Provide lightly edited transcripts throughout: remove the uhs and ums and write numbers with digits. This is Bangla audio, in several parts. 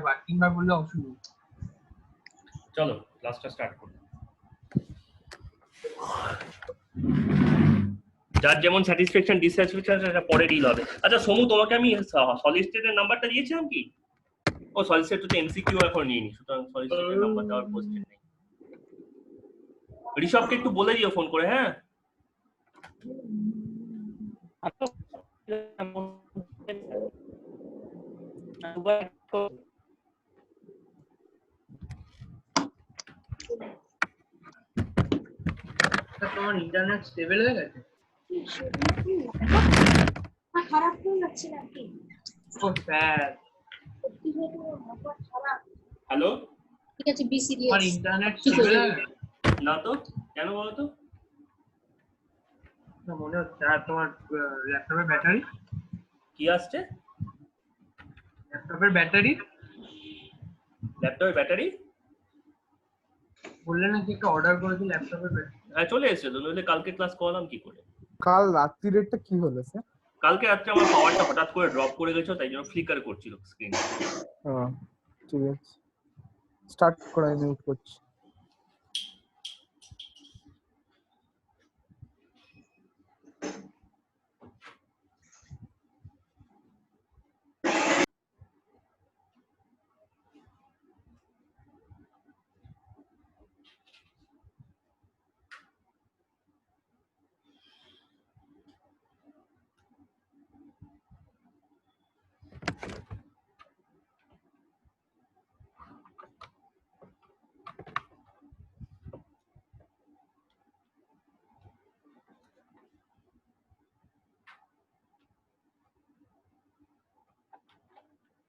বার তিনবার বললে অসুবিধা। চলো ক্লাসটা স্টার্ট করি। যার যেমন স্যাটিসফ্যাকশন ডিসস্যাটিসফ্যাকশন সেটা পরে ডিল হবে। আচ্ছা সোমু, তোমাকে আমি সলিড স্টেটের নাম্বারটা দিয়েছিলাম কি? ও সলিড স্টেট তো এমসিকিউ এখন নিয়ে নি, সুতরাং সলিড স্টেটের নাম্বার দেওয়ার কোশ্চেন নেই। ঋষভকে একটু বলে দিও ফোন করে, হ্যাঁ? তোমার ইন্টারনেট স্টেবল হয়ে গেছে? খারাপ হয়ে যাচ্ছে নাকি? ও স্যার, হ্যালো, ঠিক আছে, বি তোমার সিরিয়াস। ইন্টারনেট স্টেবল হয়ে গেছে? না তো কেন বলো তো? মনে হচ্ছে। আর তোমার ল্যাপটপের ব্যাটারি? কি আসছে? ল্যাপটপের ব্যাটারি ল্যাপটপের ব্যাটারি বললে নাকি একটা অর্ডার করেছি ল্যাপটপের ব্যাটারি। হ্যাঁ চলে এসেছে তো, নইলে কালকে ক্লাস করলাম কি করে? কাল রাত্রিরেরটা কি হলো স্যার? কালকে রাত্রে আমার পাওয়ারটা হঠাৎ করে ড্রপ করে গেছিল, তাই জন্য ফ্লিকার করছিল স্ক্রিন। ঠিক আছে, স্টার্ট করাই মিউট করছি।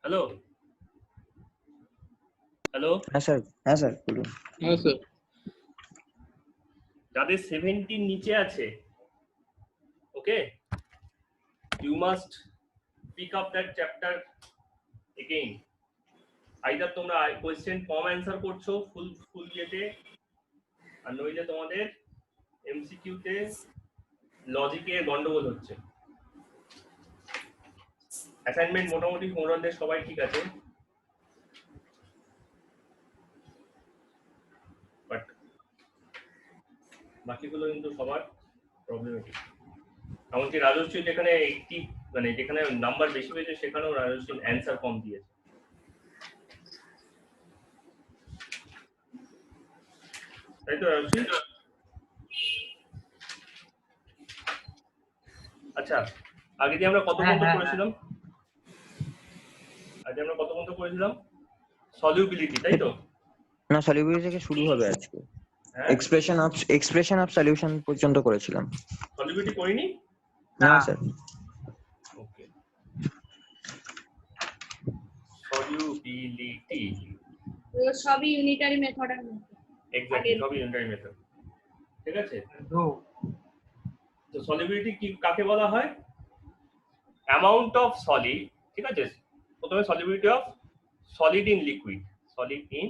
হ্যালো হ্যালো, হ্যাঁ স্যার বলুন। হ্যাঁ স্যার। যাদের 70 নিচে আছে, okay, you must pick up that chapter again. Either তোমরা কোয়েশ্চেন ফর্ম অ্যান্সার করছো ফুল ইয়েতে, আর নইলে তোমাদের এমসিকিউতে লজিকে গন্ডগোল হচ্ছে। অ্যাসাইনমেন্ট মোটামুটি মোরালদের সবাই ঠিক আছে, বাট বাকিগুলো কিন্তু সবার প্রবলেমেটিক। এমনকি রাজস্বী যেখানে 80 মানে যেখানে নাম্বার বেশি পেয়েছে সেখানেও রাজস্বী অ্যান্সার কম দিয়েছে। তাই তো রাজস্বী? আচ্ছা, আগে দিয়ে আমরা কত পর্যন্ত করেছিলাম? আগে আমরা কত পর্যন্ত করেছিলাম? সলিউবিলিটি, তাই তো? না, সলিউবিলিটি থেকে শুরু হবে আজকে। এক্সপ্রেশন অফ সলিউশন পর্যন্ত করেছিলাম। সলিউবিলিটি করিনি? না স্যার। ওকে, সলিউবিলিটি সবই ইউনিটারি মেথডের মধ্যে। এক্স্যাক্টলি, সবই ইউনিটারি মেথড। ঠিক আছে, তো সলিউবিলিটি কি কাকে বলা হয়? অ্যামাউন্ট অফ সলিড, ঠিক আছে? প্রথমে solubility of solid in liquid, solid in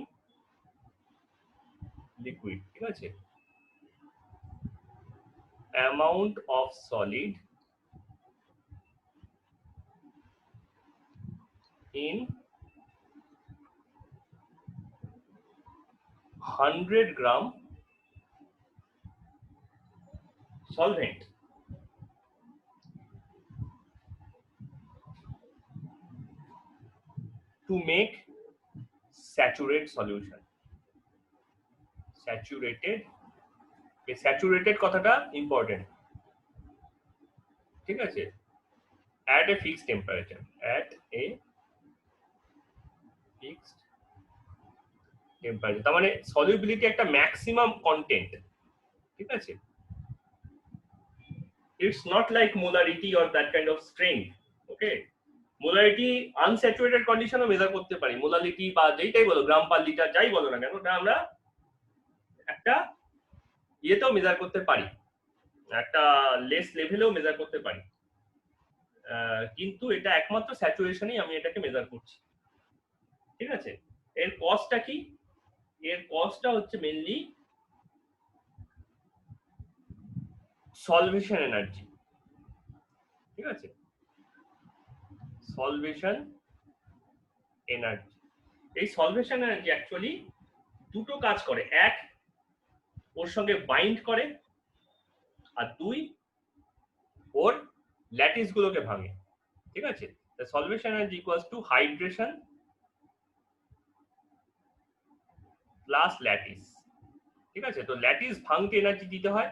liquid, ঠিক আছে? Amount of solid in 100 gram solvent to make saturated solution. Saturated, এই স্যাচুরেটেড কথাটা ইম্পর্টেন্ট, ঠিক আছে? at a fixed temperature, at a fixed temperature, তার মানে সলিউবিলিটি একটা ম্যাক্সিমাম কন্টেন্ট, ঠিক আছে? It's not like molarity or that kind of strength, okay? Molarity unsaturated কন্ডিশনও মেজার করতে পারি, মোলারিটি বা যেইটাই বলো, গ্রাম পার লিটার যাই বলো না কেন, ওটা আমরা একটা ইয়েতেও মেজার করতে পারি, একটা লেস লেভেলেও মেজার করতে পারি, কিন্তু এটা একমাত্র স্যাচুরেশনেই আমি এটাকে মেজার করছি, ঠিক আছে? এর কস্টটা কি? এর কস্টটা হচ্ছে মেইনলি সলভেশন এনার্জি, ঠিক আছে? সলভেশন এনার্জি, এই সলভেশন এনার্জি অ্যাকচুয়ালি দুটো কাজ করে, এক ওর সঙ্গে বাইন্ড করে, আর দুই ওর ল্যাটিস গুলোকে ভাঙে। ঠিক আছে, the solvation energy equals to hydration plus lattice. ঠিক আছে, তো ল্যাটিস ভাঙতে এনার্জি দিতে হয়,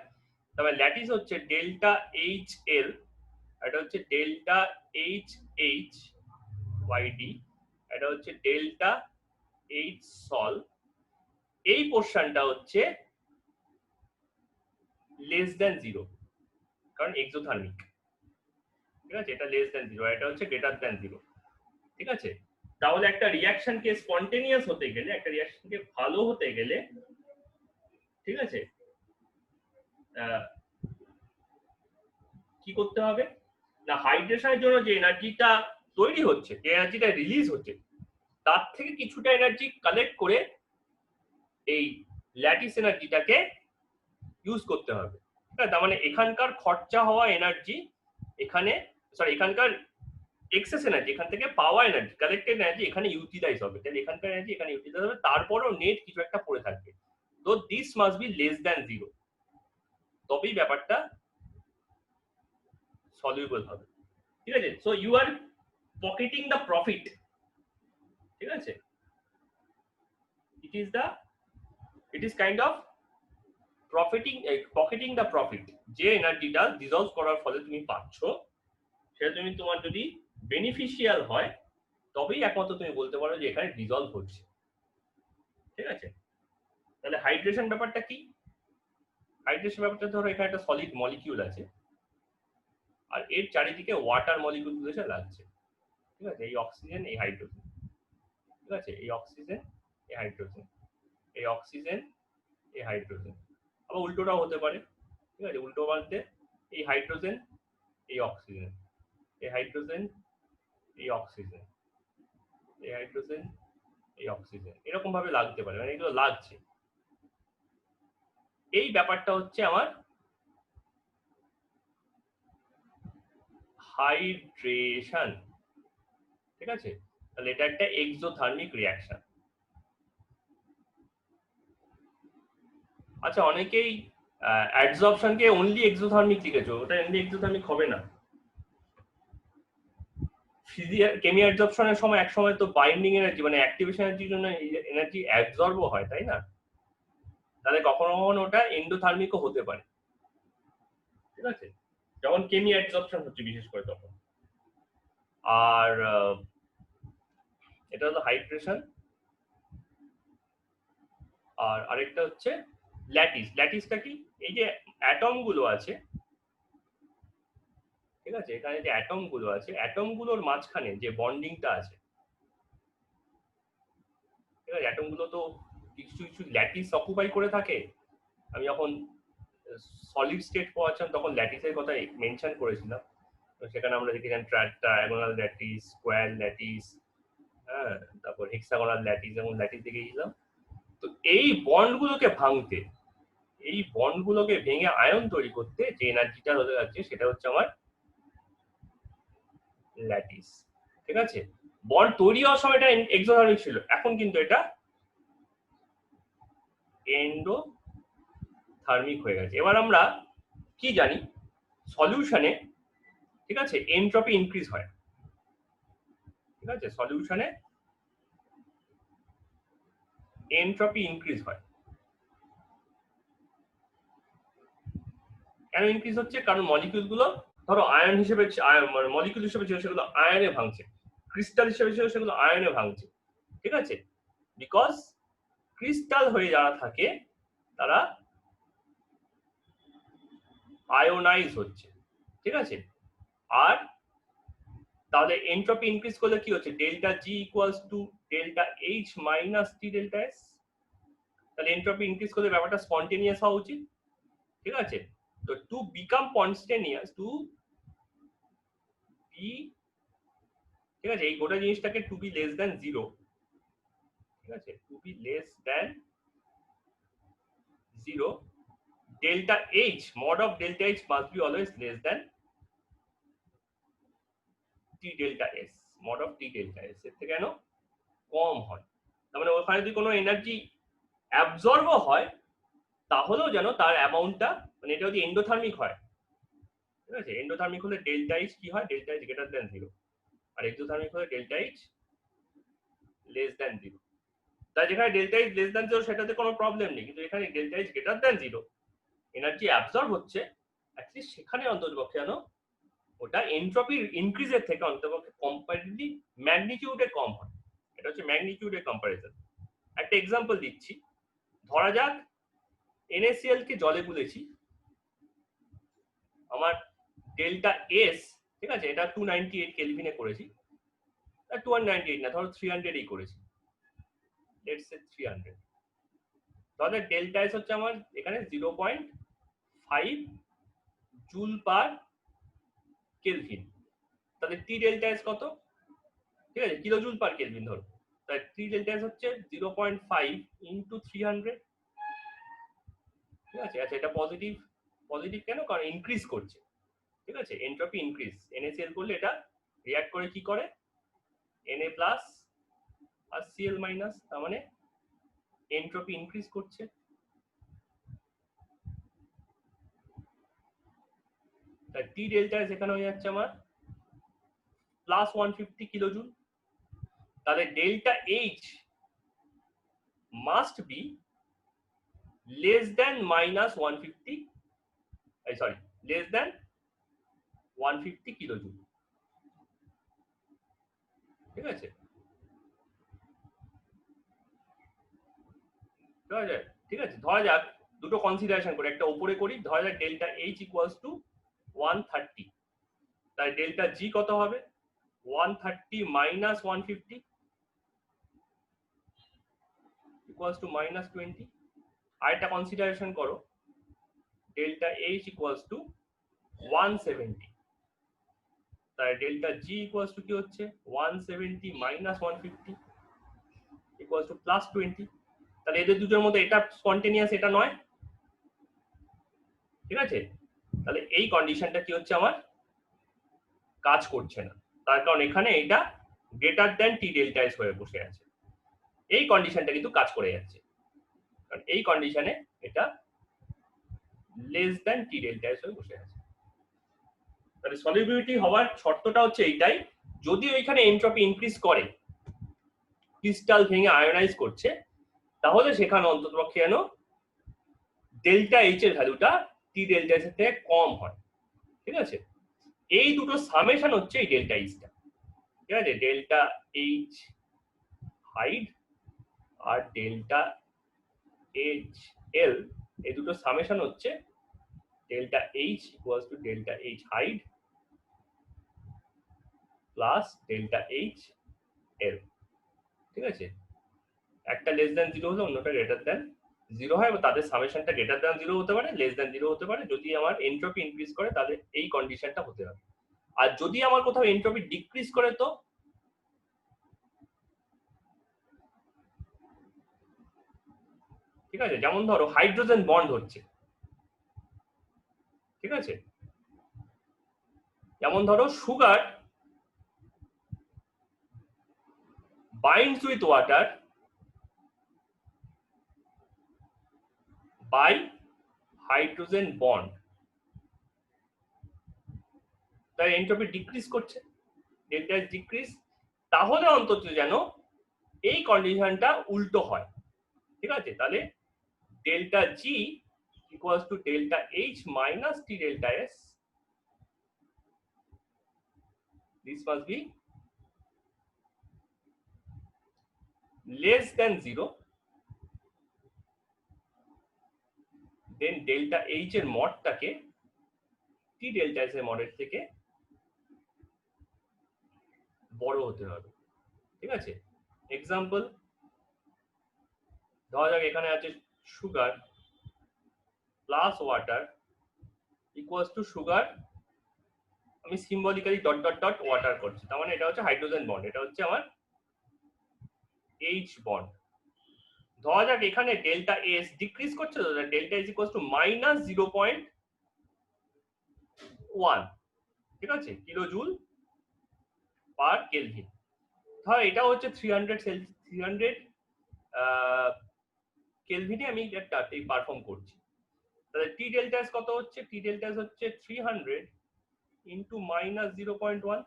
তবে ল্যাটিস হচ্ছে ডেল্টা এইচ এল, এটা হচ্ছে ডেল্টা এইচ এইচ ওয়াইডি, এটা হচ্ছে ডেল্টা এইচ সল। এই পোর্শনটা হচ্ছে লেস দেন জিরো, কারণ এক্সোথার্মিক। ঠিক আছে, এটা লেস দেন জিরো, এটা হচ্ছে গ্রেটার দেন জিরো। ঠিক আছে, তাহলে একটা রিঅ্যাকশনকে স্পন্টেনিয়াস হতে গেলে, একটা রিঅ্যাকশনকে ভালো হতে গেলে, ঠিক আছে, কি করতে হবে না, হাইড্রেশনের জন্য যে এনার্জিটা তৈরি হচ্ছে, যে এনার্জিটা রিলিজ হচ্ছে, তার থেকে কিছুটা এনার্জি কালেক্ট করে এই ল্যাটিস এনার্জিটাকে ইউজ করতে হবে। তার মানে এখানকার খরচা হওয়া এনার্জি এখানে, সরি এখানকার এক্সেস এনার্জি, এখান থেকে পাওয়া এনার্জি, কালেক্টেড এনার্জি এখানে ইউটিলাইজ হবে, তাহলে এখানকার এনার্জি এখানে ইউটিলাইজ হবে, তারপরও নেট কিছু একটা পড়ে থাকবে। তো this must be less than zero, তবেই ব্যাপারটা সলিউবল হবে। ঠিক আছে, so you are pocketing the profit. ঠিক আছে, it is kind of pocketing the profit. যে এনার্জিটা ডিসলভ করার ফলে তুমি পাচ্ছ, সেটা তুমি, তোমার যদি বেনিফিশিয়াল হয় তবেই একমাত্র তুমি বলতে পারো যে এখানে ডিসলভ হচ্ছে। ঠিক আছে, তাহলে হাইড্রেশন ব্যাপারটা কি? হাইড্রেশন ব্যাপারটা ধরো এখানে একটা সলিড মলিকিউল আছে, আর এর চারিদিকে ওয়াটার মলিকিউল গুলো এসে লাগছে। ঠিক আছে, এই অক্সিজেন, এই হাইড্রোজেন, ঠিক আছে, এই অক্সিজেন, এই হাইড্রোজেন, এই অক্সিজেন, এই হাইড্রোজেন, আবার উল্টোটাও হতে পারে। ঠিক আছে, উল্টো বলতে এই হাইড্রোজেন, এই অক্সিজেন, এই হাইড্রোজেন, এই অক্সিজেন, এই হাইড্রোজেন, এই অক্সিজেন, এরকম ভাবে লাগতে পারে, মানে এগুলো লাগছে। এই ব্যাপারটা হচ্ছে আমার হাইড্রেশন। ঠিক আছে, তাহলে এটা একটা এক্সোথার্মিক রিঅ্যাকশন। আচ্ছা, অনেকেই অ্যাডসর্পশনকে অনলি এক্সোথার্মিক লিখেছো, ওটা অনলি এক্সোথার্মিক হবে না। কেমি অ্যাডসর্পশনের সময় এক সময় তো বাইন্ডিং এনার্জি মানে অ্যাক্টিভেশন এনার্জির জন্য এনার্জি অ্যাবজর্বও হয়, তাই না? তাহলে কখনো কখনো ওটা এন্ডোথার্মিকও হতে পারে। ঠিক আছে, যখন কেমি অ্যাডসর্পশন হচ্ছে বিশেষ করে তখন। আর এটা হলো হাইড্রেশন। আর আরেকটা হচ্ছে ল্যাটিস। ল্যাটিসটা কি? এই যে অ্যাটম গুলো আছে, ঠিক আছে, এখানে যে অ্যাটম গুলো আছে, অ্যাটম গুলোর মাঝখানে যে বন্ডিংটা আছে, ঠিক আছে, অ্যাটম গুলো তো কিছু কিছু ল্যাটিস অকুপাই করে থাকে। আমি যখন সলিড স্টেট পড়াচ্ছিলাম তখন ল্যাটিসের কথা মেনশন করেছিলাম, তো সেখানে আমরা দেখেছিলাম ট্রায়াগোনাল ল্যাটিস, স্কোয়ার ল্যাটিস, হ্যাঁ, তারপর হেক্সাগোনাল ল্যাটিস, এবং ল্যাটিস দেখেছিলাম। তো এই বন্ডগুলোকে ভাঙতে, এই বন্ডগুলোকে ভেঙে আয়ন তৈরি করতে যে এনার্জিটা হতে যাচ্ছে সেটা হচ্ছে আমার ল্যাটিস। ঠিক আছে, বন্ড তৈরি হওয়ার সময় এটা এক্সোথার্মিক ছিল, এখন কিন্তু এটা এন্ডোথার্মিক হয়ে গেছে। এবার আমরা কি জানি, সলিউশনে, ঠিক আছে, এনট্রপি ইনক্রিজ হয়। ঠিক আছে, সলিউশনে এনট্রপি ইনক্রিজ হয়। কেন ইনক্রিজ হচ্ছে? কারণ মলিকিউল গুলো ধরো আয়ন হিসেবে, মলিকিউল হিসেবে ছিল সেগুলো আয়নে ভাঙছে, ক্রিস্টাল হিসেবে ছিল সেগুলো আয়নে ভাঙছে। ঠিক আছে, বিকজ ক্রিস্টাল হয়ে যারা থাকে তারা আয়োনাইজ হচ্ছে। ঠিক আছে, আর তাহলে এনট্রপি ইনক্রিজ করলে কি হচ্ছে? Delta G equals to delta H minus T delta S. তাহলে এনট্রপি ইনক্রিজ করলে ব্যাপারটা স্পন্টেনিয়াস হওয়া উচিত। ঠিক আছে, তো to become spontaneous, to be, ঠিক আছে, এই গোটা জিনিসটাকে to be less than zero, ঠিক আছে, to be less than zero, delta H, mod of delta H must be always less than T delta S, mod of T delta S, এর থেকে যেন কম হয়। তার মানে ওখানে যদি কোনো এনার্জি অ্যাবজর্বও হয় তাহলেও যেন তার অ্যামাউন্টটা, মানে এটা যদি এন্ডোথার্মিক হয়, ঠিক আছে, এন্ডোথার্মিক হলে ডেল্টা এইচ কি হয়, ডেল্টা এইচ গ্রেটার দ্যান 0, আর এক্সোথার্মিক হলে ডেল্টা এইচ লেস দ্যান 0। তাই যেখানে ডেল্টা এইচ লেস দ্যান 0 সেটাতে কোনো প্রবলেম নেই, কিন্তু এখানে delta H greater than 0 energy absorb হচ্ছে, অ্যাটলিস্ট সেখানে অন্ততপক্ষে যেন ওটা এন্ট্রপির ইনক্রিজের থেকে অন্ততপক্ষে কম্পারেটিভলি ম্যাগনিটিউডে কম হয়। এটা হচ্ছে ম্যাগনিটিউডের কম্পারিজন। একটা এক্সাম্পল দিচ্ছি, ধরা যাক NaCl কে জলে গুলেছি, আমার ডেল্টা এস, ঠিক আছে, এটা 298 কেলভিনে করেছি, 298 না, ধরো 300 করেছি, লেটস সে 300। তাহলে ডেল্টা এস হচ্ছে আমার এখানে 0.5 জুল পার কেলভিন। তাহলে টি ডেল্টা এস কত, ঠিক আছে, কিলো জুল পার কেলভিন ধরো, তাই টি ডেল্টা এস হচ্ছে 0.5 ইনটু 300, ঠিক আছে। আচ্ছা, এটা পজিটিভ, পজিটিভ কেন, কারণ ইনক্রিজ করছে, ঠিক আছে, এন্ট্রপি ইনক্রিজ। NaCl করলে এটা রিঅ্যাক্ট করে কি করে, Na প্লাস আর Cl মাইনাস, তার মানে এন্ট্রপি ইনক্রিজ করছে। তাই টি ডেল্টা এস এখানে হয়ে যাচ্ছে আমার প্লাস 150 কিলোজুল। তাহলে delta H must be less than minus 150, sorry, less than 150 kilojoule, ঠিক আছে। ঠিক আছে, ধরা যাক দুটো কনসিডারেশন করে, একটা উপরে করি, ধরা যাক ডেল্টা এইচ ইকুয়ালস টু 130, তাই ডেল্টা জি কত হবে, 130 মাইনাস 150 ইকুয়ালস টু মাইনাস 20। আরেকটা কনসিডারেশন করো, ডেল্টা এইচ ইকুয়ালস টু 170, তাই ডেল্টা জি ইকুয়ালস টু কি হচ্ছে 170 মাইনাস 150 ইকুয়ালস টু প্লাস 20। তাহলে এদের দুটোর মধ্যে এটা স্পন্টেনিয়াস, এটা নয়, ঠিক আছে। তাহলে এই কন্ডিশনটা কি হচ্ছে, আমার কাজ করছে না, তার কারণ এখানে এটা greater than T delta S হয়ে বসে আছে। এই কন্ডিশনটা কিন্তু কাজ করে যাচ্ছে, কারণ এই কন্ডিশনে এটা less than T delta S হয়ে বসে আছে। তাহলে সলিউবিলিটি হওয়ার শর্তটা হচ্ছে এইটাই, যদি ওইখানে এন্ট্রপি ইনক্রিজ করে, ক্রিস্টাল ভেঙে আয়োনাইজ করছে, তাহলে সেখানে অন্ততপক্ষে যেন ডেল্টা এইচ এর ভ্যালুটা টি ডেল্টা এস এর থেকে কম হয়, ঠিক আছে। এই দুটো সামেশন হচ্ছে এই ডেল্টা এইচটা, ঠিক আছে, ডেল্টা এইচ হাইড আর ডেল্টা এইচ এল, এই দুটো সামেশন হচ্ছে delta H equals to delta H hyd plus delta H L, ঠিক আছে। একটা লেস দ্যান 0 হলে অন্যটা গ্রেটার দ্যান 0 হয়, এবং তাদের সামেশনটা গ্রেটার দ্যান 0 হতে পারে, লেস দ্যান 0 হতে পারে। যদি আমার এন্ট্রপি ইনক্রিজ করে তাহলে এই কন্ডিশনটা হতে হবে, আর যদি আমার কোথাও এন্ট্রপি ডিক্রিজ করে তো ঠিক আছে, যেমন ধরো হাইড্রোজেন বন্ড হচ্ছে, ঠিক আছে, যেমন ধরো sugar binds with water by hydrogen bond, তাই এন্ট্রপি ডিক্রিজ করছে, ডেল্টা এইচ ডিক্রিজ। তাহলে অন্তত যেন এই কন্ডিশনটা উল্টো হয়, ঠিক আছে। তাহলে delta G equals to delta H minus T delta S, this must be less than 0, then delta H এর মডটাকে T delta S এর মডের থেকে বড় হতে হবে, ঠিক আছে। এক্সাম্পল, ধরা যাক এখানে আছে sugar plus water equals to sugar, আমি symbolically dot dot dot water করছি, তার মানে এটা হচ্ছে হাইড্রোজেন বন্ড, এটা হচ্ছে আমার H বন্ড। ধরা যাক এখানে ডেল্টা এস ডিক্রিজ করছে, তো delta S equals to minus 0.1, ঠিক আছে, কিলো জুল পার কেলভিন। ধর এটা হচ্ছে 300 কেলভিনে আমি একটা পারফর্ম করছি, তাহলে টি ডেল্টা এস কত হচ্ছে? টি ডেল্টা এস হচ্ছে 300 ইন্টু মাইনাস 0.1,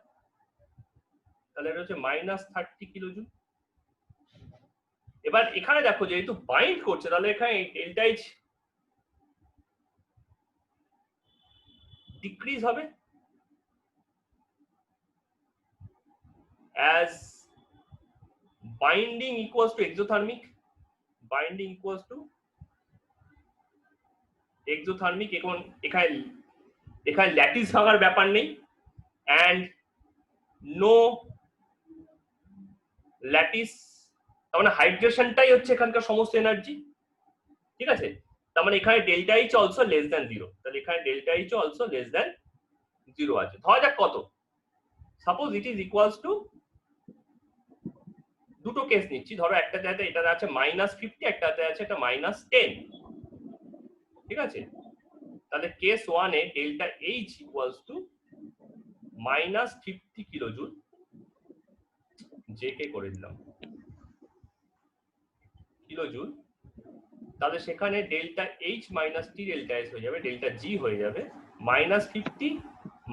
তাহলে এটা হচ্ছে মাইনাস 30 কিলোজুল। এবার এখানে দেখো যেহেতু বাইন্ড করছে, তাহলে এখানে ডেল্টা এইচ ডিক্রিজ হবে as binding equals to exothermic, binding equals to exothermic। এখন এখানে ল্যাটিস ভাঙার ব্যাপার নেই, and no ল্যাটিস, তার মানে হাইড্রেশনটাই হচ্ছে এখানকার সমস্ত এনার্জি, ঠিক আছে? তার মানে এখানে delta H also less than 0, তাহলে এখানে delta H also less than 0 আছে। ধরা যাক কত, suppose it is equals to, দুটো কেস নিচ্ছি, ধরো একটাতে আছে এটা আছে -50, একটাতে আছে এটা -10, ঠিক আছে? তাহলে কেস 1 এ delta H equals two -50 kilojoule, J K করে দিলাম কিলোজুল, তাহলে সেখানে delta H minus T delta S হয়ে যাবে, ডেল্টা জি হয়ে যাবে -50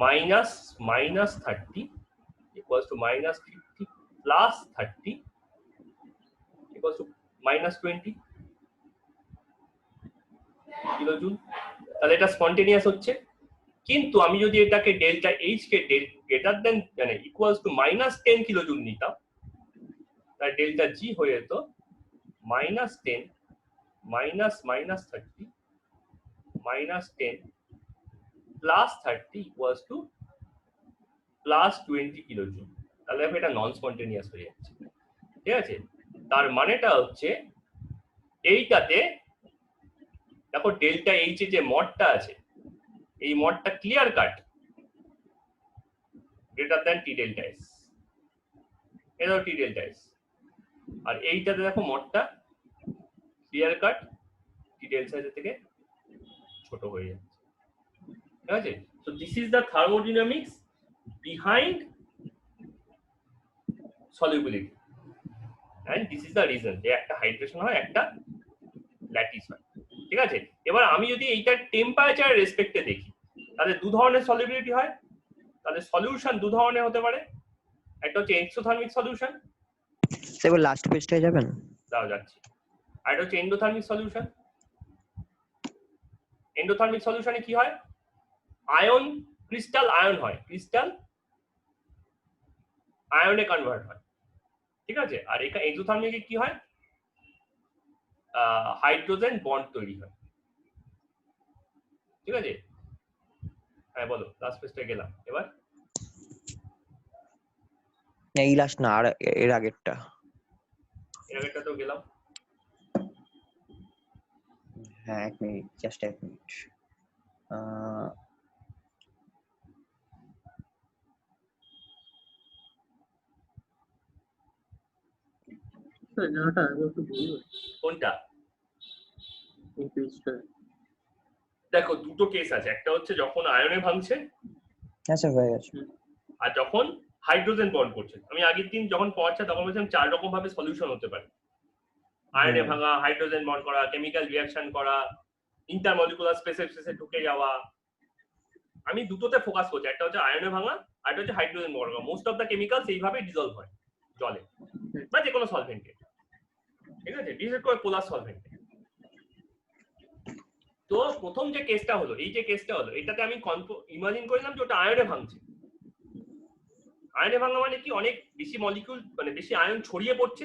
minus -30 equals to -50 plus 30 equals to -20 kilojoule. তাহলে এটা স্পন্টেনিয়াস হচ্ছে, কিন্তু আমি যদি এটাকে delta H k greater than মানে ইকুয়ালস টু -10 কিলোজুল নিতাম, তাহলে ডেল্টা জি হয়ে যেত -10 minus -30 -10 plus 30 equals to +20 kilojoule. তাহলে এটা নন স্পন্টেনিয়াস হয়ে যাচ্ছে, ঠিক আছে? তার মানেটা হচ্ছে এইটাতে দেখো ডেল্টা এইচ এ যে মডটা আছে, এই মডটা clear cut greater than T delta S, এটা টি ডেল্টা এস, আর এইটাতে দেখো মডটা ক্লিয়ার কাট টি ডেল্টা এস থেকে ছোট হয়ে যাচ্ছে, ঠিক আছে? So this is the thermodynamics behind solubility, and this is the reason যে একটা হাইড্রেশন হয়, একটা ল্যাটিস হয়, ঠিক আছে? এবার আমি যদি এইটার টেম্পারেচার রেসপেক্টে দেখি, তাহলে দু ধরনের সলিবিলিটি হয়, তাহলে সলিউশন দু ধরনের হতে পারে, একটা হচ্ছে এক্সোথার্মিক সলিউশন, সেবার লাস্ট পেজটায় যাবেন, দাও যাচ্ছি, আর এটা হচ্ছে এন্ডোথার্মিক সলিউশন। এন্ডোথার্মিক সলিউশনে কি হয়? আয়ন ক্রিস্টাল আয়ন হয়, ক্রিস্টাল আয়নে কনভার্ট হয়, ঠিক আছে? আর এখানে এক্সোথার্মিকে কি হয়? হাইড্রোজেন বন্ড তৈরি হয়, ঠিক আছে? হ্যাঁ বলো, লাস্ট পেজটা গেলাম, এবার এই লাস্ট না, আর এর আগেরটা, তো গেলাম। হ্যাঁ 1 মিনিট, জাস্ট 1 মিনিট। কোনটা? দেখো দুটো কেস আছে, একটা হচ্ছে যখন আয়নে ভাঙছে, হ্যাঁ স্যার হয়ে গেছে, আর যখন হাইড্রোজেন বন্ড করছে। আমি আগের দিন যখন পড়াচ্ছি তখন বলছিলাম 4 রকম ভাবে সলিউশন হতে পারে, আয়নে ভাঙা, হাইড্রোজেন বন্ড করা, কেমিক্যাল রিঅ্যাকশন করা, ইন্টারমলিকুলার স্পেসে ঢুকে যাওয়া। আমি দুটোতে ফোকাস করছি, একটা হচ্ছে আয়নে ভাঙা, আর একটা হচ্ছে হাইড্রোজেন বন্ড করা। মোস্ট অফ দ্য কেমিক্যালস এইভাবে ডিসলভ হয় জলে বা যে কোনো সলভেন্টে, ঠিক আছে? বিশেষ করে পোলার সলভেন্টে। তো প্রথম যে কেসটা হলো, এই যে কেসটা হলো, এটাতে আমি ইমাজিন করলাম যে ওটা আয়নে ভাঙছে। আয়নে ভাঙা মানে কি? অনেক বেশি মলিকিউল, মানে বেশি আয়ন ছড়িয়ে পড়ছে,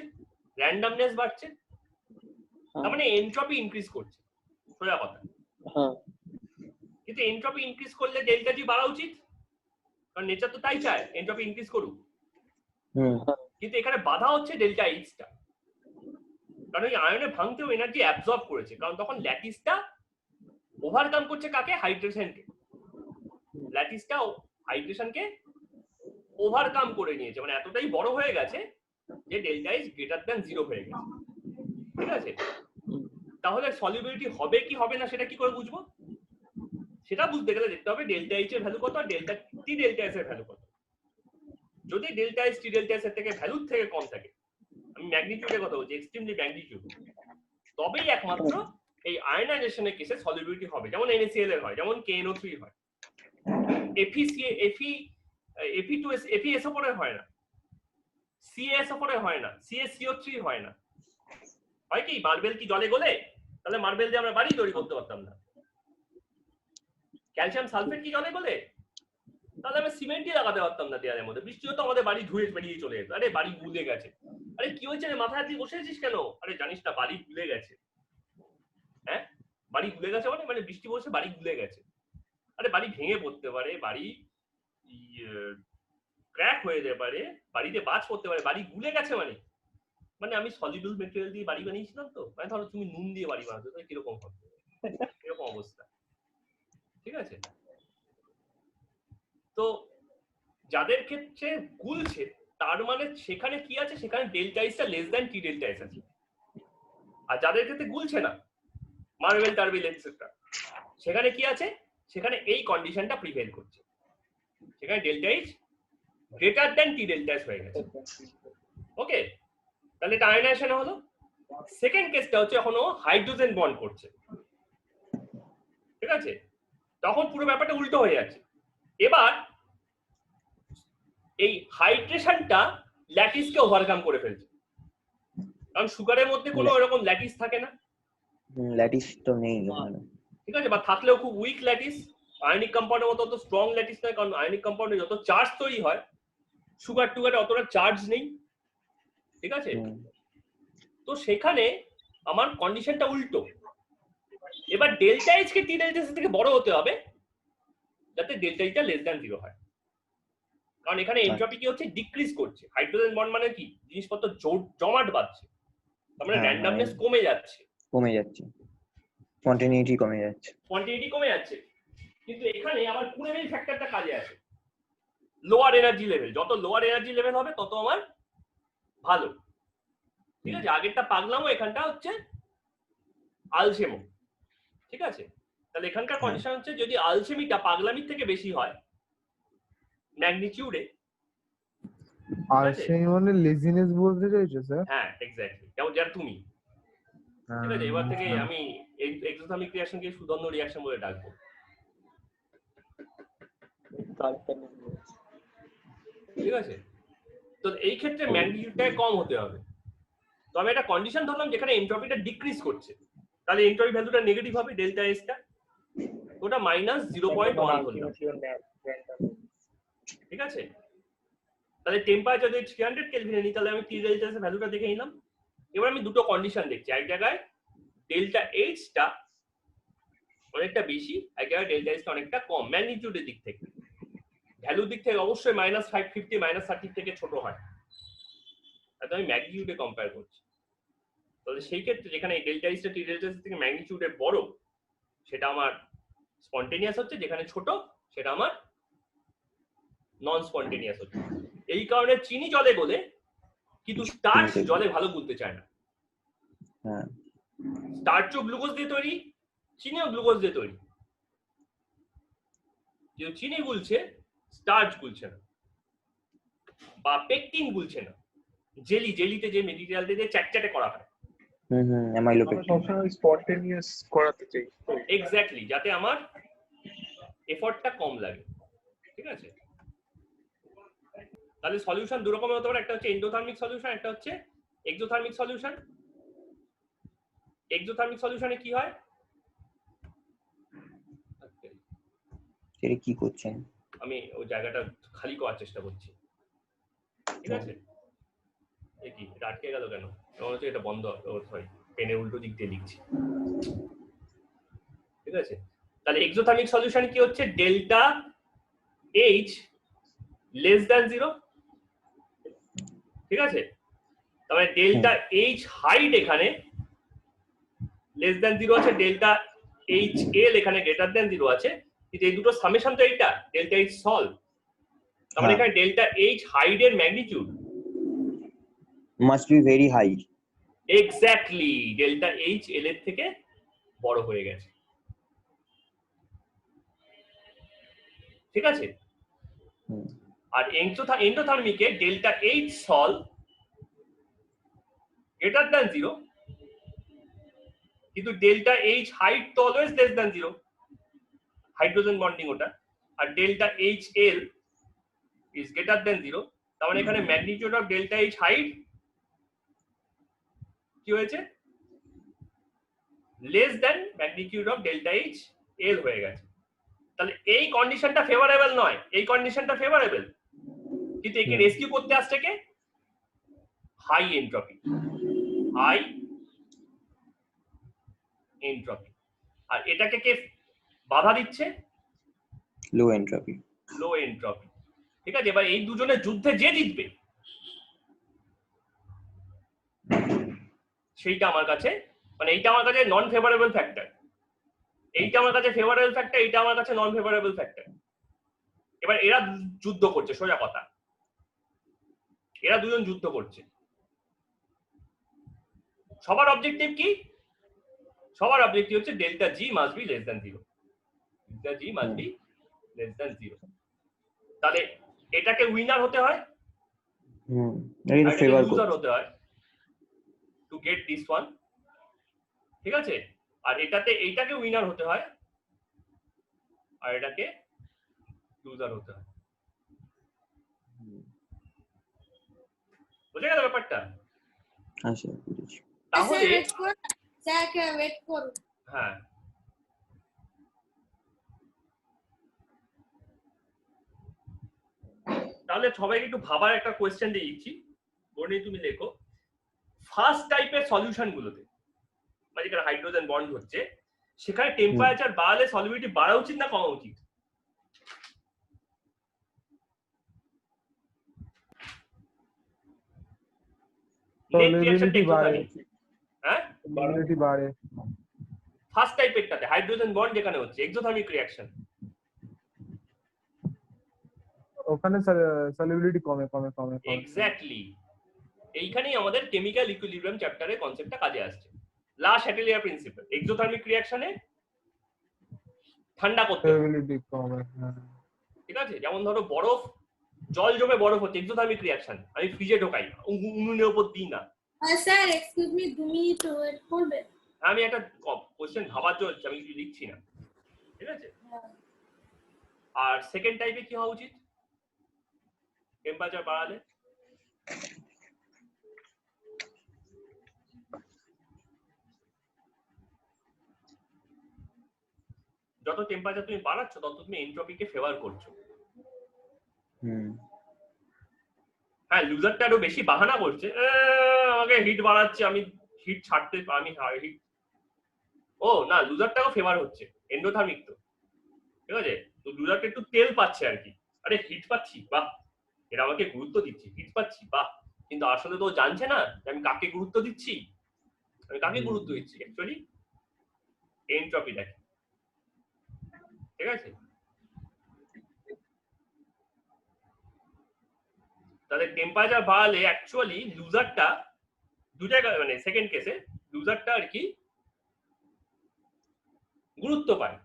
র্যান্ডমনেস বাড়ছে, তার মানে এনট্রপি ইনক্রিজ করছে, সোজা কথা। কিন্তু এনট্রপি ইনক্রিজ করলে ডেল্টা জি বাড়া উচিত, কারণ নেচার তো তাই চায় এনট্রপি ইনক্রিজ করুক। কিন্তু এখানে বাধা হচ্ছে ডেল্টা এইচটা, কারণ ওই আয়নে ভাঙতেও এনার্জি অ্যাবজর্ব করেছে, কারণ তখন ল্যাটিসটা ওভারকাম করছে কাকে? হাইড্রেশনকে। ল্যাটিসটা হাইড্রেশনকে ওভারকাম করে নিয়েছে, মানে এতটাই বড় হয়ে গেছে যে ডেল্টা এইচ গ্রেটার দ্যান 0 হয়ে গেছে, ঠিক আছে? তাহলে সলিবিলিটি হবে কি হবে না সেটা কি করে বুঝবো? সেটা বুঝতে গেলে দেখতে হবে ডেল্টা এইচ এর ভ্যালু কত আর ডেল্টা টি ডেল্টা এস এর ভ্যালু কত। যদি delta H T delta S এর থেকে ভ্যালুর থেকে কম থাকে, আমি আমি ম্যাগনিটিউডের কথা বলছি, এক্সট্রিমলি ম্যাগনিটিউড, তবেই একমাত্র এই আয়নাইজেশনের কেসে সলিবিলিটি হবে, যেমন NaCl এর হয়, যেমন KNO3 হয়। Fe2S FeSO4 এর হয় না, CaSO4 এর হয় না, CaCO3 হয় না। হয় কি মার্বেল কি জলে গলে? তাহলে মার্বেল দিয়ে আমরা বাড়ি তৈরি করতে পারতাম না। ক্যালসিয়াম সালফেট কি জলে গলে? তাহলে আমরা সিমেন্টই লাগাতে পারতাম না দেয়ালের মধ্যে, বৃষ্টি হতো আমাদের বাড়ি ধুয়ে বেরিয়ে চলে যেত। আরে বাড়ি গুলে গেছে, আরে কি হয়েছে রে মাথায় দিয়ে বসে আছিস কেন? আরে জানিস না বাড়ি গুলে গেছে। হ্যাঁ, বাড়ি গুলে গেছে মানে বৃষ্টি পড়ছে বাড়ি গুলে গেছে। আরে বাড়ি ভেঙে পড়তে পারে, বাড়ি ক্র্যাক হয়ে যেতে পারে, বাড়িতে বাজ পড়তে পারে, বাড়ি গুলে গেছে মানে আমি সলিবল মেটেরিয়াল দিয়ে বাড়ি বানিয়েছিলাম তো, মানে ধরো তুমি নুন দিয়ে বাড়ি বানাতো, তাহলে কিরকম হবে, এরকম অবস্থা। ঠিক আছে, তো যাদের ক্ষেত্রে গুলছে তার মানে সেখানে কি আছে, সেখানে delta এইচটা less than T delta H আছে। আর যাদের ক্ষেত্রে গুলছে না, মার্বেল টার্বিল এটসেট্রা, সেখানে কি আছে, সেখানে এই কন্ডিশনটা প্রিভেল করছে, সেখানে delta H greater than T delta H হয়ে গেছে। ওকে, তাহলে এটা আয়নাইজেশন হলো। সেকেন্ড কেসটা হচ্ছে এখনো হাইড্রোজেন বন্ড করছে, ঠিক আছে, তখন পুরো ব্যাপারটা উল্টো হয়ে যাচ্ছে। এবার এই হাইড্রেশনটা ল্যাটিসকে ওভারকাম করে ফেলছে, কারণ সুগারের মধ্যে কোনো এরকম ল্যাটিস থাকে না, ল্যাটিস তো নেই ওখানে, ঠিক আছে, বা থাকলেও খুব উইক ল্যাটিস। আয়নিক কম্পাউন্ডের মতো অত স্ট্রং ল্যাটিস নয়, কারণ আয়নিক কম্পাউন্ডে যত চার্জ তৈরি হয় সুগার টুগারে অতটা চার্জ নেই, ঠিক আছে। তো সেখানে আমার কন্ডিশনটা উল্টো। এবার ডেল্টা এইচ কে টি ডেল্টা এইচ থেকে বড় হতে হবে যাতে ডেল্টা এইচটা লেস দ্যান 0 হয়, কারণ এখানে এনট্রপি কি হচ্ছে, ডিক্রিজ করছে। হাইড্রোজেন বন্ড মানে কি, জিনিসপত্র জমাট বাঁধছে, তার মানে র্যান্ডমনেস কমে যাচ্ছে, স্পন্টেনিটি কমে যাচ্ছে, কিন্তু এখানে আমার কুরেমিল ফ্যাক্টরটা কাজে আসে। লোয়ার এনার্জি লেভেল, যত লোয়ার এনার্জি লেভেল হবে তত আমার ভালো, ঠিক আছে। আগেরটা পাগলামো, এখানটা হচ্ছে আলসেমো, ঠিক আছে। তাহলে এখানকার কন্ডিশন হচ্ছে যদি আলসেমিটা পাগলামির থেকে বেশি হয় ম্যাগনিটিউডে, আলসেমি মানে লেজিনেস বলতে চাইছো স্যার? হ্যাঁ এক্স্যাক্টলি, যেমন যার তুমি, ঠিক আছে। এবার থেকে আমি এক্সোথার্মিক রিঅ্যাকশনকে সুদণ্ড রিঅ্যাকশন বলে ডাকবো, ঠিক আছে। তো এই ক্ষেত্রে ম্যাগনিটিউডটা কম হতে হবে। তো আমি একটা কন্ডিশন ধরলাম যেখানে এনট্রপিটা ডিক্রিজ করছে, তাহলে এনট্রপি ভ্যালুটা নেগেটিভ হবে, ডেল্টা এইচটা ওটা -0.1 ধরলাম, ঠিক আছে। তাহলে টেম্পারেচার যদি 300 কেলভিনে নিই, তাহলে আমি টি ডেল্টা এইচ এর ভ্যালুটা দেখে নিলাম। এবার আমি দুটো কন্ডিশন দেখছি, এক জায়গায় ডেল্টা এইচটা অনেকটা বেশি, এক জায়গায় ডেল্টা এইচটা অনেকটা কম। ম্যাগনিটিউডের দিক থেকে, ভ্যালুর দিক থেকে অবশ্যই -550 -30 থেকে ছোট হয়, তাহলে আমি ম্যাগনিটিউডে কম্পেয়ার করছি। তাহলে সেই ক্ষেত্রে যেখানে ডেল্টা এইচটা টি ডেল্টা এইচ থেকে ম্যাগনিটিউডে বড়, সেটা আমার স্পন্টেনিয়াস হচ্ছে, যেখানে ছোট সেটা আমার নন স্পন্টেনিয়াস হচ্ছে। এই কারণে চিনি জলে গলে, কিন্তু স্টার্চ জলে ভালো গুলতে চায় না। স্টার্চও গ্লুকোজ দিয়ে তৈরি, চিনিও গ্লুকোজ দিয়ে তৈরি, কিন্তু চিনি গুলছে, স্টার্চ গুলছে না, বা পেকটিন গুলছে না। জেলিতে যে মেটেরিয়াল দিয়ে চ্যাটচ্যাটে করা হয়, সবসময় স্পন্টেনিয়াস করাতে চাই, এক্স্যাক্টলি, যাতে আমার এফর্টটা কম লাগে, ঠিক আছে। তাহলে সলিউশন দু রকমের হতে পারে, একটা হচ্ছে এন্ডোথার্মিক সলিউশন, একটা হচ্ছে এক্সোথার্মিক সলিউশন। এক্সোথার্মিক সলিউশনে কি হয়, সেটা কি করছেন, আমি ওই জায়গাটা খালি করার চেষ্টা করছি, ঠিক আছে। এই কি এটা আটকে গেল কেন? মনে হচ্ছে এটা বন্ধ হয়, পেনের উল্টো দিক দিয়ে লিখছি, ঠিক আছে। তাহলে এক্সোথার্মিক সলিউশন কি হচ্ছে, ডেল্টা এইচ লেস দ্যান 0, ঠিক আছে। তাহলে ডেল্টা এইচ হাইট এখানে লেস দ্যান 0 আছে, ডেল্টা এইচ এল এখানে গ্রেটার দ্যান 0 আছে, কিন্তু এই দুটো সামেশন তো এইটা ডেল্টা এইচ সলভ। তার মানে এখানে ডেল্টা এইচ হাইট এর magnitude must be very high, exactly delta H L এর থেকে বড় হয়ে গেছে, ঠিক আছে। আর এন্ডোথার্মিকে delta H sol greater than 0, কিন্তু ডেল্টা এইচ হাইট তো always less than 0, hydrogen bonding ওটা, আর delta H L is greater than 0, তার মানে এখানে magnitude of delta H height কি হয়েছে, less than magnitude of delta H L হয়ে গেছে। তাহলে এই কন্ডিশনটা ফেভারেবল নয়, এই কন্ডিশনটা ফেভারেবল, কিন্তু একে রেস্কিউ করতে আসছে কে, হাই এন্ট্রপি, হাই এন্ট্রপি। আর এটাকে কে বাধা দিচ্ছে, লো এন্ট্রপি। লো এন্ট্রপি। ঠিক আছে, এবার এই দুজনের যুদ্ধে যে জিতবে সেইটা আমার কাছে, মানে এইটা আমার কাছে নন ফেভারেবল ফ্যাক্টর, এইটা আমার কাছে ফেভারেবল ফ্যাক্টর, এইটা আমার কাছে নন ফেভারেবল ফ্যাক্টর। এবার এরা যুদ্ধ করছে, সোজা কথা, এরা দুজন যুদ্ধ করছে। সবার অবজেক্টিভ কি, সবার অবজেক্টিভ হচ্ছে delta G must be less than 0, delta G must be less than 0। তাহলে এটাকে উইনার হতে হয়, এটা ফেভার লুজার করছে। হতে হয় টু গেট দিস ওয়ান। ঠিক আছে, আর এটাতে এইটাকে উইনার হতে হয়, আর এটাকে লুজার হতে হয়। বুঝে গেল ব্যাপারটা? হ্যাঁ স্যার বুঝেছি। তাহলে স্যার ওয়েট করুন। হ্যাঁ, তাহলে সবাইকে একটু ভাবার একটা কোয়েশ্চেন দিয়ে দিচ্ছি, বর্ণি তুমি লেখো। ফার্স্ট টাইপের সলিউশন গুলোতে, মানে যেখানে হাইড্রোজেন বন্ড হচ্ছে, সেখানে টেম্পারেচার বাড়ালে সলিবিলিটি বাড়া উচিত না কমা উচিত? সলিবিলিটি বাড়ে, হ্যাঁ, সলিবিলিটি বাড়ে। ফার্স্ট টাইপেরটাতে হাইড্রোজেন বন্ড যেখানে হচ্ছে এক্সোথার্মিক রিঅ্যাকশন, ওখানে সলিবিলিটি কমে কমে কমে কমে। এক্স্যাক্টলি এইখানেই আমাদের কেমিক্যাল ইকুইলিব্রিয়াম চ্যাপ্টারের কনসেপ্টটা কাজে আসছে। লা শ্যাটেলিয়ার প্রিন্সিপাল, এক্সোথার্মিক রিঅ্যাকশনে ঠান্ডা করতে হবে। সলিবিলিটি কমে, হ্যাঁ। ঠিক আছে, যেমন ধরো বরফ, জল জমে বরফ হচ্ছে, এক্সোথার্মিক রিঅ্যাকশন, আমি ফ্রিজে ঢোকাই, উনুনের উপর দিই না। Sir excuse me 2 minute wait করবে? আমি একটা কোশ্চেন ভাবার চলছে, আমি কিছু লিখছি না। ঠিক আছে, আর সেকেন্ড টাইপে কি হওয়া উচিত টেম্পারেচার বাড়ালে? যত টেম্পারেচার তুমি বাড়াচ্ছ তত তুমি এন্ট্রপিকে ফেভার করছো। হ্যাঁ, লুজারটা আরো বেশি বাহানা করছে, আমাকে হিট বাড়াচ্ছে, আমি হিট ছাড়তে, আমি হিট, ও না, লুজারটাও ফেভার হচ্ছে, এন্ডোথার্মিক তো। ঠিক আছে, তো লুজারটা একটু তেল পাচ্ছে আর কি, আরে হিট পাচ্ছি, বাহ, এরা আমাকে গুরুত্ব দিচ্ছে, হিট পাচ্ছি, বাহ। কিন্তু আসলে তো জানছে না যে আমি কাকে গুরুত্ব দিচ্ছি, আমি কাকে গুরুত্ব দিচ্ছি, অ্যাকচুয়ালি এন্ট্রপিটাকে। ঠিক আছে, তাহলে টেম্পারেচার বাড়ালে অ্যাকচুয়ালি লুজারটা দু জায়গায়, মানে সেকেন্ড কেসে লুজারটা আর কি গুরুত্ব পায়।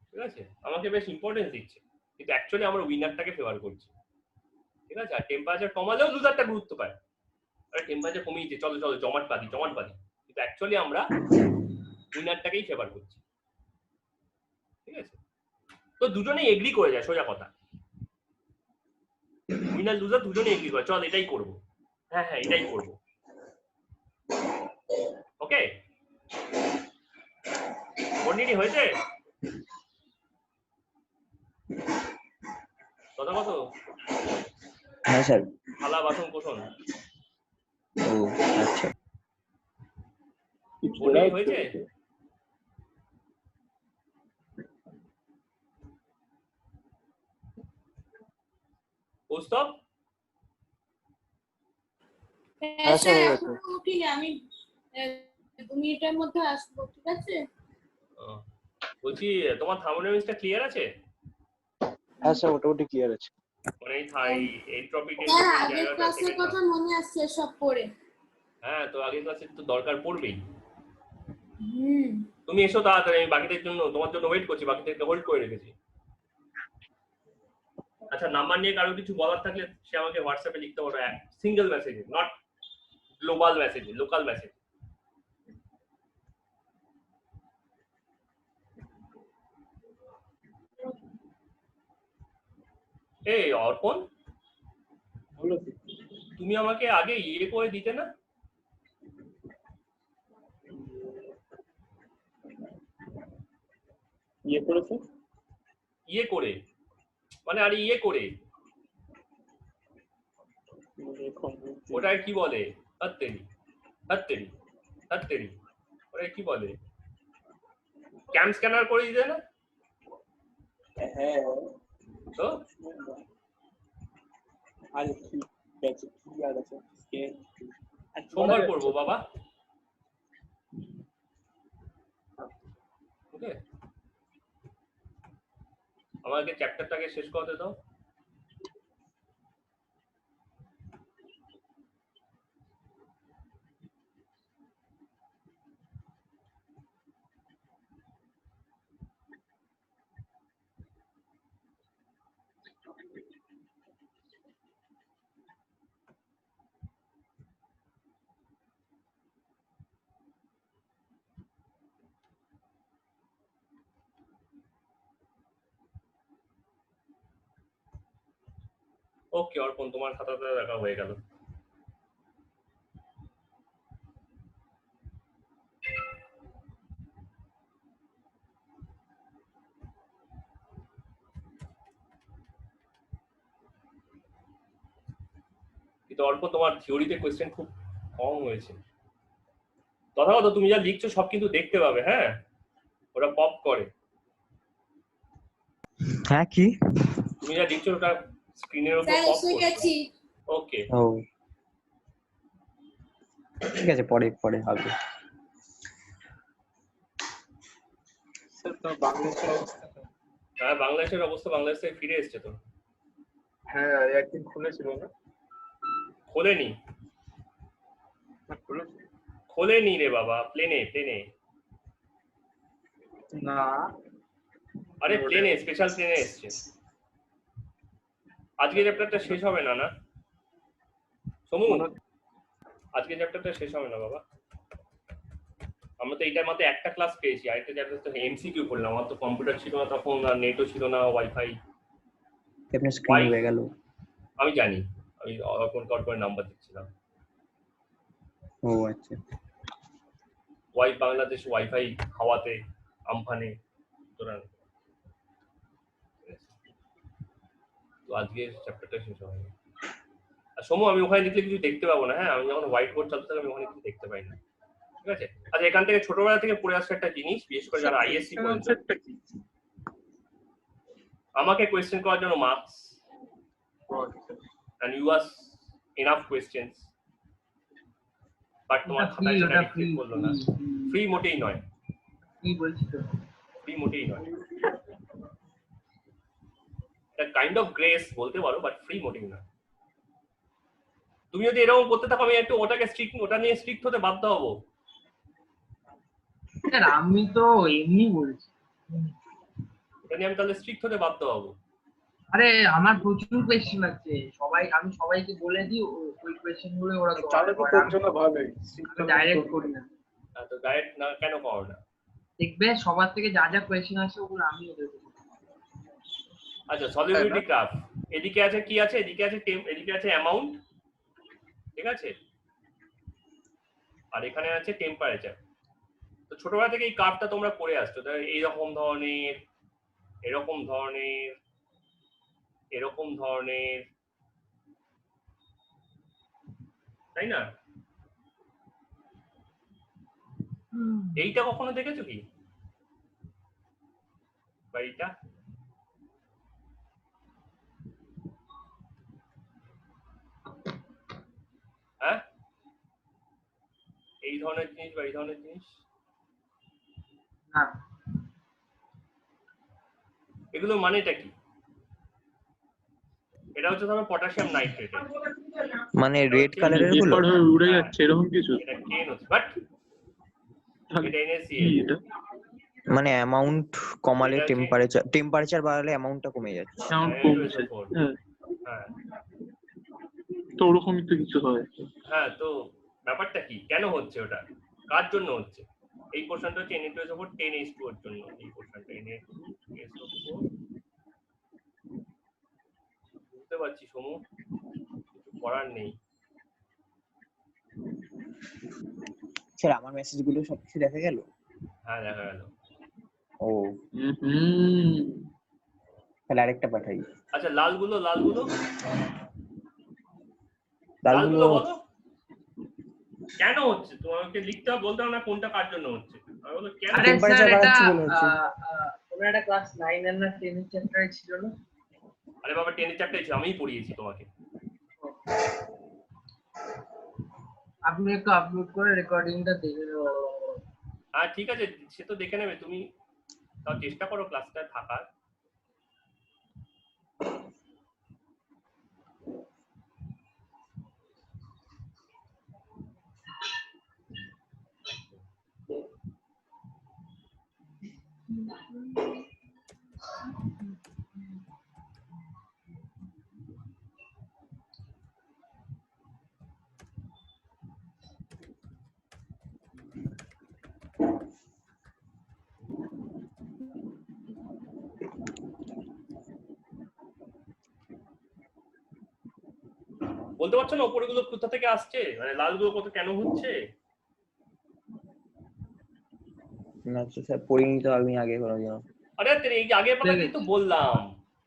ঠিক আছে, আমাকে বেশ ইম্পর্টেন্স দিচ্ছে, কিন্তু অ্যাকচুয়ালি আমরা উইনারটাকে ফেভার করছি। ঠিক আছে, আর টেম্পারেচার কমালেও লুজারটা গুরুত্ব পায়, আরে টেম্পারেচার কমিয়েছে, চলো চলো জমাট বাঁধি, কিন্তু অ্যাকচুয়ালি আমরা উইনারটাকেই ফেভার করছি। ঠিক আছে, তো দুজনেই এগ্রি করে যায়, সোজা কথা, উইনার লুজার দুজনেই এগ্রি করে, চল এটাই করবো, হ্যাঁ হ্যাঁ এটাই করবো। ওকে, বর্ণিনী হয়েছে কথা কত? হ্যাঁ স্যার। থালা বাসন কোসন ও আচ্ছা, বর্ণিনী হয়েছে? কৌস্তব? হ্যাঁ স্যার, উঠিনি আমি, 2 মিনিটের মধ্যে আসবো। ঠিক আছে, বলছি তোমার থার্মোডাইনামিক্সটা ক্লিয়ার আছে? হ্যাঁ স্যার, মোটামুটি ক্লিয়ার আছে। মানে এন্ট্রপি হ্যাঁ আগের ক্লাসের কথা মনে আসছে সব পড়ে। হ্যাঁ, তো আগের ক্লাসে তো দরকার পড়বেই। হুম, তুমি এসো তাড়াতাড়ি, আমি বাকিদের জন্য, তোমার জন্য ওয়েট করছি, বাকিদেরকে হোল্ড করে রেখেছি। আচ্ছা, নাম্বার নিয়ে কারো কিছু বলার থাকলে সে আমাকে হোয়াটসঅ্যাপে লিখতে পারো, সিঙ্গেল মেসেজে, not global message, local message. এই অর্পণ, তুমি আমাকে আগে ইয়ে করে দিতে না? ইয়ে করেছে ইয়ে করে মানে আরে ইয়ে করে ওটা কি বলে? হাত্তেরি হাত্তেরি হাত্তেরি ওটা কি বলে? ক্যাম স্ক্যানার করে দিতে না? হ্যাঁ তো আর কি আছে, কি আর আছে, সোমবার করবো বাবা। ওকে, আমাকে চ্যাপ্টারটাকে শেষ করতে দাও। ওকে অর্পণ, তোমার খাতাতে দেখা হয়ে গেল। কিন্তু অর্পণ তোমার থিওরিতে কোয়েশ্চেন খুব কম হয়েছে। তথাগত তুমি যা লিখছো সব কিন্তু দেখতে পাবে, হ্যাঁ ওরা পপ করে। হ্যাঁ কি তুমি যা লিখছো ওটা স্ক্রিনের উপর স্যার পপ এসে করবে। গেছি। ওকে ও ঠিক আছে, পরে পরে হবে। স্যার তো বাংলাদেশের অবস্থা তো। হ্যাঁ বাংলাদেশের অবস্থা, বাংলাদেশ থেকে ফিরে এসছে তো। হ্যাঁ একদিন খুলেছিল না? খোলেনি খুলেছে খোলেনি রে বাবা, প্লেনে প্লেনে না, আরে প্লেনে, স্পেশাল প্লেনে এসছে। আজকে চ্যাপ্টারটা শেষ হবে না না সমু? আজকে চ্যাপ্টারটা শেষ হবে না বাবা। আমরা তো এইটার মধ্যে একটা ক্লাস পেয়েছি, আরেকটা চ্যাপ্টার তো এমসিকিউ করলাম। আমার তো কম্পিউটার ছিল না তখন, আর নেটও ছিল না, ওয়াইফাই। আপনার স্ক্রিন হয়ে গেল। আমি জানি, আমি অর্পণ করে নাম্বার দিচ্ছিলাম। ও আচ্ছা, বাংলাদেশ ওয়াইফাই হাওয়াতে আমফানে সুতরাং তো আজকে চ্যাপ্টারটা শেষ হবে না। আর সময় আমি ওখানে লিখলে কিছু দেখতে পাবো না। হ্যাঁ আমি যখন হোয়াইট বোর্ড চালাতে থাকি আমি ওখানে কিছু দেখতে পাই না। ঠিক আছে, আচ্ছা এখান থেকে ছোটবেলা থেকে পড়ে আসছে একটা জিনিস, বিশেষ করে যারা আইএসসি করেছে, আমাকে কোয়েশ্চেন করার জন্য marks and you ask enough questions, but তোমার খাতায় সেটা ঠিক করলো না। ফ্রি মোটেই নয়, কি বলছিস তো? ফ্রি মোটেই নয়, এটা কাইন্ড অফ গ্রেস বলতে পারো, বাট ফ্রি মোটেই নয়। তুমি যদি এরকম করতে থাকো আমি একটু ওটা নিয়ে স্ট্রিক্ট হতে বাধ্য হবো। স্যার আমি তো এমনি বলছি। ওটা নিয়ে আমি তাহলে স্ট্রিক্ট হতে বাধ্য হবো। আরে আমার প্রচুর কোয়েশ্চেন আছে, আমি সবাইকে বলে দিই ওই কোয়েশ্চেন গুলো ওরা তাহলে তো তোর জন্য ভালোই। ডাইরেক্ট করি না। তো ডাইরেক্ট না কেন করো না? দেখবে সবার থেকে যা যা কোয়েশ্চেন আছে ওগুলো আমি ওদেরকে বলবো। আচ্ছা সলিউরিটি গ্রাফ, এদিকে আছে কি আছে? এদিকে আছে অ্যামাউন্ট, ঠিক আছে, আর এখানে আছে টেম্পারেচার। তো ছোটবেলা থেকে এই কার্ভটা তোমরা করে আসছো, এইরকম ধরনের, এরকম ধরনের, এরকম ধরনের, তাই না? এইটা কখনো দেখেছো কি? বা এইটা? হ্যাঁ এই ধরনের জিনিস বা এই ধরনের জিনিস, না এগুলো মানেটা কি? এটা হচ্ছে ধরো পটাশিয়াম নাইট্রেট, মানে রেড কালারের গুলো উড়ে যাচ্ছে এরকম কিছু। এটা কেন হচ্ছে, বাট এটা NaCl, এটা মানে অ্যামাউন্ট কমালে টেম্পারেচার বাড়ালে অ্যামাউন্টটা কমে যাচ্ছে। সাউন্ড কমছে। হ্যাঁ তো ওরকমই তো কিছু হয়। হ্যাঁ, তো ব্যাপারটা কি, কেন হচ্ছে ওটা, কার জন্য হচ্ছে? এই পোর্শনটা হচ্ছে Na2SO4 10H2 এর জন্য। এই পোর্শনটা Na2SO4 বুঝতে পারছি সমু, কিছু করার নেই। স্যার আমার মেসেজগুলো সবকিছু দেখা গেল? হ্যাঁ দেখা গেল। ও তাহলে আরেকটা পাঠাই। আচ্ছা লালগুলো লালগুলো লালগুলো বলো কেন হচ্ছে, তোমাকে লিখতে হবে, বলতে হবে না কোনটা কার জন্য হচ্ছে, আমি বলো কেন। আরে Temperature স্যার এটা বাড়াচ্ছে বলে হচ্ছে। কোনো একটা ক্লাস 9 এর না 10 এর চ্যাপ্টারে ছিল না? আরে বাবা 10 এর চ্যাপ্টারে আমিই পড়িয়েছি তোমাকে। আপনি একটু আপলোড করে রেকর্ডিংটা দেখে নেবো। হ্যাঁ ঠিক আছে, সে তো দেখে নেবে, তুমি তাও চেষ্টা করো ক্লাসটা থাকার। বলতে পারছো না উপরে গুলো কোথা থেকে আসছে, মানে লালগুলো কত কেন হচ্ছে? না স্যার পড়িনি তো আমি আগে কোনোদিনও। আরে এই আগের পাতা কিন্তু বললাম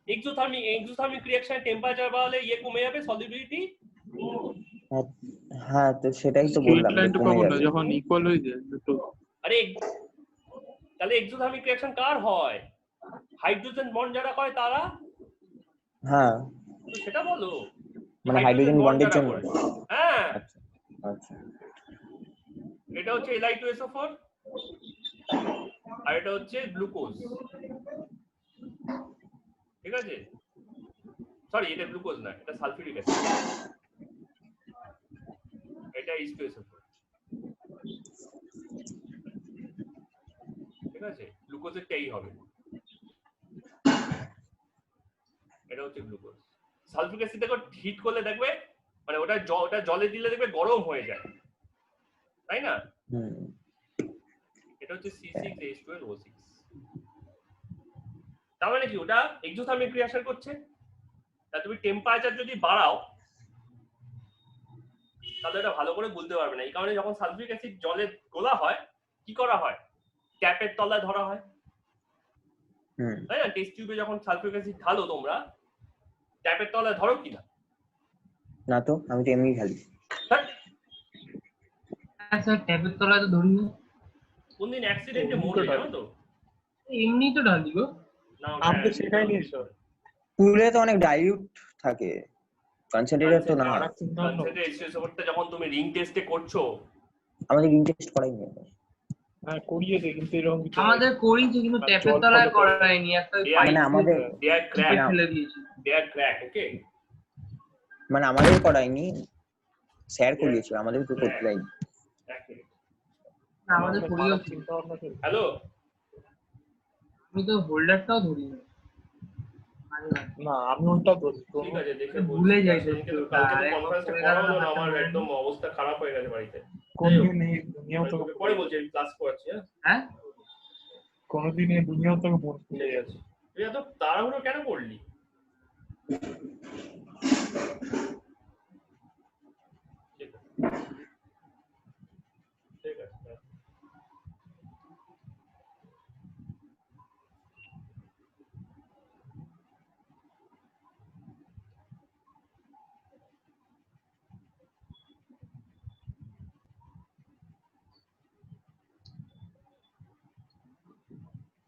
এক্সোথার্মিক রিঅ্যাকশন টেম্পারেচার বাড়ালে ইয়ে কমে যাবে, সলিবিলিটি। হ্যাঁ তো সেটাই তো বললাম যে লাইনটা কমে কখন যাবে। যখন ইকুয়াল হয়ে যায় দুটো। আরে তাহলে এক্সোথার্মিক রিঅ্যাকশন কার হয়? হাইড্রোজেন বন্ড যারা হয় তারা। হ্যাঁ তো সেটা বলো, মানে হাইড্রোজেন বন্ডের যারা জন্য। করে। হ্যাঁ আচ্ছা আচ্ছা এটা হচ্ছে Li2SO4 আর এটা হচ্ছে গ্লুকোজ, ঠিক আছে? সরি এটা গ্লুকোজ না, এটা সালফিউরিক অ্যাসিড, এটা H2SO4, ঠিক আছে? গ্লুকোজেরটাই হবে, এটা হচ্ছে গ্লুকোজ। সালফিউরিক অ্যাসিড দেখো হিট করলে দেখবে মানে ওটা জলে দিলে দেখবে গরম হয়ে যায়, তাই না? এটা হচ্ছে C6H12O6। তার মানে কি ওটা এক্সোথার্মিক রিঅ্যাকশন করছে। তা তুমি টেম্পারেচার যদি বাড়াও তাহলে এটা ভালো করে বলতে পারবে না। এই কারণে যখন সালফিউরিক অ্যাসিড জলে গোলা হয় কি করা হয়, ট্যাপের তলায় ধরা হয়, তাই না? টেস্ট টিউবে যখন সালফিউরিক অ্যাসিড ঢালো তোমরা ট্যাপের তলায় ধরো কিনা? না তো আমি তো এমনি খালি। হ্যাঁ স্যার ট্যাবের তলায় তো ধরিনি। কোনদিন অ্যাক্সিডেন্টে মরবে জানো তো? এমনি তো ঢালি গো। না আমি তো সেটাই নিয়েছো। পুলে তো অনেক ডাইলিউট থাকে, কনসেন্ট্রেটেড তো না। H2SO4টা যখন তুমি রিং টেস্টে করছো, আমাদের রিং টেস্ট করাইনি। হ্যাঁ করিয়েছে কিন্তু এরকম কিছু আমাদের করিয়েছে কিন্তু ট্যাপের তলায় করায়নি, একটা ওই পাইপ মানে আমাদের ফেলে দিয়েছি। দে আর ক্র্যাক, ওকে? মানে আমাদের করাইনি, স্যার করিয়েছিল, আমাদের তো করতে দেয়নি। না আমাদের করিয়েও ছিল। হ্যালো আমি তো হোল্ডারটাও ধরিনি। না আমি ওটা ধরি। ঠিক আছে দেখে ভুলে যাই তো কালকে তো কনফারেন্সে পড়া হলো না, আমার একদম অবস্থা খারাপ হয়ে গেছে বাড়িতে। কোনদিন এই দুনিয়াও তোকে পরে বলছি ক্লাস করাচ্ছি। হ্যাঁ কোনদিন এই দুনিয়াও তোকে মন ভুলে গেছে। তুই এত তাড়াহুড়ো কেন করলি? ঠিক আছে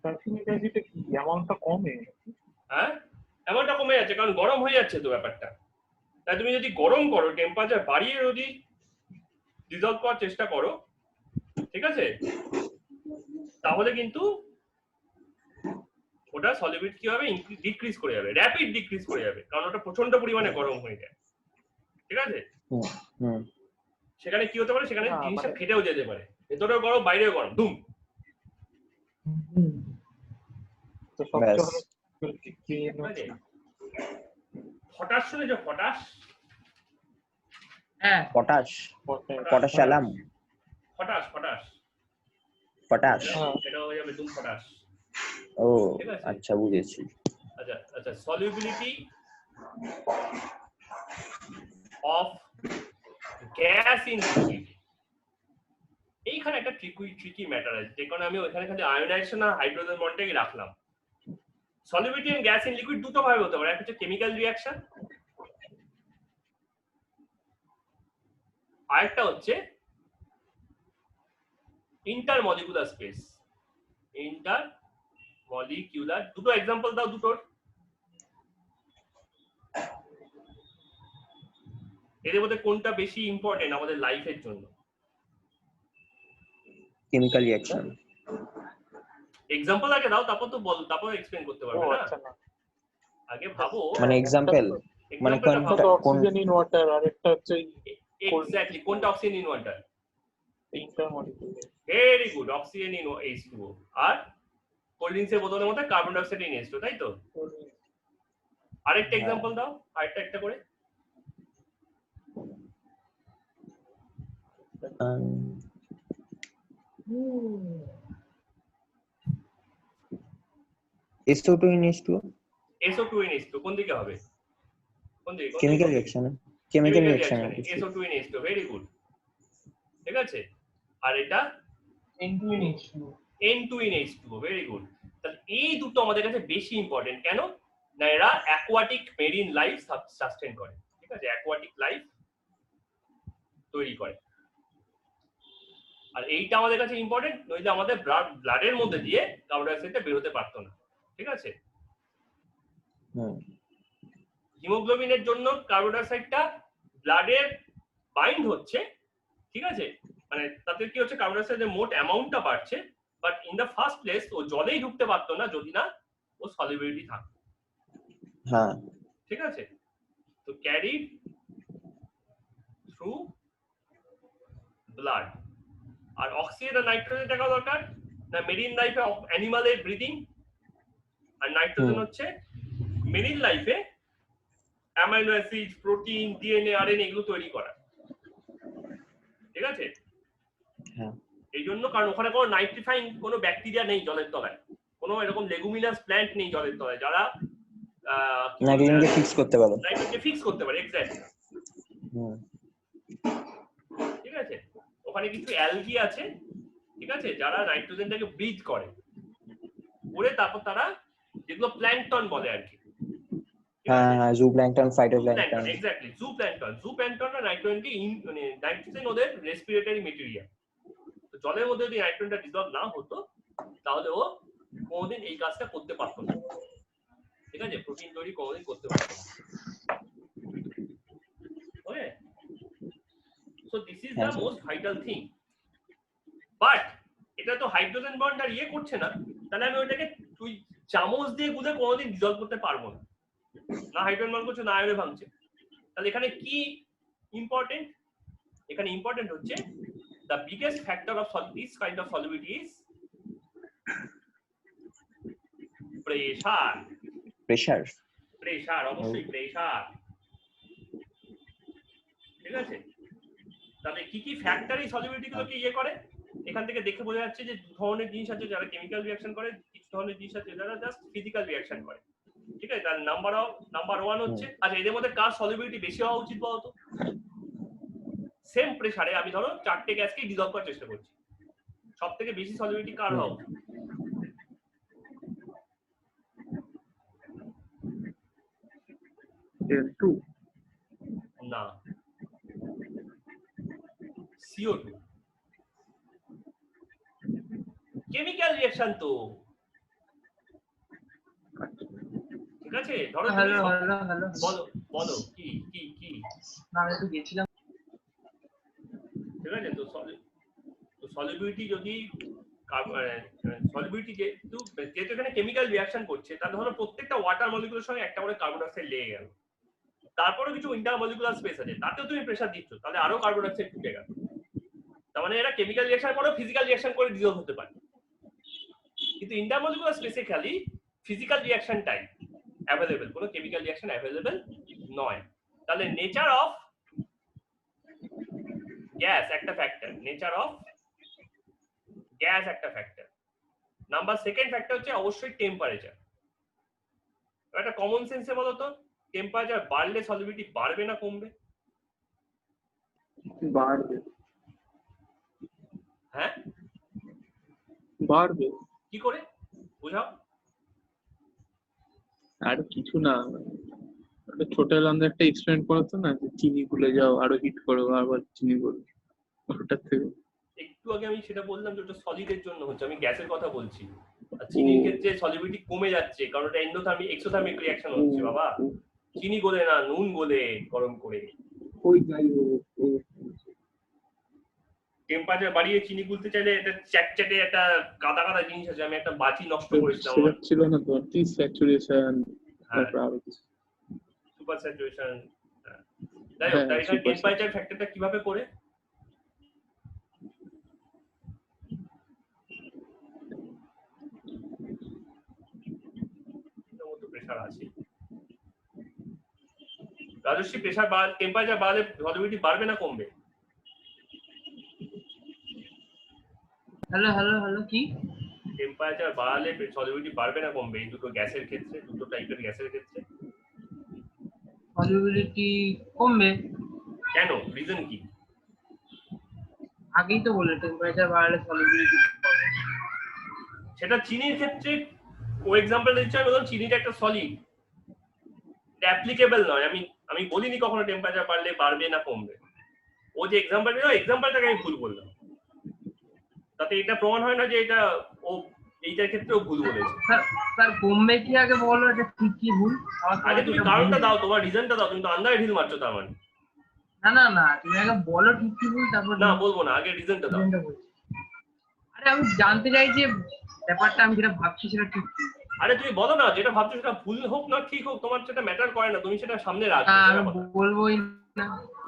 সালফিউরিক অ্যাসিডে কি অ্যামাউন্টটা কমে? হ্যাঁ এমনটা কমে যাচ্ছে কারণ গরম হয়ে যাচ্ছে তো ব্যাপারটা। তাই তুমি যদি গরম করো, টেম্পারেচার বাড়িয়ে যদি ডিজলভ করার চেষ্টা করো, ঠিক আছে, তাহলে কিন্তু ওটা সলিবিলিটি কি হবে, ডিক্রিজ করে যাবে, র‍্যাপিড ডিক্রিজ করে যাবে, কারণ ওটা প্রচন্ড পরিমাণে গরম হয়ে যায়, ঠিক আছে? সেখানে কি হতে পারে, সেখানে জিনিসটা ফেটেও যেতে পারে, ভেতরেও গরম বাইরেও গরম, ধুম। তো সবচেয়ে পটাশ শুনেছো? পটাশ হ্যাঁ potash, potash, potassium, potash potash potash. হ্যাঁ। সেটা হয়ে যাবে দুম পটাশ। ও ঠিক আছে। আচ্ছা, বুঝেছি। আচ্ছা আচ্ছা, solubility of gas in liquid, এইখানে একটা ট্রিকি ম্যাটার আছে, যে কারণে আমি ওইখানে খালি আয়োনাইজেশন আর হাইড্রোজেন বন্ডটাই রাখলাম। Solubility in gas in liquid দুটো ভাবে হতে পারে, একটা হচ্ছে কেমিক্যাল রিঅ্যাকশন, আরেকটা হচ্ছে ইন্টারমলিকুলার স্পেস। ইন্টারমলিকুলার, দুটো এক্সাম্পল দাও দুটোর। এদের মধ্যে কোনটা বেশি ইম্পর্টেন্ট আমাদের লাইফের জন্য? Chemical reaction. এক্সাম্পল আগে দাও, তারপর তো বল, তারপর এক্সপ্লেন করতে ও পারবে না। আচ্ছা না, আগে ভাবো, মানে এক্সাম্পল, মানে এক্সাম্পলটা একটা ভাবো। তো অক্সিজেন ইন ওয়াটার আর একটা হচ্ছে এক্স্যাক্টলি, কোনটা oxygen in water? Intermolecular. Very good, oxygen in H2O। আর কোল্ড ড্রিঙ্কসের বোতলের মধ্যে carbon die oxide in H2, তাই তো? আরেকটা হ্যাঁ। এক্সাম্পল দাও, আরেকটা একটা করে। SO2 in H2O, SO2 in H2 কোন দিকে হবে? কোন দিকে? Chemical reaction, chemical reaction. SO2 in H2, very good. ঠিক আছে। আর এটা N2 in H2O, N2 in H2O, very good. তাহলে এই দুটো আমাদের কাছে বেশি ইম্পর্টেন্ট। কেন না? এরা অ্যাকোয়াটিক মেরিন লাইফ সাস্টেইন করে। ঠিক আছে, অ্যাকোয়াটিক লাইফ তৈরি করে। আর এইটা আমাদের কাছে ইম্পর্টেন্ট, নইলে আমাদের ব্লাডের মধ্যে দিয়ে কার্বন ডাই অক্সাইডটা বের হতে পারতো না। ঠিক আছে। হিমোগ্লোবিনের জন্য কার্বন ডাই অক্সাইডটা ব্লাডে বাইন্ড হচ্ছে, ঠিক আছে, মানে তাতে কি হচ্ছে, কার্বন ডাই অক্সাইডের মোট অ্যামাউন্টটা বাড়ছে, but in the first place ও জলেই ঢুকতে পারতো না যদি না ও সলিবিলিটি থাকতো। হ্যাঁ, ঠিক আছে। তো ক্যারিড থ্রু ব্লাড। আর অক্সিজেন আর নাইট্রোজেন দেখা দরকার না মেরিন লাইফে, অ্যানিমালের ব্রিদিং। আর নাইট্রোজেন হচ্ছে মেরিন লাইফে amino acid, protein, DNA, RNA এগুলো তৈরি করা। ঠিক আছে। হ্যাঁ। এই জন্য, কারণ ওখানে কোনো নাইট্রিফাইং কোনো ব্যাকটেরিয়া নেই জলের তলায়, কোনো এরকম লেগুমিনাস প্ল্যান্ট নেই জলের তলায় যারা নাইট্রোজেনকে ফিক্স করতে পারে। নাইট্রোজেনকে ফিক্স করতে পারে, এক্স্যাক্টলি। ঠিক আছে। ওখানে কিছু অ্যালগি আছে, ঠিক আছে, যারা নাইট্রোজেনটাকে ব্রিথ করে, তারপর তারা যেগুলো প্ল্যাঙ্কটন বলে আর কি। হ্যাঁ, জুপ্ল্যাঙ্কটন, ফাইটোপ্ল্যাঙ্কটন। এক্স্যাক্টলি, জুপ্ল্যাঙ্কটন আর নাইট্রোজেনকে মানে নাইট্রোজেন ওদের রেসপিরেটরি মেটেরিয়াল। তো জলের মধ্যে যদি নাইট্রোজেনটা ডিসলভ না হতো তাহলে ও কোনোদিন এই কাজটা করতে পারতো না। ঠিক আছে, প্রোটিন তৈরি কোনোদিন করতে পারতো না। Okay, so this is the most vital thing. But এটা তো হাইড্রোজেন বন্ড আর ইয়ে করছে না, তাহলে আমি ওইটাকে তুই চামচ দিয়ে গুলে কোনোদিন ডিসলভ করতে পারবো না। না হাইড্রোজেন বন্ড করছে, না আয়নে ভাঙছে। তাহলে এখানে কি ইম্পর্টেন্ট? এখানে ইম্পর্টেন্ট হচ্ছে the biggest factor of this kind of solubility is pressure. অবশ্যই প্রেসার। ঠিক আছে। তাহলে কি কি ফ্যাক্টর এই সলিবিলিটি গুলোকে ইয়ে করে? এখান থেকে দেখে বোঝা যাচ্ছে যে দু ধরনের জিনিস আছে যারা কেমিক্যাল রিঅ্যাকশন করে, কিছু ধরনের জিনিস আছে যারা জাস্ট ফিজিক্যাল রিঅ্যাকশন করে। ঠিক আছে। তার নাম্বার 1 হচ্ছে, আচ্ছা এদের মধ্যে কার সলিবিলিটি বেশি হওয়া উচিত বলতো? সেম প্রেসারে আমি ধরো 4টে গ্যাসকে ডিসলভ করার চেষ্টা করছি, সব থেকে বেশি সলিবিলিটি কার হওয়া উচিত? N2 না, CO2। কেমিক্যাল রিঅ্যাকশন তো। ঠিক আছে, ধরো হ্যালো তুমি হ্যালো হ্যালো, বলো বলো কি কি কি না আমি একটু গেছিলাম। ঠিক আছে। তো সলিবিলিটি যদি সলিবিলিটি যেহেতু এখানে কেমিক্যাল রিঅ্যাকশন করছে, তাহলে ধরো প্রত্যেকটা ওয়াটার মলিকুলের সঙ্গে একটা করে কার্বন ডাই অক্সাইড লেগে গেল, তারপরে কিছু ইন্টারমলিকুলার স্পেস আছে, তাতেও তুমি প্রেসার দিচ্ছ, তাহলে আরো কার্বন ডাই অক্সাইড ঢুকে গেল। তার মানে এরা কেমিক্যাল রিঅ্যাকশন করে ফিজিক্যাল রিঅ্যাকশন করে ডিসলভ হতে পারে, কিন্তু ইন্টারমলিকুলার স্পেসে খালি ফিজিক্যাল রিঅ্যাকশনটাই অ্যাভেলেবেল, কোনো কেমিক্যাল রিঅ্যাকশন অ্যাভেলেবেল নয়। তাহলে নেচার অফ গ্যাস একটা ফ্যাক্টর, নেচার অফ গ্যাস একটা ফ্যাক্টর। নাম্বার সেকেন্ড ফ্যাক্টর হচ্ছে অবশ্যই টেম্পারেচার। একটা কমন সেন্সে বলো তো, টেম্পারেচার বাড়লে সলিবিলিটি বাড়বে না কমবে? বাড়বে। হ্যাঁ, বাড়বে। কি করে বুঝাও? আর কিছু না, ওটা ছোট লন্ডে একটা এক্সপেরিমেন্ট করেছো না, যে চিনি গুলে যাও আরো হিট করো আবার চিনি করো, ওটার থেকে। একটু আগে আমি সেটা বললাম যে ওটা সলিডের জন্য হচ্ছে, আমি গ্যাসের কথা বলছি। আর চিনির ক্ষেত্রে সলিবিলিটি কমে যাচ্ছে কারণ এটা এন্ডোথার্মিক এক্সোথার্মিক রিঅ্যাকশন হচ্ছে বাবা। চিনি গলে না, নুন গলে গরম করে। ওই যাই হোক, টেম্পারেচার বাড়িয়ে চিনি গুলতে চাইলে এটা চ্যাটচ্যাটে একটা কাদা কাদা জিনিস আছে, আমি একটা বাটি নষ্ট করেছিলাম সেটা ছিল না তো, স্যাচুরেশন, তারপর আরো কিছু সুপার স্যাচুরেশন। যাই হোক, তাই এখানে টেম্পারেচার ফ্যাক্টরটা কিভাবে করে? প্রেসার আছে রাজস্বী, প্রেসার বাড়লে টেম্পারেচার বাড়লে সলিবিলিটি বাড়বে না কমবে? হ্যালো হ্যালো হ্যালো কি? টেম্পারেচার বাড়লে সলিবিলিটি বাড়বে না কমবে এই দুটো গ্যাসের ক্ষেত্রে, দুটো টাইপের গ্যাসের ক্ষেত্রে? সলিবিলিটি কমবে। কেন, রিজন কি? আগেই তো বললে টেম্পারেচার বাড়লে সলিবিলিটি কমবে। সেটা চিনির ক্ষেত্রে ও এক্সাম্পল দিচ্ছি আমি, বললাম চিনিটা একটা সলিড, অ্যাপ্লিকেবল নয়। আমি বলিনি কখনো টেম্পারেচার বাড়লে বাড়বে না কমবে। ও যে এক্সাম্পল দিল, এক্সাম্পলটাকে আমি ভুল বললাম, তাতে এটা প্রমাণ হয় না যে এটা ও এইটার ক্ষেত্রেও ভুল বলেছে। স্যার কমবে কি আগে বলো, এটা ঠিক কি ভুল? আগে তুমি কারণটা দাও, তোমার রিজনটা দাও, তুমি তো আন্দাজে ঢিল মারছো তার মানে। না না না, তুমি আগে বলো ঠিক কি ভুল, তারপর না বলবো না, আগে রিজনটা দাও। আরে আমি জানতে চাই যে ব্যাপারটা আমি যেটা ভাবছি সেটা ঠিক কি। আরে তুমি বলো না, যেটা ভাবছো সেটা ভুল হোক না ঠিক হোক তোমার সেটা ম্যাটার করে না, তুমি সেটা সামনে রাখো। আমি বলবোই না।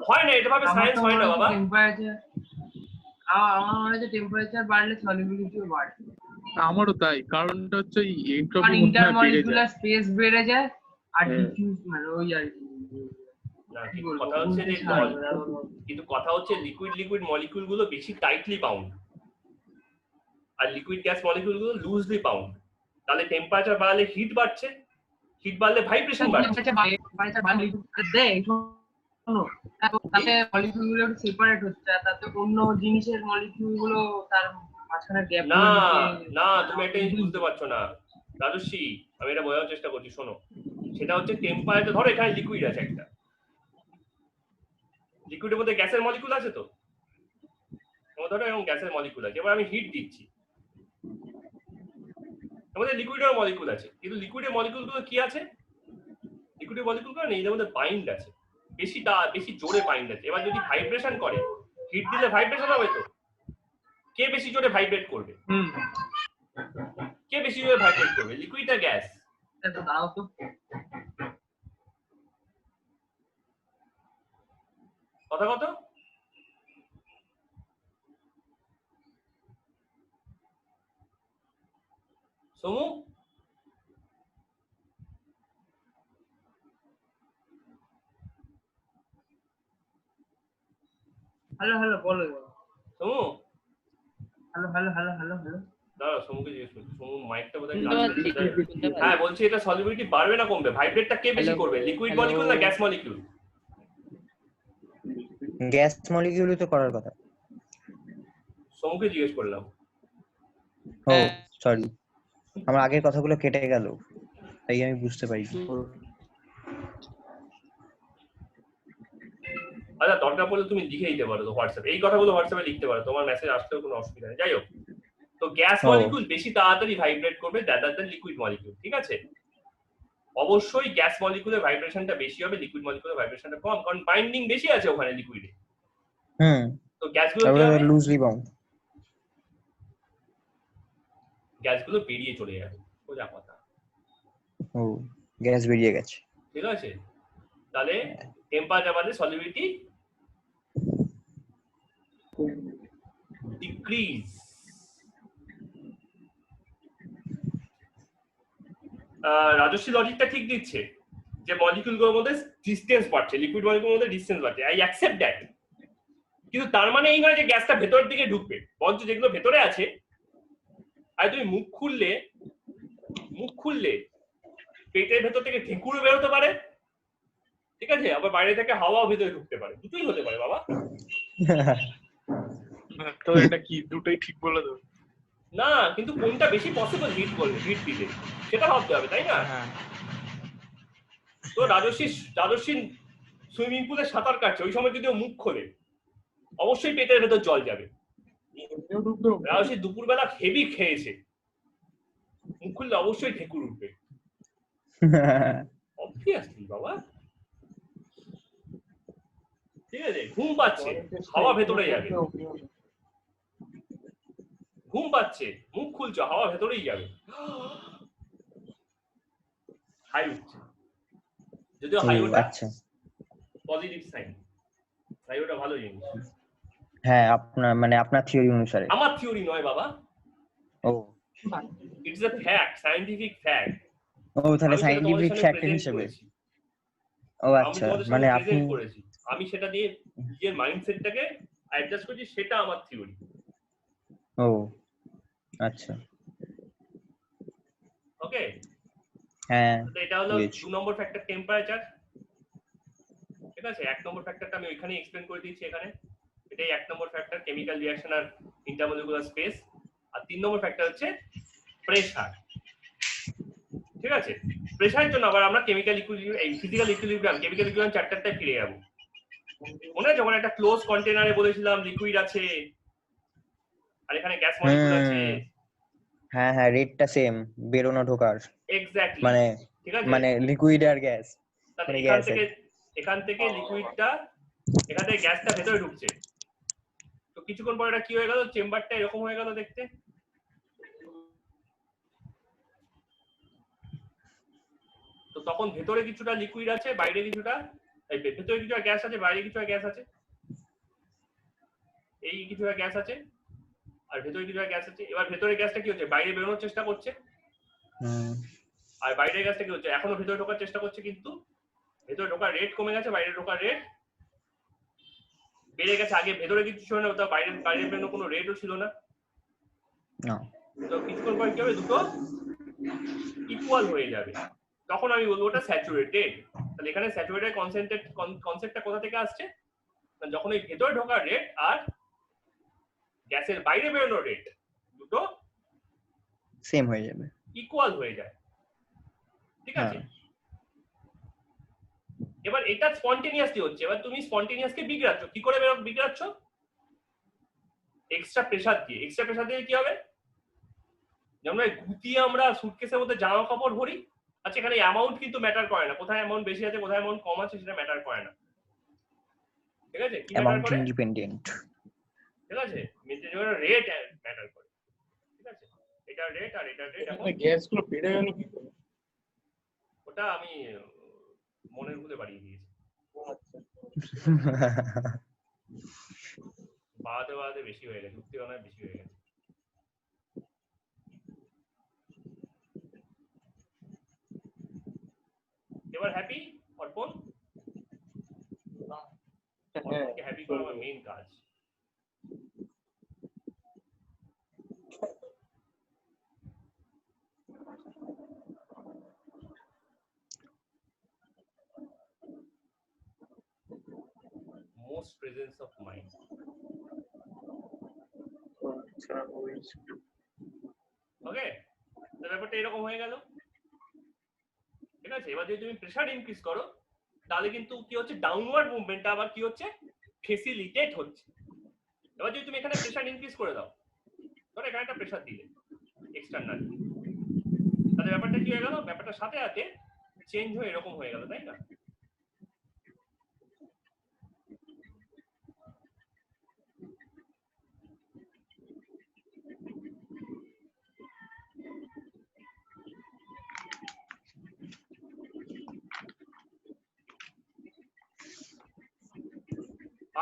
হয় না, এটা ভাবে সায়েন্স হয় না বাবা। টেম্পারেচার আমার মনে হচ্ছে টেম্পারেচার বাড়লে সলিবিলিটিও বাড়ে। আমারও তাই, কারণটা হচ্ছে আর ইন্টারমলিকুলার স্পেস বেড়ে যায় আর ডিফিউজ মানে ওই আর কি। না, কথা হচ্ছে যে কিন্তু কথা হচ্ছে লিকুইড লিকুইড মলিকিউল গুলো বেশি টাইটলি বাউন্ড আর লিকুইড গ্যাস মলিকিউল গুলো লুজলি বাউন্ড। তাহলে টেম্পারেচার বাড়লে হিট বাড়ছে, হিট বাড়লে ভাইব্রেশন বাড়ছে। তাতে মলিকিউল গুলো সেপারেট হচ্ছে, তাতে অন্য জিনিসের মলিকিউল গুলো তার মাঝখানে গ্যাপ। না না, তুমি একটা জিনিস বুঝতে পারছো না রাজস্বী, আমি এটা বোঝার চেষ্টা করছি, শোনো। সেটা হচ্ছে টেম্পারেচার, ধরো এখানে লিকুইড আছে একটা, লিকুইডের মধ্যে গ্যাসের মলিকিউল আছে তো, ধরো এরকম গ্যাসের মলিকিউল আছে, এবার আমি হিট দিচ্ছি, আমাদের লিকুইডের মলিকিউল আছে, কিন্তু লিকুইডের মলিকিউল গুলো কি আছে? লিকুইডের মলিকিউল গুলো এর মধ্যে বাইন্ড আছে, বেশি জোরে বাইন্ড আছে। এবার যদি ভাইব্রেশন করে, হিট দিলে ভাইব্রেশন হবে তো, কে বেশি জোরে ভাইব্রেট করবে? কে বেশি জোরে ভাইব্রেট করবে, লিকুইড না গ্যাস? দাঁড়াও তো, কথা কত? সমু হ্যালো হ্যালো বলো। Somu hello hello hello hello hello দাঁড়াও, সমুকে জিজ্ঞেস করছি, সমু মাইকটা বোধহয় কাজ করছে। হ্যাঁ বলছি, এটা সলিবিলিটি বাড়বে না কমবে? ভাইব্রেটটা কে বেশি করবে, লিকুইড মলিকিউল না গ্যাস মলিকিউল? গ্যাস মলিকিউলই তো করার কথা। সমুকে জিজ্ঞেস করলাম। ও সরি, আমার আগের কথাগুলো কেটে গেল, তাই আমি বুঝতে পারি। আচ্ছা, দরকার পড়লে তুমি লিখে দিতে পারো তো হোয়াটসঅ্যাপে, এই কথাগুলো হোয়াটসঅ্যাপে লিখতে পারো, তোমার মেসেজ আসলেও কোনো অসুবিধা নেই। যাই হোক, তো গ্যাস মলিকিউল বেশি তাড়াতাড়ি ভাইব্রেট করবে দ্যাদার দ্যান লিকুইড মলিকিউল, ঠিক আছে? অবশ্যই গ্যাস মলিকিউলের ভাইব্রেশনটা বেশি হবে, লিকুইড মলিকিউলের ভাইব্রেশনটা কম, কারণ বাইন্ডিং বেশি আছে ওখানে লিকুইডে। তো গ্যাসগুলো কি হবে? লুজলি বাউন্ড, গ্যাসগুলো বেরিয়ে চলে যাবে, সোজা কথা। ও গ্যাস বেরিয়ে গেছে, ঠিক আছে? তাহলে টেম্পারেচার বাড়লে সলিবিলিটি ডিক্রিজ। রাজস্বী লজিকটা ঠিক দিচ্ছে যে মলিকিউলগুলোর মধ্যে ডিসটেন্স বাড়ছে, লিকুইড মলিকিউলের মধ্যে ডিসটেন্স বাড়ছে। আই অ্যাকসেপ্ট দ্যাট, কিন্তু তার মানে এই নয় যে গ্যাসটা ভেতরের দিকে ঢুকবে, বরঞ্চ যেগুলো ভেতরে আছে আর তুমি মুখ খুললে পেটের ভেতর থেকে ঢেকুরও বেরোতে পারে, ঠিক আছে, আবার বাইরে থেকে হাওয়াও ভেতরে ঢুকতে পারে, দুটোই হতে পারে বাবা। তো এটা কি দুটোই ঠিক বলে দেবো? না, কিন্তু কোনটা বেশি পসিবল হিট দিতে সেটা ভাবতে হবে, তাই না? তো রাজস্বী সুইমিং পুলে সাঁতার কাটছে, ওই সময় যদি ও মুখ খোলে অবশ্যই পেটের ভেতর জল যাবে। রাজস্বী দুপুরবেলা হেভি খেয়েছে, মুখ খুললে অবশ্যই ঢেকুর উঠবে, অবভিয়াসলি বাবা। ঠিক আছে, ঘুম পাচ্ছে, হাওয়া ভেতরে যাবে, ঘুম পাচ্ছে, মুখ খুলছো, হাওয়া ভেতরেই যাবে, হাই উঠছে, যদিও হাই ওঠা আচ্ছা, পজিটিভ সাইন, হাই ওঠা ভালো জিনিস। হ্যাঁ আপনার মানে আপনার থিওরি অনুসারে? আমার থিওরি নয় বাবা, ও it's a fact, scientific fact. ও তাহলে সায়েন্টিফিক ফ্যাক্ট হিসেবে। ও আচ্ছা, মানে আপনি করেছি, আমি সেটা দিয়ে নিজের মাইন্ডসেটটাকে অ্যাডজাস্ট করছি, সেটা আমার থিওরি। ও আচ্ছা, ওকে, হ্যাঁ তো এটা হলো বুঝেছি। 2 নম্বর ফ্যাক্টর টেম্পারেচার, ঠিক আছে। 1 নম্বর ফ্যাক্টরটা আমি ওইখানে এক্সপ্লেন করে দিয়েছি এখানে, এটাই 1 নম্বর ফ্যাক্টর, কেমিক্যাল রিঅ্যাকশন আর ইন্টারমলিকুলার স্পেস। আর 3 নম্বর ফ্যাক্টর হচ্ছে প্রেসার, ঠিক আছে। প্রেসারের জন্য আবার আমরা কেমিক্যাল ইকুইলিব্রিয়াম, এই ফিজিক্যাল ইকুইলিব্রিয়াম, কেমিক্যাল ইকুইলিব্রিয়াম চ্যাপ্টারটায় ফিরে যাব। মনে আছে যখন একটা ক্লোজ কন্টেনারে বলেছিলাম লিকুইড আছে আর এখানে গ্যাস মলিকিউল আছে? হ্যাঁ হ্যাঁ, রেটটা সেম, বেরোনো ঢোকার, এক্স্যাক্টলি, মানে ঠিক আছে, মানে লিকুইড আর গ্যাস, তাহলে মানে গ্যাস এখান থেকে লিকুইডটা, এখান থেকে গ্যাসটা ভেতরে ঢুকছে, তো কিছুক্ষণ পরে এটা কি হয়ে গেল, চেম্বারটা এরকম হয়ে গেল দেখতে। তো তখন ভেতরে কিছুটা লিকুইড আছে, বাইরে কিছুটা, ভেতরে কিছুটা গ্যাস আছে, বাইরে কিছুটা গ্যাস আছে, এই কিছুটা গ্যাস আছে আর ভেতরে কিছুটা গ্যাস আছে। এবার ভেতরে গ্যাসটা কি হচ্ছে, বাইরে বেরোনোর চেষ্টা করছে, আর বাইরের গ্যাসটা কি হচ্ছে, এখনো ভেতরে ঢোকার চেষ্টা করছে, কিন্তু ভেতরে ঢোকার রেট কমে গেছে, বাইরে ঢোকার রেট বেড়ে গেছে। আগে ভেতরে কিছু ছিল না, তো বাইরে বেরোনোর কোনো রেটও ছিল না। তো কিছুক্ষণ পরে কি হবে, দুটো ইকুয়াল হয়ে যাবে, তখন আমি বলবো ওটা স্যাচুরেটেড। তাহলে এখানে স্যাচুরেটেড কনসেপ্টটা কোথা থেকে আসছে, যখন এই ভেতরে ঢোকার রেট আর গ্যাসের বাইরে বেরোনোর রেট দুটো সেম হয়ে যাবে, ইকুয়াল হয়ে যায়, ঠিক আছে। এবার এটা স্পন্টেনিয়াসলি হচ্ছে, এবার তুমি স্পন্টেনিয়াসকে বিগড়াচ্ছ, কি করে বিগড়াচ্ছ, এক্সট্রা প্রেসার দিয়ে। এক্সট্রা প্রেসার দিয়ে কি হবে, যেমন গুটিয়ে আমরা সুটকেসের মধ্যে জামা কাপড় ভরি, আচ্ছা এখানে অ্যামাউন্ট কিন্তু ম্যাটার করে না, কোথায় অ্যামাউন্ট বেশি আছে কোথায় অ্যামাউন্ট কম আছে সেটা ম্যাটার করে না, ঠিক আছে। কি ম্যাটার করে, ইন্ডিপেন্ডেন্ট, ঠিক আছে, রেট ম্যাটার করে, ঠিক আছে। এটা রেট আর এটা রেট, গ্যাসগুলো বেড়ে গেল কি করে? ওটা আমি মনের ভুলে বাড়িয়ে দিয়েছি, বাড়াতে বেশি হয়ে গেছে, যুক্তি অনেক বেশি হয়ে গেছে। এবার হ্যাপি অর্পণ, হ্যাপি করা আমার মেইন কাজ। Most presence of mind. ওকে, তো ব্যাপারটা এরকম হয়ে গেল, ঠিক আছে। এবার যদি তুমি প্রেসার ইনক্রিজ করো তাহলে কিন্তু কি হচ্ছে, ডাউনওয়ার্ড মুভমেন্টটা আবার কি হচ্ছে, ফেসিলিটেট হচ্ছে। এবার যদি তুমি এখানে প্রেসার ইনক্রিজ করে দাও, ধরো এখানে একটা প্রেসার দিলে এক্সটার্নাল, তাহলে ব্যাপারটা কি হয়ে গেল, ব্যাপারটা সাথে সাথে চেঞ্জ হয়ে এরকম হয়ে গেল, তাই না?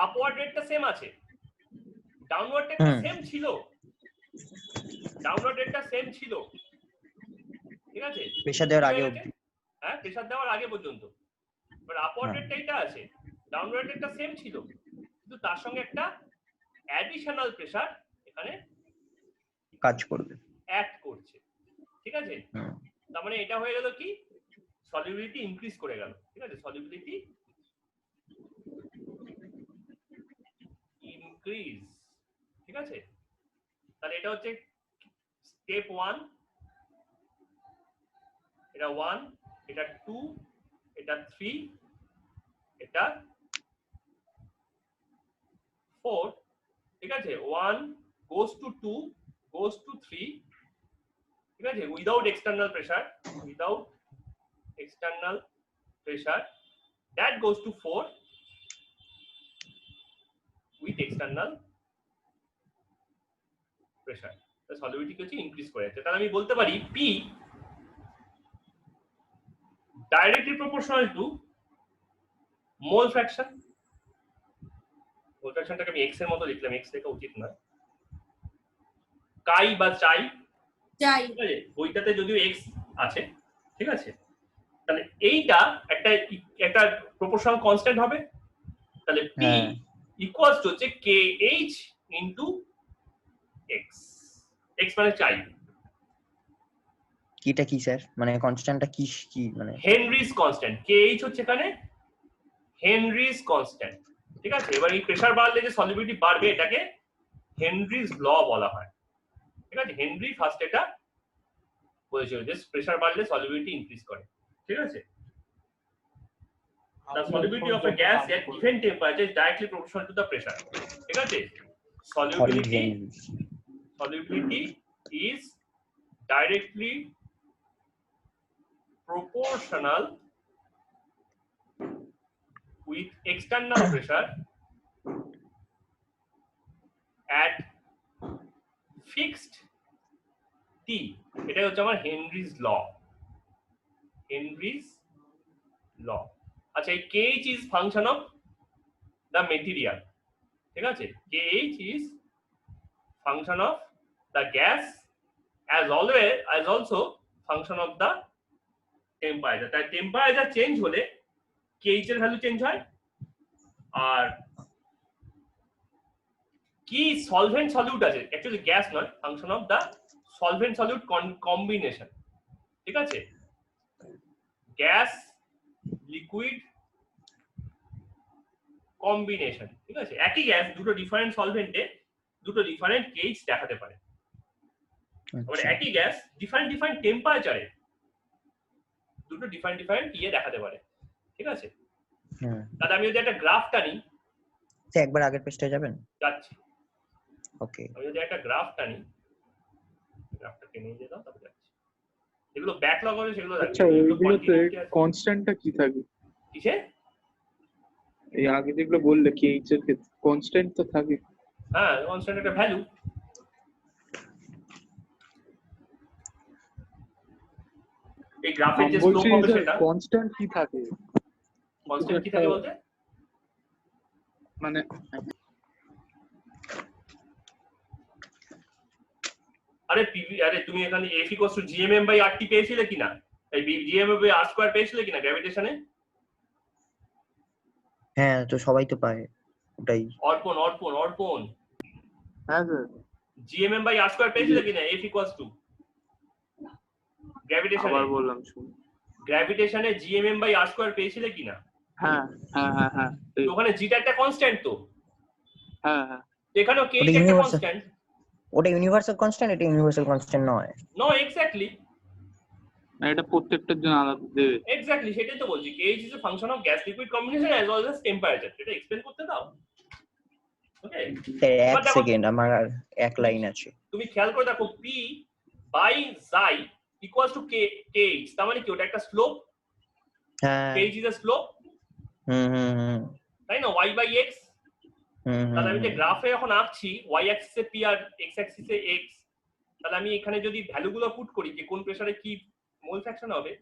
আপওয়ার্ড রেটটা সেম আছে, ডাউনওয়ার্ড রেটটা সেম ছিল, ডাউনওয়ার্ড রেটটা সেম ছিল, ঠিক আছে, প্রেসার দেওয়ার আগে অবধি, হ্যাঁ প্রেসার দেওয়ার আগে পর্যন্ত। বাট আপওয়ার্ড রেটটা এটা আছে, ডাউনওয়ার্ড রেটটা সেম ছিল, কিন্তু তার সঙ্গে একটা অ্যাডিশনাল প্রেসার এখানে কাজ করবে। অ্যাড করছে, ঠিক আছে? হুম। তার মানে এটা হয়ে গেল কি সলিবিলিটি ইনক্রিজ করে গেল, ঠিক আছে? সলিবিলিটি ইনক্রিজ, ঠিক আছে? তাহলে এটা হচ্ছে স্টেপ 1, এটা 1, এটা 2, এটা 3, এটা 4, ঠিক আছে? 1 goes to 2 goes to 3, ঠিক আছে? Without external pressure, without external pressure, that goes to 4 with external pressure. The solubility হচ্ছে ইনক্রিজ করে যাচ্ছে। তাহলে আমি বলতে পারি P directly proportional to mole fraction। mole fractionটাকে আমি x এর মতো লিখলাম, x লেখা উচিত না, কাই বা চাই, যাই ঠিক আছে? বইটাতে যদিও x আছে, ঠিক আছে? তাহলে এইটা একটা প্রপোর্শনাল কনস্ট্যান্ট হবে। তাহলে P হ্যাঁ। ইকুয়ালস টু হচ্ছে kh ইনটু x, x মানে চাই। কিটা কি স্যার, মানে কনস্ট্যান্টটা কি কি মানে? হেনরিজ কনস্ট্যান্ট, kh হচ্ছে এখানে হেনরিজ কনস্ট্যান্ট, ঠিক আছে? এবার এই প্রেসার বাড়লে যে সলিবিলিটি বাড়বে এটাকে হেনরিজ ল বলা হয়, ঠিক আছে? হেনরি ফার্স্ট এটা বলেছিল যে প্রেসার বাড়লে সলিবিলিটি ইনক্রিজ করে, ঠিক আছে? The solubility of a gas at given temperature is directly proportional to the pressure, ঠিক আছে? Solubility is directly proportional with external pressure at fixed T. এটা হচ্ছে আমার হেনরিজ ল, হেনরিজ ল। আচ্ছা, এই kh is function of the material, ঠিক আছে? kh is function of the gas as always as also function of the temperature। তাই টেম্পারেচার চেঞ্জ হলে kh এর ভ্যালু চেঞ্জ হয়। আর কি সলভেন্ট সলিউট আছে, অ্যাকচুয়ালি গ্যাস নয়, function of the solvent solute combination, ঠিক আছে? গ্যাস লিকুইড কম্বিনেশন, ঠিক আছে? একই গ্যাস দুটো ডিফারেন্ট সলভেন্টে দুটো ডিফারেন্ট কেজ দেখাতে পারে। আবার একই গ্যাস ডিফারেন্ট টেম্পারেচারে দুটো ডিফারেন্ট ইয়ে দেখাতে পারে, ঠিক আছে? তাহলে আমি যদি একটা গ্রাফ টানি, একবার আগের পেজটায় যাবেন? যাচ্ছি। ওকে, আমি যদি একটা গ্রাফ টানি, গ্রাফটা টেনে দিয়ে দাও, তারপর যাচ্ছি। যেগুলো ব্যাকলগ হবে সেগুলো রাখবে। আচ্ছা, ওইগুলোতে কনস্ট্যান্টটা কি থাকে? কিসে? এই আগে যেগুলো বললে kh এর ক্ষেত্রে কনস্ট্যান্ট তো থাকে। হ্যাঁ, কনস্ট্যান্ট একটা ভ্যালু। এই গ্রাফের যে স্লোপ হবে সেটা কনস্ট্যান্ট কি থাকে? কনস্ট্যান্ট কি থাকে বলতে মানে আরে তুমি এখানে F = gmm/rt পেয়েছিলে কিনা? এই gmm/r² পেয়েছিলে কিনা গ্র্যাভিটেশনে? হ্যাঁ, তো সবাই তো পায় ওটাই। অর্পণ হ্যাঁ স্যার, gmm/r² পেয়েছিলে কিনা? F = গ্র্যাভিটেশনে। আবার বললাম শুন। গ্র্যাভিটেশনে gmm/r² পেয়েছিলে কিনা? হ্যাঁ হ্যাঁ হ্যাঁ হ্যাঁ, ওখানে g টা একটা কনস্ট্যান্ট তো। হ্যাঁ হ্যাঁ, এখানেও k একটা কনস্ট্যান্ট। ওটা ইউনিভার্সাল কনস্ট্যান্ট, এটা ইউনিভার্সাল কনস্ট্যান্ট নয়। No, exactly. এটা প্রত্যেকটার জন্য আলাদা দেবে। এক্স্যাক্টলি, সেটাই তো বলছি। kh is a function of gas liquid combination as well as temperature। এটা এক্সপ্লেইন করতে দাও। ওকে, এক সেকেন্ড, আমার আর এক লাইন আছে। তুমি খেয়াল করে দেখো p by psi equals to kh, তার মানে কি ওটা একটা স্লোপ। হ্যাঁ, kh is a slope, তাই না? y by x। তাহলে আমি যে গ্রাফে এখন আঁকছি y অ্যাক্সিস এ p আর x অ্যাক্সিস এ x, তাহলে আমি এখানে যদি ভ্যালুগুলো পুট করি যে কোন প্রেসারে কি মোল ফ্র্যাকশন হবে,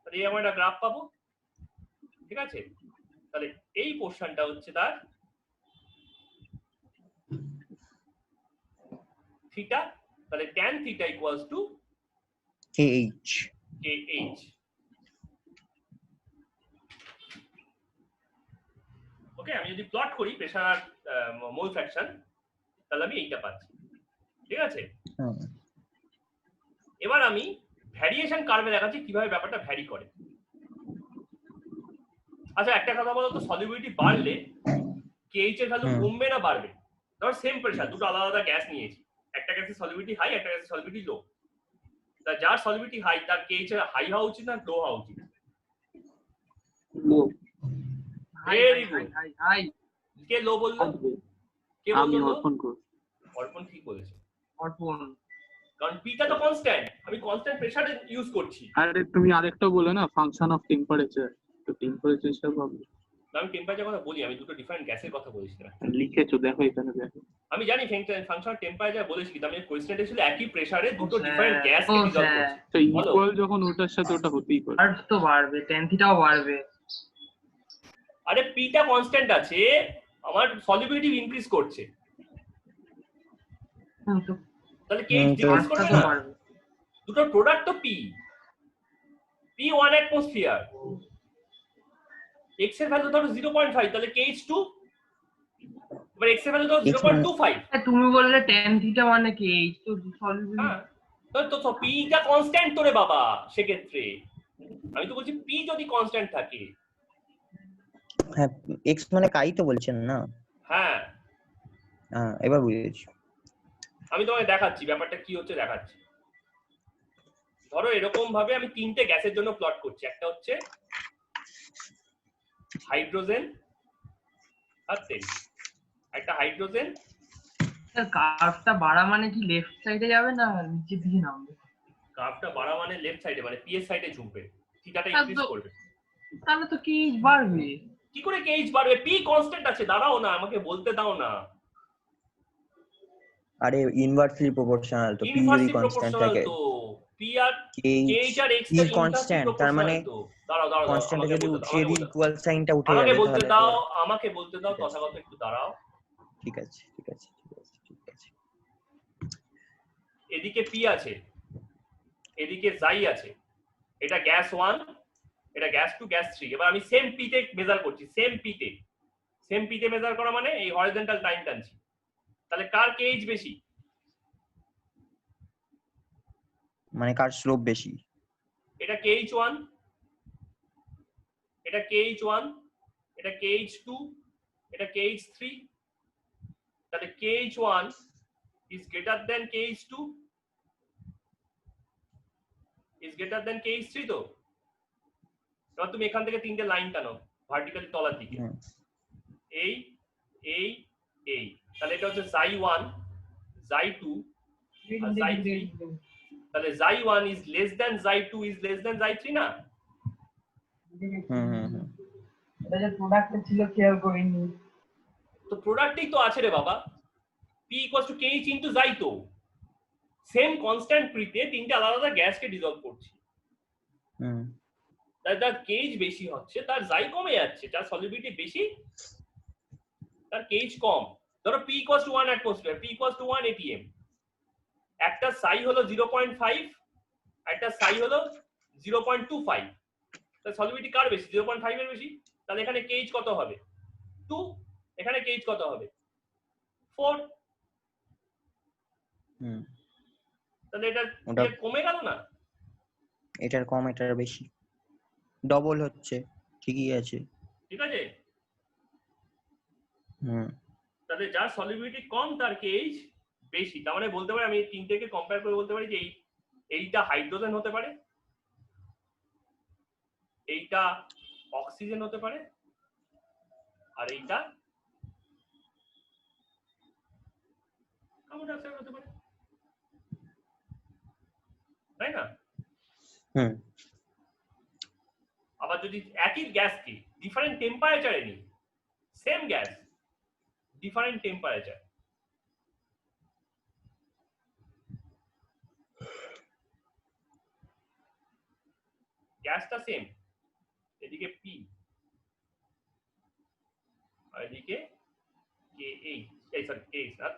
তাহলে এই আমরা একটা গ্রাফ পাবো, ঠিক আছে? তাহলে এই পোরশনটা হচ্ছে তার থিটা, তাহলে tan theta equals to kh। ওকে, আমি যদি প্লট করি প্রেসার মোল ফ্র্যাকশন তাহলে আমি এইটা পাচ্ছি, ঠিক আছে। হুম এবার আমি ভ্যারিয়েশন কার্ভে দেখাচ্ছি কিভাবে ব্যাপারটা ভ্যারি করে। আচ্ছা একটা কথা বলো তো, সলিউবিলিটি বাড়লে কেএইচ এর ভ্যালু হুম। কমবে না বাড়বে? ধর সেম প্রেসার, দুটো আলাদা আলাদা গ্যাস নিয়েছি, একটা গ্যাসের সলিউবিলিটি হাই, একটা গ্যাসের সলিউবিলিটি লো। তা যার সলিউবিলিটি হাই তার কেএইচ এর হাই হওয়া উচিত না লো হওয়া উচিত? Low high Very high good. High high কে লো বললো? আসবে। কে আমি বললো লো? অর্পণ করব। অর্পণ ঠিক বলেছে, অর্পণ। কারণ পিটা তো কনস্ট্যান্ট, আমি কনস্ট্যান্ট প্রেসারে ইউজ করছি। আরে তুমি আরেকটা বলে না, ফাংশন অফ টেম্পারেচার, তো টেম্পারেচার সব হবে। আমি টেম্পারেচার কথা বলি, আমি দুটো ডিফারেন্ট গ্যাসের কথা বলেছি না। লিখেছো দেখো এখানে, দেখো। আমি জানি ফাংশন অফ টেম্পারেচার বলেছি, কিন্তু আমি কোয়েশ্চেনটা ছিল একই প্রেসারে দুটো স্যার, ডিফারেন্ট গ্যাসকে ও ডিজলভ স্যার। করছে। তো বলো। ইকুয়াল যখন ওটার সাথে ওটা হতেই পারে। আর্টস তো বাড়বে, টেন থিটাও বাড়বে। আরে পিটা কনস্ট্যান্ট আছে, আমার সলিউবিলিটি ইনক্রিজ করছে, তো তাহলে কেএইচ তো ডিক্রিজ আর্টসটা করবে তো না? বাড়বে। দুটো প্রোডাক্ট তো পি 1 অ্যাটমসফিয়ার, এক্স এর ভ্যালু ধরো 0.5, তাহলে কেএইচ 2, এবার এক্স এর ভ্যালু ধরো 0.25। তুমি বললে টেন থিটা মানে কি, এই তো সলিউবিলিটি। হ্যাঁ তো পিটা কনস্ট্যান্ট তো রে বাবা, সেক্ষেত্রে আমি তো বলছি পি যদি কনস্ট্যান্ট থাকে। হ্যাঁ এক্স মানে কাই তো বলছেন না? হ্যাঁ হ্যাঁ এবার বুঝেছি। আমি তোমাকে দেখাচ্ছি ব্যাপারটা কি হচ্ছে, দেখাচ্ছি। ধরো এরকম ভাবে আমি তিনটে গ্যাসের জন্য প্লট করছি, একটা হচ্ছে হাইড্রোজেন আর তেল, একটা হাইড্রোজেন। স্যার কার্ভটা বাড়া মানে কি লেফট সাইডে যাবে না নিচের দিকে নামবে? কার্ভটা বাড়া মানে লেফট সাইডে, মানে পি এর সাইডে ঝুঁকবে, থিটাটা হ্যাঁ, ইনক্রিজ তো- করবে। তাহলে তো কি বাড়বে? কি করে কেএইচ বাড়বে? পি কনস্ট্যান্ট আছে, দাঁড়াও না, আমাকে বলতে দাও না। আরে ইনভার্সলি প্রপোর্শনাল, তো পি যদি ইনভার্সলি কনস্ট্যান্ট প্রপোর্শনাল থাকে, তো পি আর কেএইচ আর এক্স পি এর ইনভার্সলি কনস্ট্যান্ট, তার মানে প্রপোর্শনাল তো। দাঁড়াও দাঁড়াও কনস্ট্যান্ট আমাকে যদি বলতে উঠিয়ে দিই দাও, ইকুয়াল সাইনটা উঠে আমাকে যাবে, বলতে তাহলে দাও, তো আমাকে বলতে দাও, ঠিক আছে। তথাগত একটু দাঁড়াও। ঠিক আছে ঠিক আছে ঠিক আছে ঠিক আছে। এদিকে পি আছে, এদিকে জাই আছে, এটা গ্যাস 1, এটা গ্যাস 2, গ্যাস 3। এবার আমি সেম পিতে মেজার করছি, সেম পিতে মেজার করা মানে এই হরিজন্টাল লাইন টানছি, তাহলে কার কেএইচ বেশি? মানে কার স্লোপ বেশি? এটা কেএইচ 1, এটা কেএইচ 1, এটা কেএইচ 2, এটা কেএইচ 3, তাহলে KH 1 is greater than KH 2 is greater than KH 3 তো। এবার তুমি এখান থেকে তিনটে লাইন টানো ভার্টিক্যালি তলার দিকে, হুম, এই এই এই, তাহলে এটা হচ্ছে জাই 1, জাই 2 আর জাই 3। তাহলে জাই 1 is less than জাই 2 is less than জাই 3 না? হুম হুম হুম। এটা যে প্রোডাক্টে ছিল খেয়াল করিনি। তো প্রোডাক্টই তো আছে রে বাবা, p equals to kh into জাই, তো সেম কনস্ট্যান্ট প্রিতে তিনটে আলাদা আলাদা গ্যাসকে ডিজলভ করছি, হুম তাই তার কেএইচ বেশি হচ্ছে, তার জাই কমে যাচ্ছে, যার সলিউবিলিটি বেশি তার কেএইচ কম। ধরো p equals to 1 atmosphere, p equals to 1 atm, একটা সাই হলো 0.5, একটা সাই হলো 0.25, তার সলিউবিলিটি কার বেশি? 0.5 এর বেশি, তাহলে এখানে কেএইচ কত হবে? 2, এখানে কেএইচ কত হবে? 4। হুম। তাহলে এটা ওটা কমে গেল না? এটার কম এটার বেশি, ডবল হচ্ছে, ঠিকই আছে। ঠিক আছে, হুম তাহলে যার সলিউবিলিটি কম তার কেএইচ বেশি। তার মানে বলতে পারি, আমি এই তিনটেকে কম্পেয়ার করে বলতে পারি যে এইটা হাইড্রোজেন হতে পারে, এইটা অক্সিজেন হতে পারে, আর এইটা কার্বন ডাই অক্সাইড হতে পারে, তাই না? হুম আবার যদি একই গ্যাসকে ডিফারেন্ট টেম্পারেচারে নিই, সেম গ্যাস ডিফারেন্ট টেম্পারেচার, গ্যাসটা সেম, এদিকে পি আর এদিকে কে এইচ, এই সরি কে এইচ না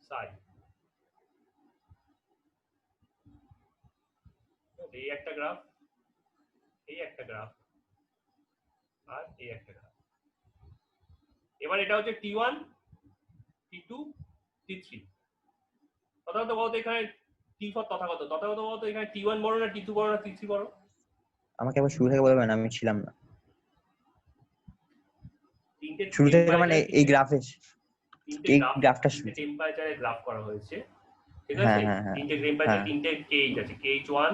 সাই, এই একটা গ্রাফ, এই একটা গ্রাফ, আর এই একটা গ্রাফ। এবার এটা হচ্ছে T1 T2 T3। তথাগত বলতো এখানে T4 তথাগত বলতো এখানে T1 বড় না T2 বড় না T3 বড়? আমাকে আবার শুরু থেকে বলবেন, আমি ছিলাম না তিনটে শুরু থেকে, মানে এই গ্রাফে এই গ্রাফটা শুরু। টেম্পারেচারে গ্রাফ করা হয়েছে, ঠিক হ্যাঁ আছে? হ্যাঁ হ্যাঁ তিনটে টেম্পারেচার, হ্যাঁ। তিনটে KH আছে, KH1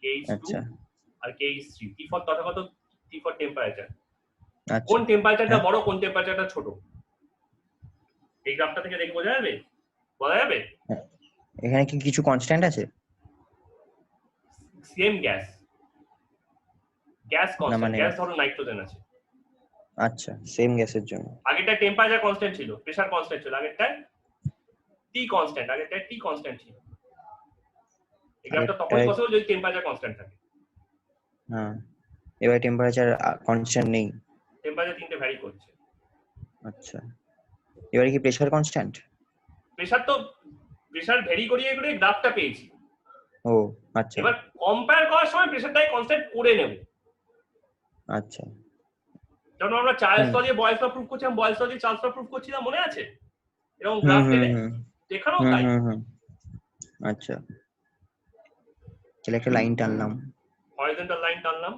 KH2 আচ্ছা আর KH3। T4 Tathagata T4 temperature. আচ্ছা কোন টেম্পারেচারটা হ্যাঁ। বড় কোন টেম্পারেচারটা ছোট এই গ্রাফটা থেকে দেখে বোঝা যাবে? বলা যাবে? এখানে কি কিছু কনস্ট্যান্ট আছে? সেম গ্যাস কনস্ট্যান্ট, মানে- গ্যাস ধরো নাইট্রোজেন আছে। আচ্ছা, সেম গ্যাসের জন্য। আগেরটা টেম্পারেচার কনস্ট্যান্ট ছিল, প্রেসার কনস্ট্যান্ট ছিল, আগেরটা টি কনস্ট্যান্ট ছিল। এই গ্রাফটা তখন পসিবল যদি টেম্পারেচার কনস্ট্যান্ট থাকে। হ্যাঁ, এবার টেম্পারেচার কনস্ট্যান্ট নেই। টেম্পারেচার তিনটে ভ্যারি করছে। আচ্ছা, এবারে কি প্রেসার কনস্ট্যান্ট? প্রেসার ভ্যারি করিয়ে গ্রাফটা পেয়েছি। ও আচ্ছা। এবার কম্পেয়ার করার সময় প্রেসারটাই কনস্ট্যান্ট করে নেব। আচ্ছা, যখন আমরা চার্লস ল দিয়ে বয়েলস ল প্রুফ করছিলাম, বয়েলস ল দিয়ে চার্লস ল প্রুফ করছিলাম, মনে আছে? এরকম গ্রাফ টেনে দেখানো তাই। আচ্ছা, তাহলে একটা লাইন টানলাম, হরিজন্টাল লাইন টানলাম।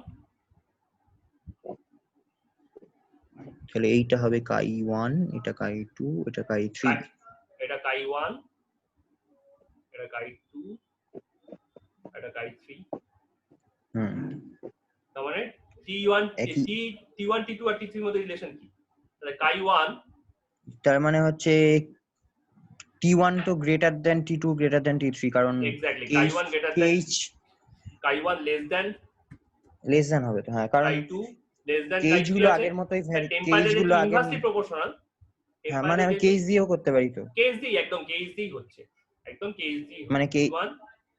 তাহলে এইটা হবে কাই1, এটা কাই2, এটা কাই3। এটা কাই1, এটা কাই2, এটা কাই3। তার মানে T1 T2 আর T3 এর মধ্যে রিলেশন কি? তাহলে কাই1, তার মানে হচ্ছে T1 তো greater than T2 greater than T3, কারণ এক্স্যাক্টলি কাই1 গ্রেটার দেন কাই1 লেস দেন হবে তো। হ্যাঁ, কারণ কাই2 লেস দেন কেজ কাই3 গুলো আছে। আগের মতোই ভ্যারি, কেজ টেম্পারেচার গুলো আগের। Inversely proportional. হ্যাঁ, মানে আমি কেজ দিয়েও করতে পারি তো। কেজ দি একদম কেজ দি হচ্ছে, একদম কেজ দি মানে T1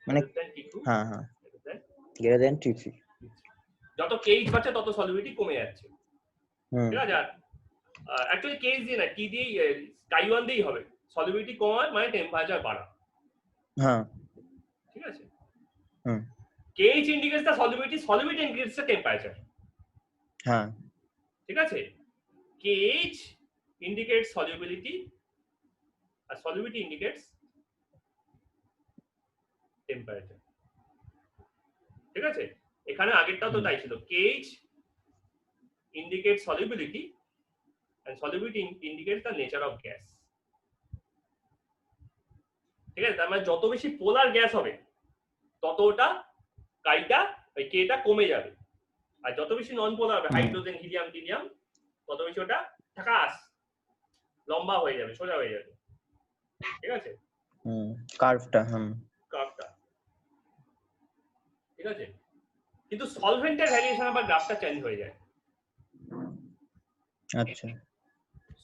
মানে T2 হ্যাঁ হ্যাঁ গ্রেটার দেন T3। যত কেজ বাড়ছে তত সলিবিলিটি কমে যাচ্ছে, ঠিক আছে? অ্যাকচুয়ালি কেজ দিয়ে না, টি দিয়েই কাই1 দিয়েই হবে। সলিবিলিটি কমায় মানে টেম্পারেচার বাড়া। হ্যাঁ, ঠিক আছে? KH indicates the solubility indicates the temperature. হ্যাঁ, ঠিক আছে? KH indicates solubility আর solubility indicates temperature. ঠিক আছে? এখানে আগেরটাও তো তাই ছিল, KH indicates solubility and solubility indicates the nature of gas. ঠিক আছে? তার মানে যত বেশি পোলার গ্যাস হবে ততটা কাইটা ওই কেটা কমে যাবে, আর যত বেশি নন পোলার হবে, হাইড্রোজেন হিলিয়াম টিলিয়াম, তত বেশি ওটা ঠাকাস লম্বা হয়ে যাবে, সোজা হয়ে যাবে। ঠিক আছে? কার্ভটা গ্রাফটা, ঠিক আছে? কিন্তু সলভেন্টের ভ্যারিয়েশন আবার গ্রাফটা চেঞ্জ হয়ে যায়। আচ্ছা,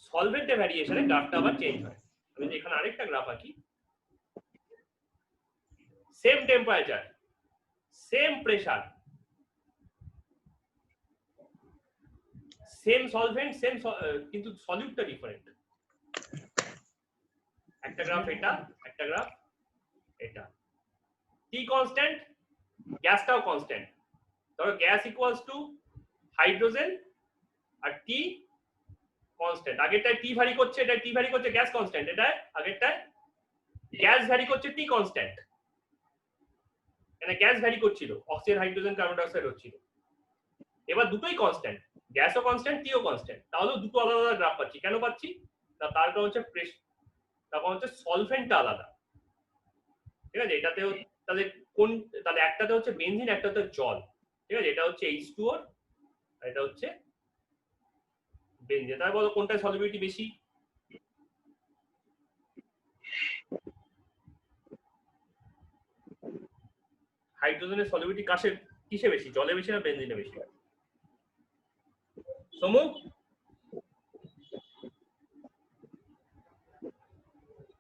সলভেন্টের ভ্যারিয়েশনে গ্রাফটা আবার চেঞ্জ হয়। আমি এখানে আরেকটা গ্রাফ আঁকি। Same temperature, same pressure, same solvent, same কিন্তু সলিউটটা ডিফারেন্ট। একটা গ্রাফ এটা, একটা গ্রাফ এটা। টি কনস্ট্যান্ট, গ্যাসটাও কনস্ট্যান্ট। ধরো গ্যাস ইকুয়ালস টু হাইড্রোজেন আর টি কনস্ট্যান্ট। আগেরটায় টি ভ্যারি করছে, এটা টি ভ্যারি করছে, গ্যাস কনস্ট্যান্ট। এটা আগেরটায় গ্যাস ভ্যারি করছে, টি কনস্ট্যান্ট। এখানে গ্যাস ভ্যারি করছিল, oxygen hydrogen carbon dioxide হচ্ছিল। এবার দুটোই কনস্ট্যান্ট, গ্যাসও কনস্ট্যান্ট, টিও কনস্ট্যান্ট। তাহলে দুটো আলাদা আলাদা গ্রাফ পাচ্ছি। কেন পাচ্ছি? তার কারণ হচ্ছে তারপর হচ্ছে সলভেন্টটা আলাদা। ঠিক আছে? এটাতেও তাহলে একটাতে হচ্ছে বেনজিন, একটাতে জল। ঠিক আছে? এটা হচ্ছে H2O আর এটা হচ্ছে বেনজিন। তাহলে বলো কোনটার সলিবিলিটি বেশি? হাইড্রোজেনের সলিবিলিটি কিসে বেশি, জলে বেশি না বেনজিনে বেশি? সমু,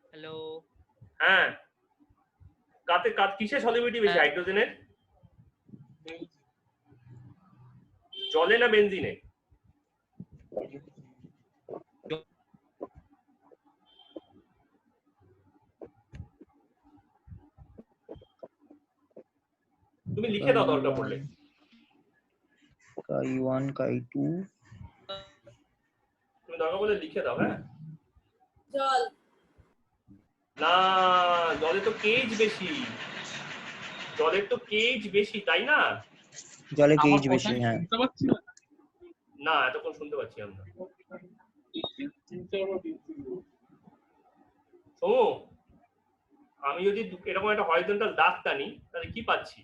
হ্যালো, হ্যাঁ, কিসে সলিবিলিটি বেশি, হাইড্রোজেনের জলে না বেনজিনে? তুমি লিখে দাও দরকার পড়লে। কাই1 কাই2 তুমি দরকার বলে লিখে দাও। হ্যাঁ, জল। না, জলে তো কেজ বেশি, জলের তো কেজ বেশি, তাই না? জলে আমার গেজ কথা বেশি, হ্যাঁ। শুনতে পাচ্ছি না। না, এতক্ষণ শুনতে পাচ্ছি আমরা। সমু, আমি যদি এরকম একটা হরিজন্টাল দাগ টানি তাহলে কি পাচ্ছি?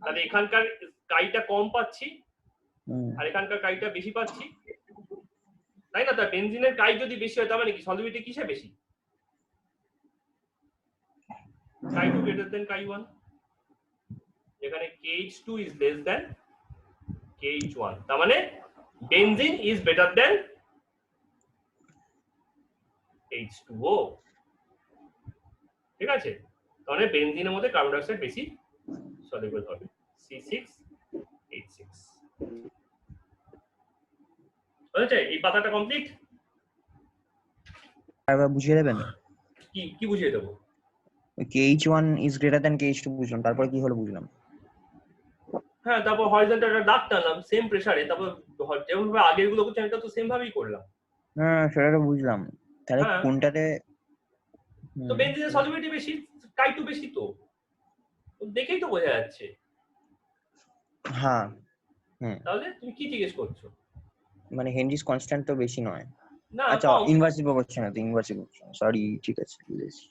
তাহলে এখানকার কাইটা কম পাচ্ছি আর এখানকার কাইটা বেশি পাচ্ছি, তাই না? তা বেনজিনের কাই যদি বেশি হয় তার মানে কি সলিবিলিটি কিসে বেশি? কাই 2 greater than কাই 1, এখানে KH2 is less than KH1, তার মানে benzene is better than H2O, ঠিক আছে? তাহলে বেনজিনের মধ্যে কার্বন ডাই অক্সাইড বেশি সলিউবল হবে, C6H6। বুঝেছে? এই পাতাটা কমপ্লিট। আরেকবার বুঝিয়ে দেবেন? কি কি বুঝিয়ে দেবো? KH1 is greater than KH2 বুঝলাম, তারপরে কি হলো বুঝলাম। হ্যাঁ, তারপর হরিজন্টাল একটা দাগ টানলাম সেম প্রেসারে, তারপর যেভাবে আগের গুলো করছি এটা তো সেম ভাবেই করলাম। হ্যাঁ, সেটা তো বুঝলাম। তাহলে হ্যাঁ। কোনটাতে? তো বেনজিনের সলিবিলিটি বেশি, কাই 2 বেশি, তো দেখেই তো বোঝা যাচ্ছে। হ্যাঁ, তাহলে তুমি কি জিজ্ঞেস করছো? মানে হেনরিস কনস্ট্যান্ট তো বেশি নয়। না, আচ্ছা, কম। ইনভার্সিভ প্রপোর্শনাল, সরি, ঠিক আছে, বুঝেছি।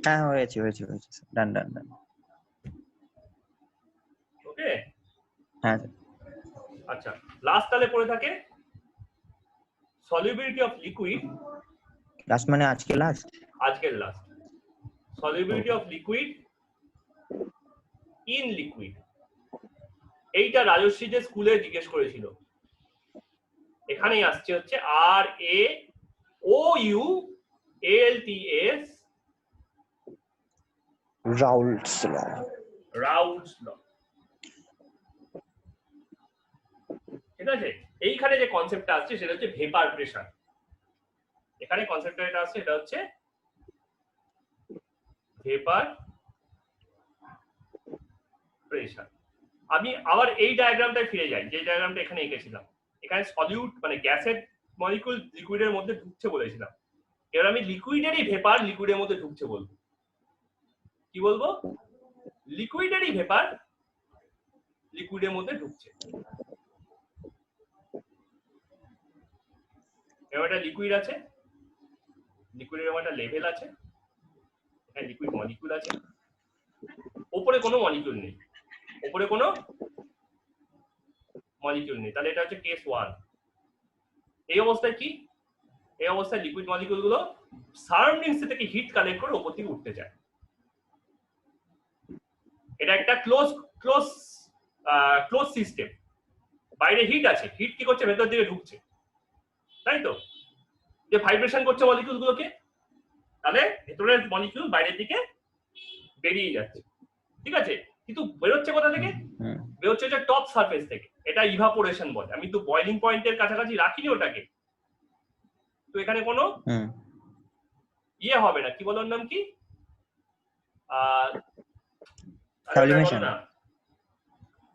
হ্যাঁ, হয়েছে। ডান। ওকে, হ্যাঁ। আচ্ছা, লাস্ট তাহলে পড়ে থাকে সলিবিলিটি অফ লিকুইড। লাস্ট মানে আজকে লাস্ট? আজকের last. Solubility of liquid in liquid. এইটা রাজশ্রী যে স্কুলে জিজ্ঞেস করেছিল, এখানেই আসছে হচ্ছে RAOULTS, রাউলস ল। ঠিক আছে? এইখানে যে কনসেপ্টটা আসছে সেটা হচ্ছে ভেপার প্রেসার। এখানে কনসেপ্টটা এটা আসছে, এটা হচ্ছে ভেপার প্রেসার। আমি আবার এই ডায়াগ্রামটায় ফিরে যাই, যে ডায়াগ্রামটা এখানে এঁকেছিলাম। এখানে সলিউট মানে গ্যাসের মলিকিউল লিকুইডের মধ্যে ঢুকছে বলেছিলাম। এবার আমি লিকুইডেরই ভেপার লিকুইডের মধ্যে ঢুকছে বলবো। কি বলবো? লিকুইডেরই ভেপার লিকুইডের মধ্যে ঢুকছে। এবার একটা লিকুইড আছে, লিকুইডের একটা লেভেল আছে, এখানে লিকুইড মলিকিউল আছে, উপরে কোনো মলিকিউল নেই, উপরে কোনো মলিকিউল নেই। তাহলে এটা হচ্ছে কেস 1। এই অবস্থায় কি? এই অবস্থায় লিকুইড মলিকিউল গুলো সারাউন্ডিংস থেকে হিট কালেক্ট করে উপর থেকে উঠতে যায়। এটা একটা ক্লোজ সিস্টেম। বাইরে হিট আছে, হিট কি করছে? ভেতর দিকে ঢুকছে, তাই তো? যে ভাইব্রেশন করছে মলিকিউল গুলোকে, তাহলে ভেতরের মলিকিউল বাইরের দিকে বেরিয়ে যাচ্ছে, ঠিক আছে? কিন্তু বেরোচ্ছে কোথা থেকে? বেরোচ্ছে হচ্ছে টপ সারফেস থেকে। এটা ইভাপোরেশন বলে। আমি তো বয়লিং পয়েন্টের কাছাকাছি রাখিনি ওটাকে, তো এখানে কোনো ইয়ে হবে না। কি বলার নাম কি? সাবলিমেশন,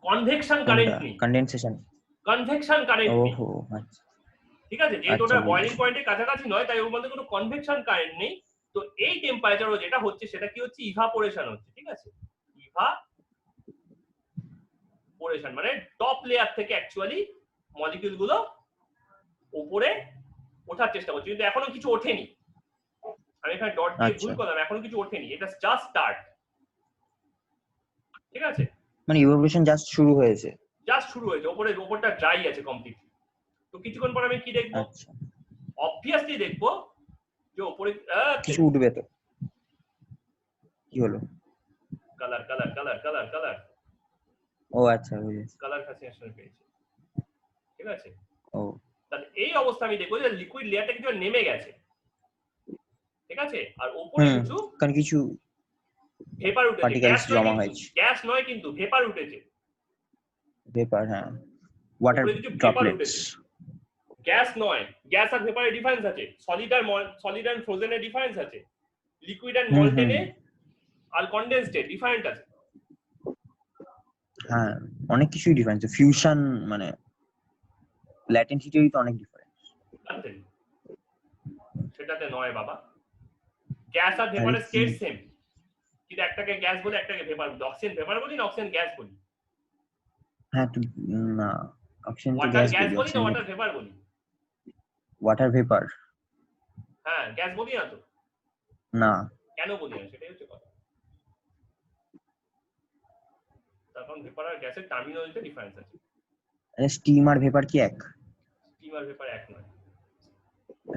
কনভেকশন কারেন্ট নেই, কনডেনসেশন, কনভেকশন কারেন্ট নেই। ওহো, আচ্ছা, ঠিক আছে? যেহেতু ওটা বয়লিং পয়েন্টের কাছাকাছি নয়, তাই ওর মধ্যে কোনো কনভেকশন কারেন্ট নেই। তো এই টেম্পারেচারও যেটা হচ্ছে সেটা কি হচ্ছে? ইভাপোরেশন হচ্ছে, ঠিক আছে? ইভাপোরেশন মানে টপ লেয়ার থেকে অ্যাকচুয়ালি মলিকিউল গুলো উপরে ওঠার চেষ্টা করছে, কিন্তু এখনো কিছু ওঠেনি। আমি এখানে ডট দিয়ে ভুল করলাম, এখনো কিছু ওঠেনি, এটা জাস্ট স্টার্ট, ঠিক আছে? মানে ইভাপোরেশন জাস্ট শুরু হয়েছে, উপরটা ড্রাই আছে কমপ্লিট। তো কিছুক্ষণ পর আমি কি দেখবো? আচ্ছা, অবভিয়াসলি দেখবো যে উপরে কিছু উঠবে। তো কি হলো? কালার ও আচ্ছা, বুঝেছি। কালার ফ্যাসিনেশন পেয়েছে, ঠিক আছে? ও, তাহলে এই অবস্থা আমি দেখবো যে লিকুইড লেয়ারটা কিছু নেমে গেছে, ঠিক আছে? আর উপরে কিছু ভেপার উঠেছে, পার্টিকেলস জমা হয়েছে। গ্যাস নয় কিন্তু ভেপার উঠেছে। ভেপার, হ্যাঁ, ওয়াটার ড্রপলেটস। গ্যাস নয়, গ্যাস আর ভেপারের ডিফারেন্স আছে, সলিড এন্ড ফ্রোজেনের ডিফারেন্স আছে, লিকুইড এন্ড মলটেনে আর কনডেন্সড ডিফারেন্ট আছে। হ্যাঁ, অনেক কিছুই ডিফারেন্স। ফিউশন মানে ল্যাটেন্সিটিরই তো অনেক ডিফারেন্স। সেটাতে নয় বাবা, গ্যাস আর ভেপারের স্টেট সেম, কিন্তু একটাকে গ্যাস বলে একটাকে ভেপার বলি। অক্সিজেন ভেপার বলি না অক্সিজেন গ্যাস বলি? হ্যাঁ তো না, অক্সিজেন তো ওয়াটার গ্যাস গ্যাস বলি, বলি না অক্সিজেন ওয়াটার ভেপার বলি? Water vapour. হ্যাঁ গ্যাস বলি না তো, না, কেন বলি না সেটাই হচ্ছে কথা। তার কারণ ভেপার আর গ্যাসের টার্মিনোলজিতে ডিফারেন্স আছে। স্টিম আর ভেপার কি এক? স্টিম আর ভেপার এক নয়।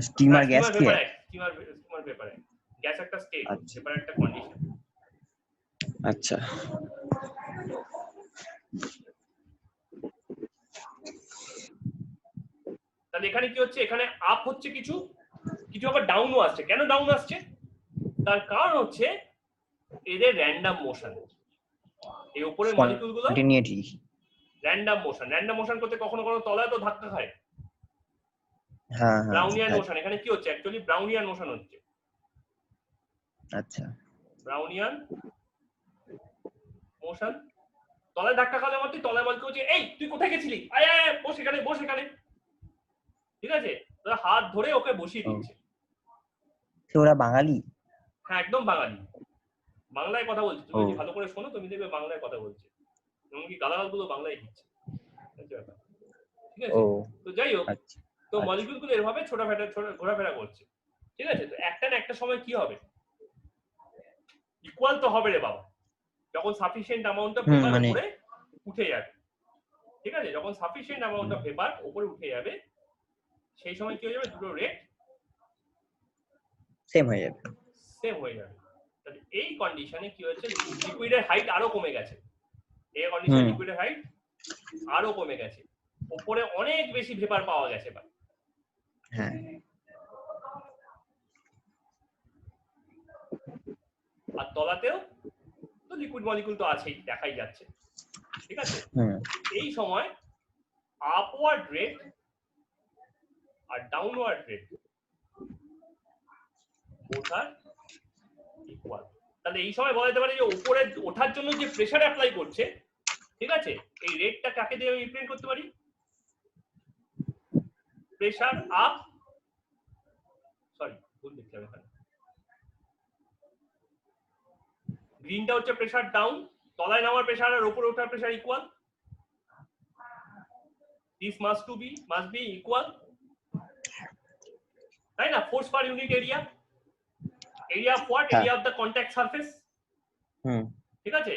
স্টিম আর গ্যাস কি ভেপার এক? এক, স্টিমার ভেপার এক, গ্যাস একটা স্টেট, আচ্ছা। ভেপার একটা কন্ডিশন। আচ্ছা, তাহলে এখানে কি হচ্ছে, এখানে আপ হচ্ছে কিছু, কিছু আবার ডাউনও আসছে। কেন ডাউন আসছে? তার কারণ হচ্ছে এদের র্যান্ডম মোশন। এই উপরের মলিকিউল গুলো স্পন্টেনিটি, র্যান্ডম মোশন। র্যান্ডম মোশন করতে কখনো কখনো তলায় তো ধাক্কা খায়, হ্যাঁ হ্যাঁ। Brownian motion. এখানে কি হচ্ছে, অ্যাকচুয়ালি ব্রাউনিয়ান মোশন হচ্ছে। আচ্ছা, ব্রাউনিয়ান মোশন। তলায় ধাক্কা খাওয়ালে মাত্র তলায় মলিকিউল হচ্ছে, এই তুই কোথায় গেছিলি, আয় আয় বস এখানে, বস এখানে। ঠিক আছে, তোরা হাত ধরে ওকে বসিয়ে দিচ্ছে। ওরা বাঙালি? হ্যাঁ একদম বাঙালি, বাংলায় কথা বলছে। তুমি যদি ভালো করে শোনো তুমি দেখবে বাংলায় কথা বলছে, এমনকি গালাগাল গুলো বাংলায় দিচ্ছে। ঠিক আছে, তো যাই হোক, তো মলিকিউল গুলো এভাবে ঘোরাফেরা করছে। ঠিক আছে, তো একটা না একটা সময় কি হবে, ইকুয়াল তো হবে রে বাবা, যখন সাফিসিয়েন্ট অ্যামাউন্ট অফ পেপার উপরে উঠে যাবে। ঠিক আছে, যখন সাফিসিয়েন্ট অ্যামাউন্ট অফ পেপার উপরে উঠে যাবে সেই সময় কি হয়ে যাবে, দুটো রেট সেম হয়ে যাবে। তাহলে এই কন্ডিশনে কি হচ্ছে, লিকুইডের হাইট আরো কমে গেছে। এই কন্ডিশনে লিকুইডের হাইট আরো কমে গেছে, উপরে অনেক বেশি ভেপার পাওয়া গেছে। হ্যাঁ, আর তলাতেও তো লিকুইড মলিকিউল তো আছেই, দেখাই যাচ্ছে। ঠিক আছে, এই সময় আপওয়ার্ড রেট আর ডাউনওয়ার্ড রেট ওঠার ইকুয়াল। তাহলে এই সময় বলা যেতে পারে যে উপরে ওঠার জন্য যে প্রেসার অ্যাপ্লাই করছে, ঠিক আছে, এই রেটটা কাকে দিয়ে আমি রিপ্রেজেন্ট করতে পারি, প্রেসার আপ, সরি ভুল দেখলাম এখানে, গ্রিনটা হচ্ছে প্রেসার ডাউন, তলায় নামার প্রেসার আর উপরে ওঠার pressure equal. This must B equal, তাই না? Force per unit area, area of what, area of the contact surface. ঠিক আছে,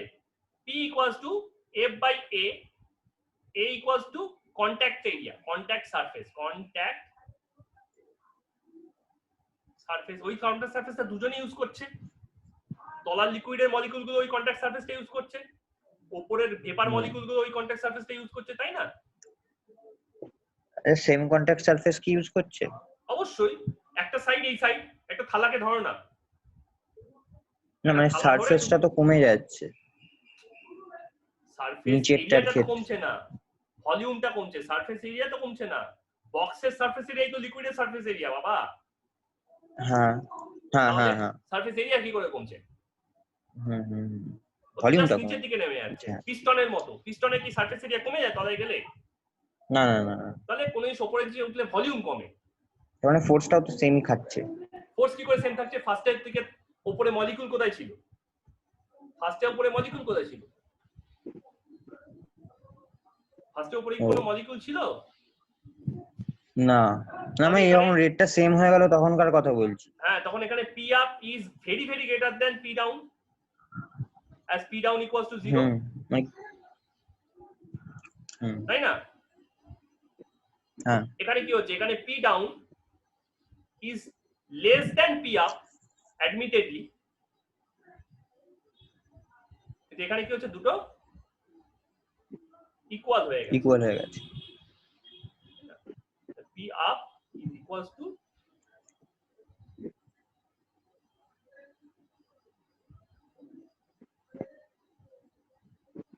P equals to F by A equals to contact area, contact surface, ওই কন্ট্যাক্ট সারফেসটা দুজনেই ইউজ করছে। তলার লিকুইডের মলিকিউল গুলো ওই কন্ট্যাক্ট সারফেসটা ইউজ করছে, উপরের ভেপার মলিকিউল গুলো ওই কন্ট্যাক্ট সারফেসটা ইউজ করছে, তাই না? সেম কন্ট্যাক্ট সারফেস কি ইউজ করছে? অবশ্যই। একটা সাইড, এই সাইড, একটা থালাকে ধরো না, না মানে সারফেসটা তো কমে যাচ্ছে, সারফেস এরিয়াটা তো কমছে না, ভলিউমটা কমছে, সারফেস এরিয়া তো কমছে না। বক্সের সারফেস এরিয়া তো লিকুইডের সারফেস এরিয়া বাবা। হ্যাঁ হ্যাঁ হ্যাঁ হ্যাঁ, সারফেস এরিয়া কি করে কমছে? ভলিউমটা নিচের দিকে নেমে যাচ্ছে, পিস্টনের মতো। পিস্টনের কি সারফেস এরিয়া কমে যায় তলায় গেলে? না না না, তাহলে কোনো উপরের দিকে উঠলে ভলিউম কমে, মানে ফোর্সটাও তো সেমই খাচ্ছে। ফোর্স কি করে সেম থাকছে? ফার্স্টের দিকে উপরে মলিকিউল কোথায় ছিল? ফার্স্টে উপরে মলিকিউল কোথায় ছিল? ফার্স্টে উপরে কোনো মলিকিউল ছিল না। না মানে যখন রেটটা সেম হয়ে গেল তখনকার কথা বলছি। হ্যাঁ, তখন এখানে P up is very very greater than P down, as P down equals to 0, তাই না? হ্যাঁ, এখানে কি হচ্ছে, এখানে P down is less than P up admittedly, এখানে কি হচ্ছে, দুটো ইকুয়াল হয়ে গেছে। P up is equals to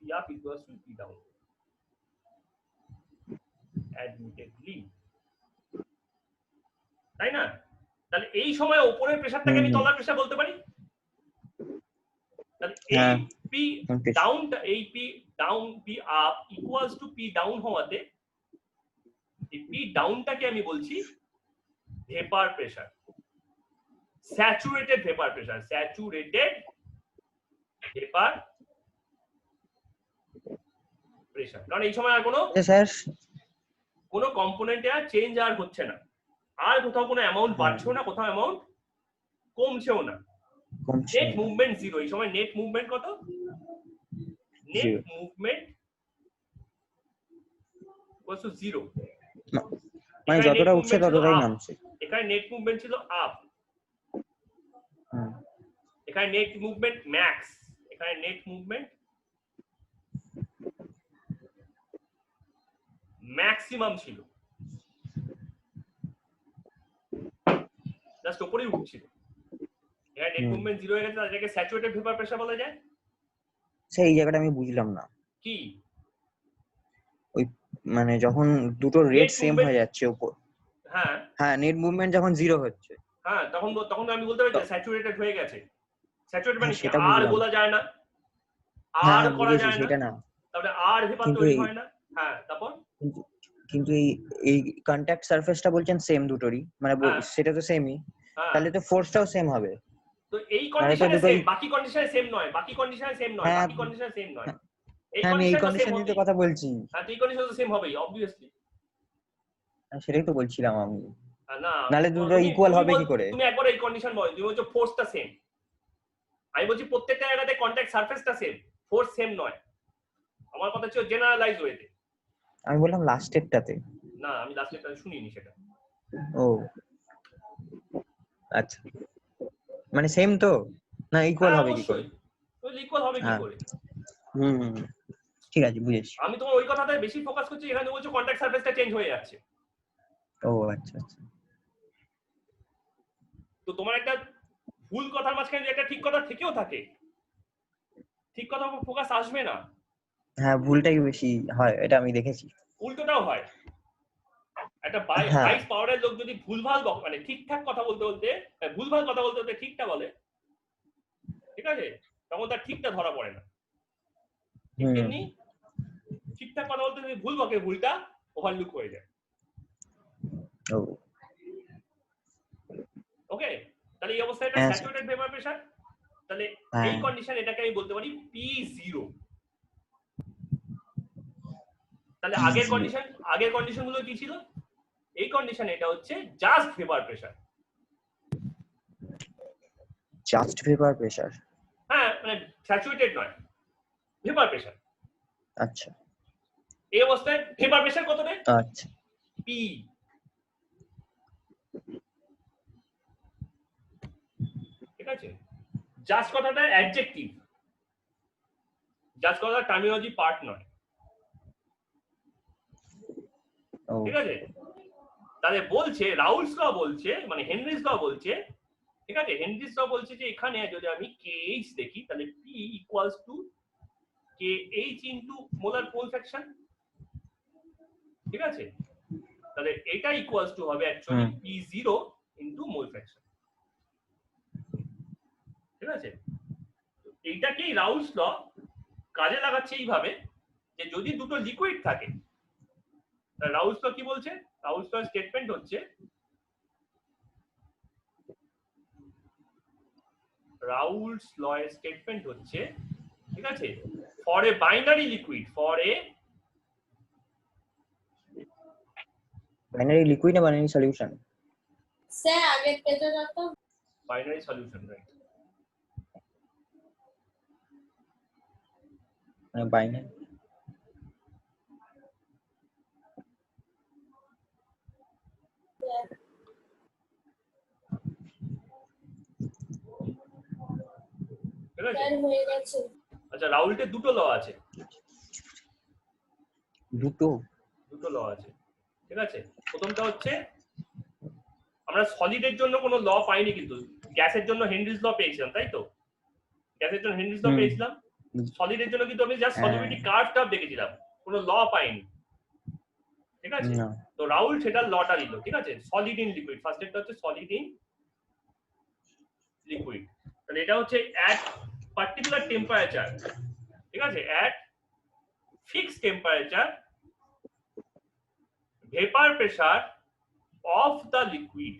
P up equals to P down admittedly, তাই না? তাহলে এই সময় উপরের প্রেসারটাকে আমি তলার প্রেসার বলতে পারি। তাহলে এই P down, এই P down P up equals to P down হওয়াতে এই পি ডাউনটাকে আমি বলছি vapour pressure, saturated vapour pressure, saturated vapour pressure. কারণ এই সময় আর স্যার কোনো কম্পোনেন্টে আর চেঞ্জ আর হচ্ছে না, আর কোথাও কোনো অ্যামাউন্ট বাড়ছেও না, কোথাও অ্যামাউন্ট কমছেও না। Net movement zero. এই সময় নেট মুভমেন্ট কত? Net movement equals to zero. মানে যতটা উঠছে ততটাই নামছে। এখানে নেট মুভমেন্ট ছিল আপ, এখানে নেট মুভমেন্ট ম্যাক্স, এখানে নেট মুভমেন্ট ম্যাক্সিমাম ছিল, জাস্ট উপরেই উঠছিল। এখানে নেট মুভমেন্ট জিরো হয়ে গেছে, তাদেরকে স্যাচুরেটেড ভেপার প্রেসার বলা যায়। সেই জায়গাটা আমি বুঝলাম না কি ওই মানে যখন দুটো রেট সেম হয়ে যাচ্ছে উপর, হ্যাঁ হ্যাঁ নেট মুভমেন্ট যখন জিরো হচ্ছে, হ্যাঁ তখন তখন আমি বলতে পারি স্যাচুরেটেড হয়ে গেছে। স্যাচুরেটেড মানে সেটা আর বুঝলাম। বলা যায় না, হ্যাঁ আর করা বুঝেছি যায় না, সেটা না, তারপরে আর ভেপার কিন্তু তৈরি এই- হয় না। হ্যাঁ তারপর কিন্তু এই এই কন্টাক্ট সারফেসটা বলছেন সেম দুটোরই, মানে হ্যাঁ। সেটা তো সেমই, হ্যাঁ তাহলে তো ফোর্সটাও সেম হবে। তো এই তাহলে তো কন্ডিশনে দুটোই- সেম, বাকি কন্ডিশনে সেম নয়, বাকি কন্ডিশনে সেম নয়, হ্যাঁ। বাকি কন্ডিশনে সেম নয়। এই হ্যাঁ আমি এই কন্ডিশনে সেম কন্ডিশনেই তো হবেই। কথা বলছি, হ্যাঁ তো এই কন্ডিশনে তো সেম হবেই অবভিয়াসলি। সেটাই তো বলছিলাম আমি। না নাহলে দুটো তুমি- ইকুয়াল তুমি হবে কি বল- করে? তুমি একবার এই কন্ডিশন বল, তুমি বলছো ফোর্সটা সেম, আমি বলছি প্রত্যেকটা জায়গাতে কন্টাক্ট সারফেসটা সেম, ফোর্স সেম নয়। আমার কথা ছিল জেনারেলাইজ ওয়েতে। আমি বললাম লাস্টেরটাতে। না আমি লাস্টে শুনিনি সেটা। ও আচ্ছা, মানে সেম তো না ইকুয়াল হ্যাঁ, হবে কি করে? অবশ্যই ইকুয়াল হবে কি হ্যাঁ। করে? হুম ঠিক আছে বুঝেছি। আমি তোমার ওই কথাটাই বেশি ফোকাস করছি, এখানে বলছো কন্টাক্ট সারফেসটা চেঞ্জ হয়ে যাচ্ছে। ও আচ্ছা আচ্ছা। তো তোমার একটা ভুল কথার মাঝখানে যদি একটা ঠিক কথা থেকেও থাকে, ঠিক কথা ফোকাস আসবে না, হ্যাঁ ভুলটাই বেশি হয়, এটা আমি দেখেছি। উল্টোটাও হয়। একটা হ্যাঁ। হাই পাওয়ারের লোক যদি ভুলভাল মানে ঠিকঠাক কথা বলতে বলতে ভুলভাল কথা বলতে বলতে ঠিকটা বলে, ঠিক আছে, তখন তার ঠিকটা ধরা পড়ে না। ঠিক তেমনি ঠিকঠাক কথা বলতে যদি ভুল বকে, ভুলটা ওভারলুক হয়ে যায়। ও ওকে, তাহলে এই অবস্থায় এটা হ্যাঁ, স্যাচুরেটেড ভেপার প্রেসার। তাহলে এই হ্যাঁ। কন্ডিশন এটাকে আমি বলতে পারি P0। তাহলে আগের কন্ডিশন গুলো কি ছিল? এই কন্ডিশন এটা হচ্ছে just vapour pressure. Just vapour pressure. হ্যাঁ মানে স্যাচুরেটেড নয়, ভেপার প্রেসার। আচ্ছা এই অবস্থায় ভেপার প্রেসার কত রে? আচ্ছা P। ঠিক আছে, জাস্ট কথাটা অ্যাডজেক্টিভ, জাস্ট কথাটা টার্মিনোলজি পার্ট নয়। ও ঠিক আছে, তাহলে বলছে রাউলস ল বলছে, মানে হেনরিস ল বলছে, ঠিক আছে, হেনরিস ল বলছে যে এখানে যদি আমি KH দেখি তাহলে P equals to KH into molar pole fraction. ঠিক আছে, তাহলে এটা ইকুয়ালস টু হবে actually P0 into mole fraction. ঠিক আছে, এইটাকেই রাউলস ল কাজে লাগাচ্ছে এইভাবে যে যদি দুটো লিকুইড থাকে, রাউলস ল কি বলছে? রাউলস ল স্টেটমেন্ট হচ্ছে রাউলস ল এর স্টেটমেন্ট হচ্ছে, ঠিক আছে, for a binary liquid, for a binary liquid না বাইনারি সলিউশন? স্যার আগের পেজে যত বাইনারি সলিউশন, রাইট? মানে বাইনারি ঠিক আছে। স্যার হয়ে গেছে। আচ্ছা, রাউল্টের দুটো ল আছে, দুটো ল আছে। ঠিক আছে, প্রথমটা হচ্ছে আমরা সলিডের জন্য কোনো ল পাইনি, কিন্তু গ্যাসের জন্য হেনরিস ল পেয়েছিলাম, তাই তো? গ্যাসের জন্য হেনরিস ল পেয়েছিলাম, সলিডের জন্য কিন্তু আমি জাস্ট সলিডিটি কার্ভটা দেখেছিলাম, কোনো ল পাইনি। ঠিক আছে, তো রাউল সেটা লটা দিল। ঠিক আছে, সলিড ইন লিকুইড, ফার্স্ট একটা হচ্ছে সলিড ইন লিকুইড। তাহলে এটা হচ্ছে অ্যাট পার্টিকুলার টেম্পারেচার, ঠিক আছে, at fixed temperature vapor pressure of the liquid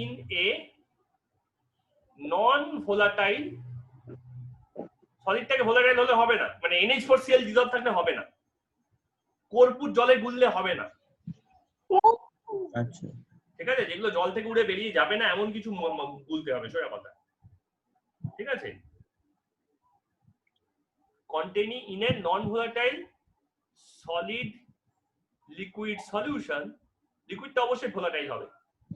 in a non-volatile সলিডটাকে ভোলাটাইল হলে হবে না, মানে NH4Cl ডিজলভ থাকলে হবে না, কর্পূর জলে গুললে হবে না, আচ্ছা ঠিক আছে? যেগুলো জল থেকে উড়ে বেরিয়ে যাবে না এমন কিছু গুলতে হবে, সোজা কথা, ঠিক আছে? containing in a non-volatile solid liquid solution, লিকুইডটা অবশ্যই ভোলাটাইল হবে,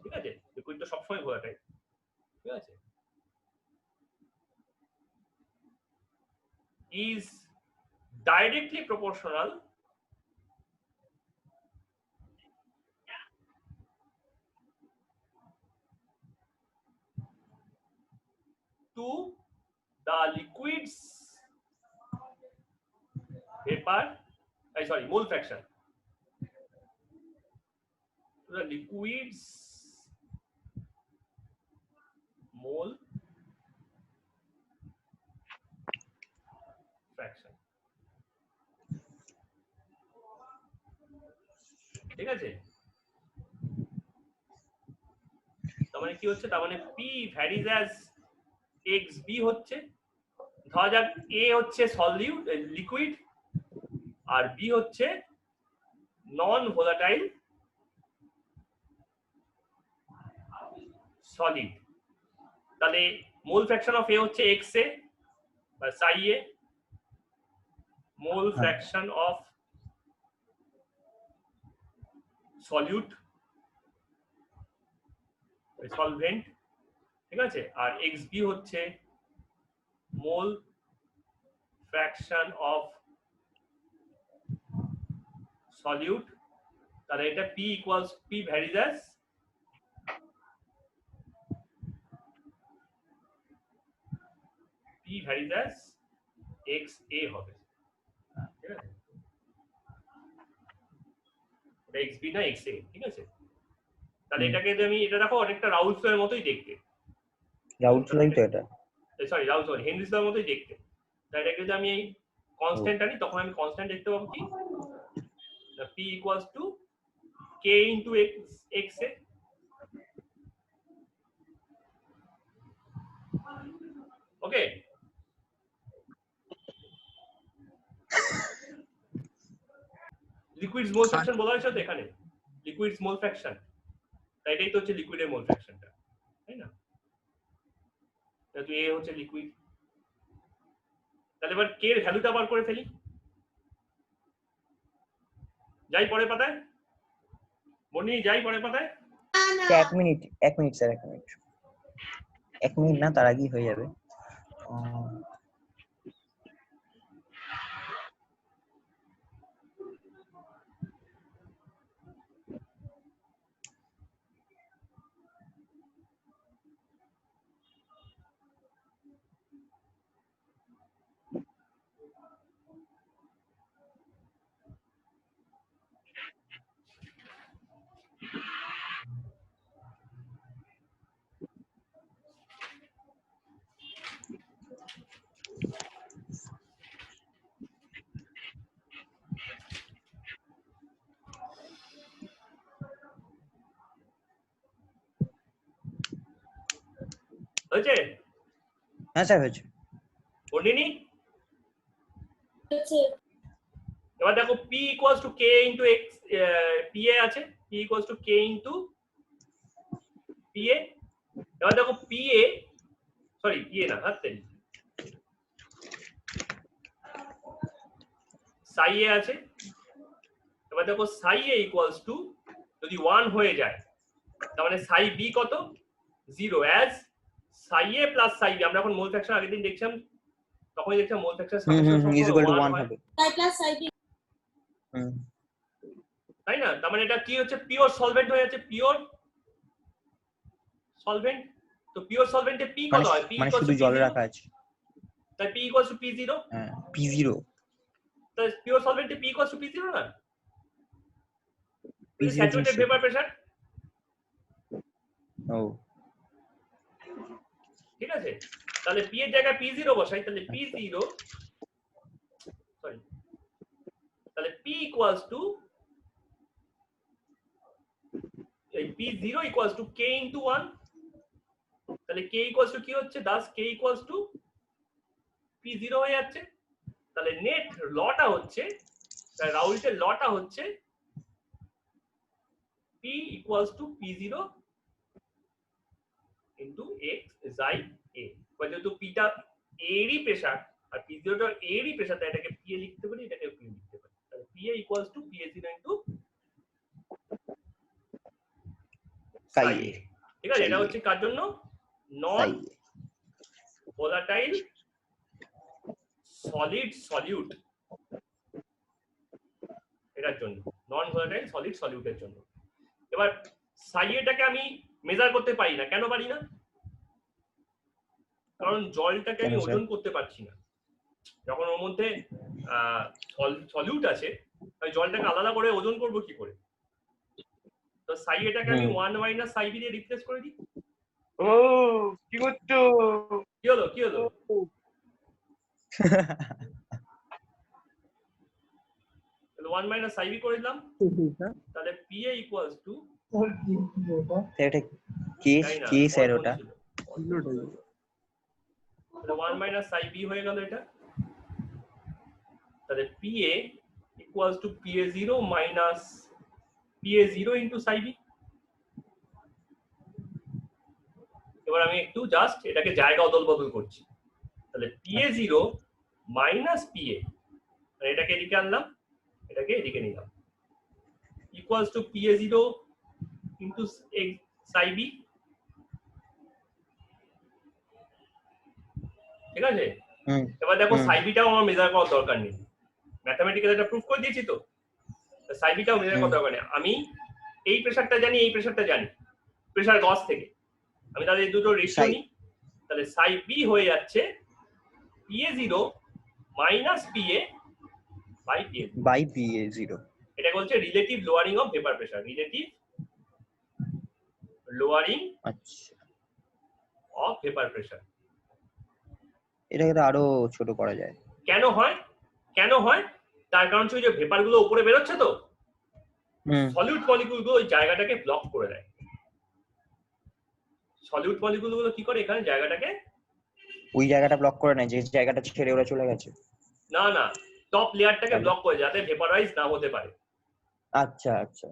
ঠিক আছে? লিকুইড তো সবসময় ভোলাটাইল, ঠিক আছে? is directly proportional to the liquid's vapor, mole fraction, to the liquid's mole fraction, ঠিক আছে? তার মানে কি হচ্ছে, তার মানে P ভ্যারিজ অ্যাজ XB হচ্ছে, ধরা যাক A হচ্ছে সলিড লিকুইড আর B হচ্ছে নন ভোলাটাইল সলিড, তাহলে মোল ফ্র্যাকশন অফ A হচ্ছে XA বা psi A, mole fraction of solute solvent, ঠিক আছে? আর XB হচ্ছে মোল ফ্র্যাকশন অফ সলিউট, তাহলে এটা P equals P varies as XA হবে, ঠিক আছে? এটা XB না XA, ঠিক আছে? তাহলে এটাকে আমি, এটা দেখো অনেকটা রাউলস ল এর মতোই দেখতে, রাউলস লাই তো এটা, রাউলস ল হেনরিস ল এর মতোই দেখতে। তাই এটাকে যদি আমি কনস্ট্যান্ট আনি তখন আমি কনস্ট্যান্ট দেখতে পাবো কি, P equals two K into XA, ওকে? লিকুইড মোল ফ্র্যাকশন বলা হয়েছে তো এখানে, লিকুইড মোল ফ্র্যাকশন, তাই এটাই তো হচ্ছে লিকুইডের মোল ফ্র্যাকশনটা, তাই না? তো A হচ্ছে লিকুইড, তাহলে এবার K এর ভ্যালুটা বার করে ফেলি, যাই পরের পাতায়, বনি যাই পরের পাতায়। এক মিনিট স্যার, এক মিনিট না, তার আগেই হয়ে যাবে। হয়েছে? হ্যাঁ স্যার হয়েছে। বর্ণিনি হচ্ছে এবার দেখো P equals two K into X, PA আছে, P equals two K into PA। এবার দেখো PA, সরি PA না, হাতে psi A আছে। এবার দেখো psi A ইকুয়ালস টু, যদি 1 হয়ে যায় তার মানে psi B কত, 0, as psi A plus psi B। আমরা এখন মোল ফ্র্যাকশন আগের দিন দেখছিলাম, তখনই দেখছিলাম মোল ফ্র্যাকশন ইজ ইকুয়াল টু 1 হবে, সাই প্লাস সাই বি, তাই না? তার মানে এটা কি হচ্ছে, পিওর সলভেন্ট হয়ে যাচ্ছে, পিওর সলভেন্ট। তো পিওর সলভেন্টে P কত হয়? P মানে ইকুয়ালস শুধু টু জলে রাখা আছে, তাই P ইকুয়ালস টু P0। হ্যাঁ P0, তাই পিওর সলভেন্টে P ইকুয়ালস টু P0 না, P0 স্যাচুরেটেড ভেপার প্রেসার। ও ঠিক আছে, তাহলে P এর জায়গায় P0 বসাই, তাহলে P0, সরি তাহলে p ইকুয়ালস টু এই p0 equals to k into 1, তাহলে k ইকুয়ালস টু কি হচ্ছে, Das k equals to p0 হয়ে যাচ্ছে। তাহলে নেট লটা হচ্ছে, রাউল্টের লটা হচ্ছে p equals to p0 into x xi a। যেহেতু p টা a এরই প্রেসার আর p0 টা a এরই প্রেসার, তাই এটাকে pa লিখতে পারি, এটাকে p লিখতে পারি। তাহলে pa equals to pa0 into psi a। ঠিক আছে, এটা হচ্ছে কার জন্য, নন ভোলাটাইল সলিড সলিউট, এটার জন্য নন ভোলাটাইল সলিড সলিউটের জন্য। এবার psi এটাকে আমি মেজার করতে পারি না, কেন পারি না? কারণ জলটাকে আমি ওজন করতে পারছি না। যখন ওর মধ্যে সলিউট আছে, আমি জলটাকে আলাদা করে ওজন করব কি করে? তো psi এটাকে আমি 1 মাইনাস psi b দিয়ে রিপ্লেস করে দিই। ও কি করছো? কি হলো কি হলো? তাহলে 1 মাইনাস psi b করে দিলাম, তাহলে pa ইকুয়ালস টু এটা কি স্যার ওটা? 1 মাইনাস psi b হয়ে গেল এটা। তাহলে pa equals to pa0 minus pa0 into psi b। এবার আমি একটু জাস্ট এটাকে জায়গা অদল বদল করছি। তাহলে pa0 মাইনাস pa, আর এটাকে এদিকে আনলাম, এটাকে এদিকে নিলাম, equals to pa0 into psi b। ঠিক আছে, এবার দেখো psi b টাও আমার মেজার করার দরকার নেই, ম্যাথমেটিক্যালি এটা প্রুফ করে দিয়েছি তো। psi b টাও মেজার করার দরকার নেই, আমি এই প্রেসারটা জানি, এই প্রেসারটা জানি প্রেসার গজ থেকে, আমি তাহলে এই দুটো রেশিও নিই, তাহলে psi b হয়ে যাচ্ছে pa0 minus pa by pa0। এটা বলছে relative lowering of vapour pressure, relative lowering of vapour pressure. এটাকে আরো ছোট করা যায়। কেন হয়? কেন হয়? তার কারণ হচ্ছে যে ভেপার গুলো উপরে বেরোচ্ছে তো, সলিউট মলিকিউল গুলো ওই জায়গাটাকে ব্লক করে দেয়। সলিউট মলিকিউল গুলো কি করে, এখানে জায়গাটাকে, ওই জায়গাটা ব্লক করে নেয় যে জায়গাটা ছেড়ে ওরা চলে গেছে। না না, টপ লেয়ারটাকে ব্লক করে যাতে ভেপারাইজ না হতে পারে। আচ্ছা আচ্ছা,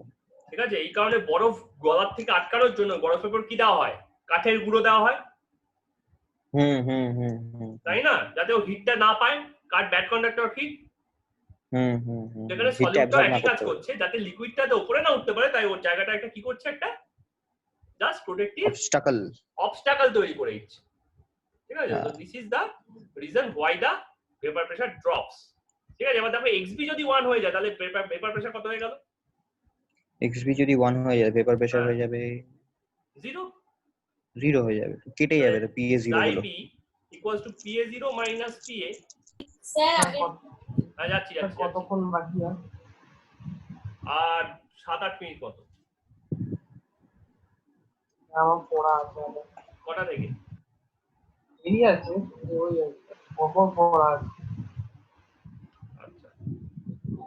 ঠিক আছে, এই কারণে বরফ গলার থেকে আটকানোর জন্য বরফের উপর কি দেওয়া হয়, কাঠের গুঁড়ো দেওয়া হয়। তাই না, যাতে ও হিটটা না পায়, কাঠ ব্যাড কন্ডাক্টর অফ হিট। যেখানে সলিউটটা একই কাজ করছে, যাতে লিকুইডটা তো উপরে না উঠতে পারে, তাই ওর জায়গাটা একটা কি করছে, একটা জাস্ট প্রোটেক্টিভ অবস্টাকল তৈরি করে দিচ্ছে। ঠিক আছে, তো this is the reason why the vapour pressure drops. ঠিক আছে, এবার দেখো xb যদি 1 হয়ে যায়, তাহলে ভেপার প্রেসার কত হয়ে গেল? xb যদি 1 হয়ে যায়, ভেপার প্রেসার হয়ে যাবে 0 হয়ে যাবে, কেটে যাবে, তো pa0 হলো। b equals to pa0 minus pa। Sir আগে যাচ্ছি কতক্ষণ বাকি আছে? আর 7-8 মিনিট মতো। আমার পড়া আছে। কটা থেকে? এই আছে, ওই কখন পড়া আছে? আচ্ছা,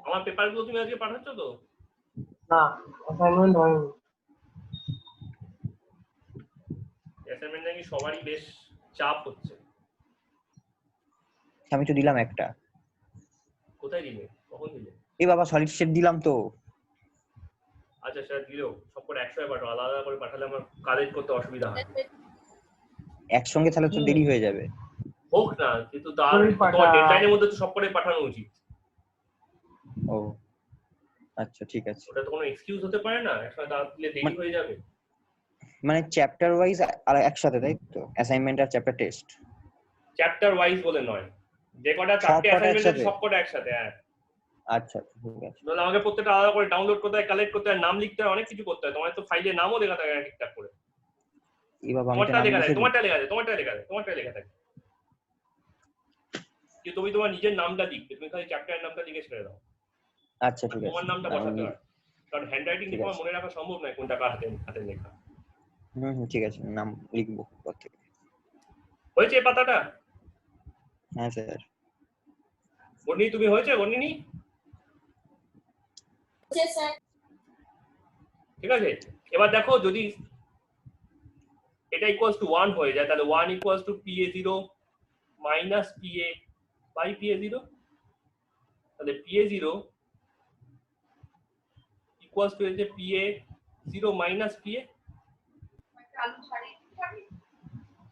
আমার পেপারগুলো তুমি আজকে পাঠাচ্ছ তো? না, অ্যাসাইনমেন্ট হয়নি। অ্যাসাইনমেন্ট নাকি সবারই বেশ চাপ হচ্ছে। আমি তো দিলাম একটা। কোথায় দিলে, কখন দিলে? এই বাবা সলিড স্টেট দিলাম তো। আচ্ছা স্যার দিলো, সব করে 100 পাঠাও, আলাদা আলাদা করে পাঠালে আমার কালেক্ট করতে অসুবিধা হয়। একসঙ্গে তাহলে তো দেরি হয়ে যাবে। হোক না, কিন্তু তোমার ডেডলাইনের মধ্যে তো সব করে পাঠানো উচিত। ও আচ্ছা ঠিক আছে। ওটা তো কোনো এক্সকিউজ হতে পারে না, একসাথে দিলে দেরি হয়ে যাবে। মানে চ্যাপ্টার ওয়াইজ আর একসাথে, তাই তো? অ্যাসাইনমেন্ট আর চ্যাপ্টার টেস্ট চ্যাপ্টার ওয়াইজ বলে নয়, যে কটা চারটে অ্যাসাইনমেন্ট আছে সব কটা একসাথে। হ্যাঁ আচ্ছা ঠিক আছে। তাহলে আমাকে প্রত্যেকটা আলাদা করে ডাউনলোড করতে হয়, কালেক্ট করতে হয়, নাম লিখতে হয়, অনেক কিছু করতে হয়। তোমার তো ফাইলে নামও লেখা থাকে না ঠিকঠাক করে। এই বাবা তোমারটা লেখা থাকে, তোমারটা লেখা থাকে, তোমারটা লেখা থাকে। যে তুমি তোমার নিজের নামটা লিখবে, তুমি খালি চ্যাপ্টারের নামটা লিখে ছেড়ে দাও। আচ্ছা ঠিক আছে, তোমার নামটা বসাতে হয়, কারণ হ্যান্ডরাইটিং দেখে আমার মনে রাখা সম্ভব নয় কোনটা কার হাতে লেখা। ঠিক আছে, নাম লিখবো পর থেকে। হয়েছে এই পাতাটা? হ্যাঁ স্যার। বর্ণি তুমি হয়েছে? বর্ণিনি স্যার ঠিক আছে, এবার দেখো যদি এটা ইকুয়ালস টু 1 হয়ে যায় তাহলে 1 equals to PA0 minus PA by PA0, তাহলে PA0 ইকুয়ালস টু হচ্ছে PA0 মাইনাস PA।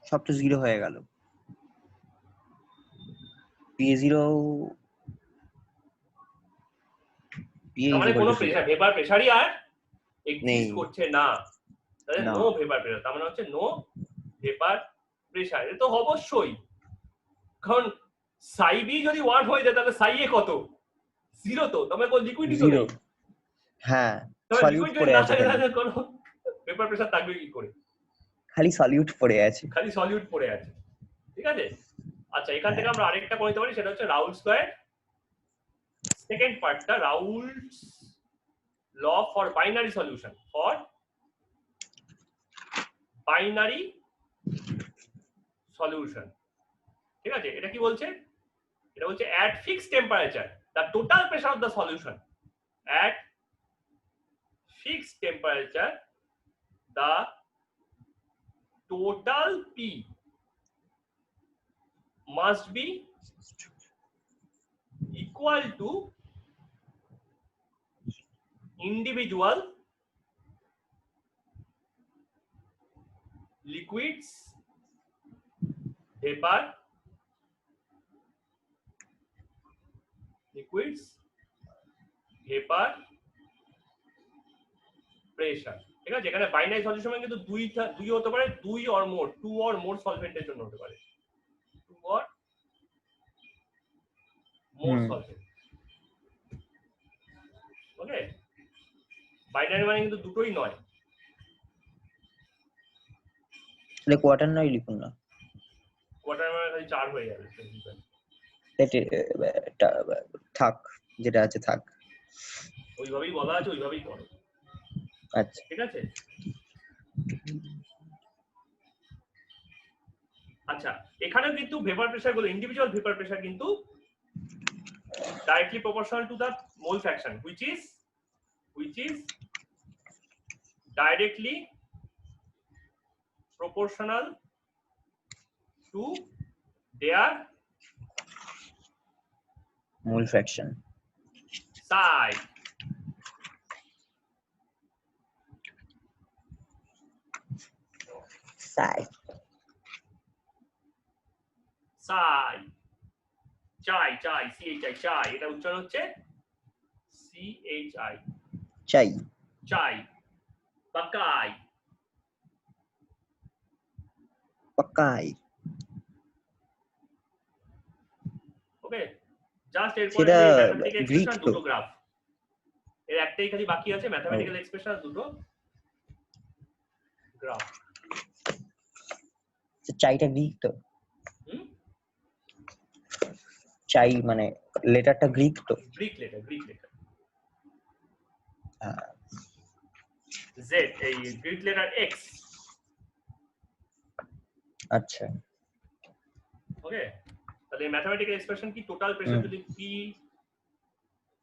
সব তো 0 হয়ে গেল। PA0 তার মানে কোনো প্রেসার ভেপার প্রেসারই আর এক্সিস্ট নেই। করছে না, তাহলে না। নো ভেপার প্রেসার, তার মানে হচ্ছে নো ভেপার প্রেসার। এটা তো অবশ্যই, কারণ সাই বি যদি 1 হয়ে যায় তাহলে সাই এ কত 0, তো তবে কোন লিকুইডই তো 0 নেই। হ্যাঁ তবে সলিউট লিকুইড যদি পড়ে না আছে, থাকে খালি তাহলে কোনো ভেপার প্রেসার থাকবে কি করে? খালি সলিউট পড়ে আছে। খালি সলিউট পড়ে আছে, ঠিক আছে। আচ্ছা, এখান থেকে হ্যাঁ। আমরা আরেকটা করে দিতে পারি, সেটা হচ্ছে রাউল স্কয়ার সেকেন্ড পার্টটা, Raoult's law for binary solution, for binary solution. ঠিক আছে, এটা কি বলছে? এটা বলছে at fixed temperature the total pressure of the solution, at fixed temperature the total P must be equal to individual liquids, vapor, pressure. ঠিক আছে, এখানে বাইনারি সলিউশন কিন্তু দুই হতে পারে, 2 or more সলভেন্টের জন্য হতে পারে, 2 or more solvent. Okay, binary মানে কিন্তু দুটোই নয়। তাহলে কোয়াটারনারি লিখুন না, কোয়ার্টার মানে খালি 4 হয়ে যাবে, থাক যেটা আছে থাক। ওইভাবেই বলা আছে, ওইভাবেই করো। আচ্ছা ঠিক আছে, আচ্ছা এখানে কিন্তু ভেপার প্রেসার গুলো, ইন্ডিভিজুয়াল ভেপার প্রেসার কিন্তু directly proportional to the mole fraction, which is directly proportional to their mole fraction. size. Sai Size. চাই CHI চাই, এটা উচ্চারণ হচ্ছে CHI, চাই চাই বা কাই। পাকাই। ওকে, জাস্ট এরপরে সেটা ম্যাথমেটিক্যাল গ্রিক এক্সপ্রেশন তো? দুটো গ্রাফ, এর একটাই খালি বাকি আছে, ম্যাথমেটিক্যাল এক্সপ্রেশন দুটো গ্রাফ। চাইটা গ্রিক তো? হুম, চাই মানে লেটারটা গ্রিক তো? গ্রিক লেটার হ্যাঁ। Z, এই গ্রিক লেটার X। আচ্ছা ওকে, তাহলে ম্যাথমেটিক্যাল এক্সপ্রেশন কি, টোটাল প্রেসার যদি P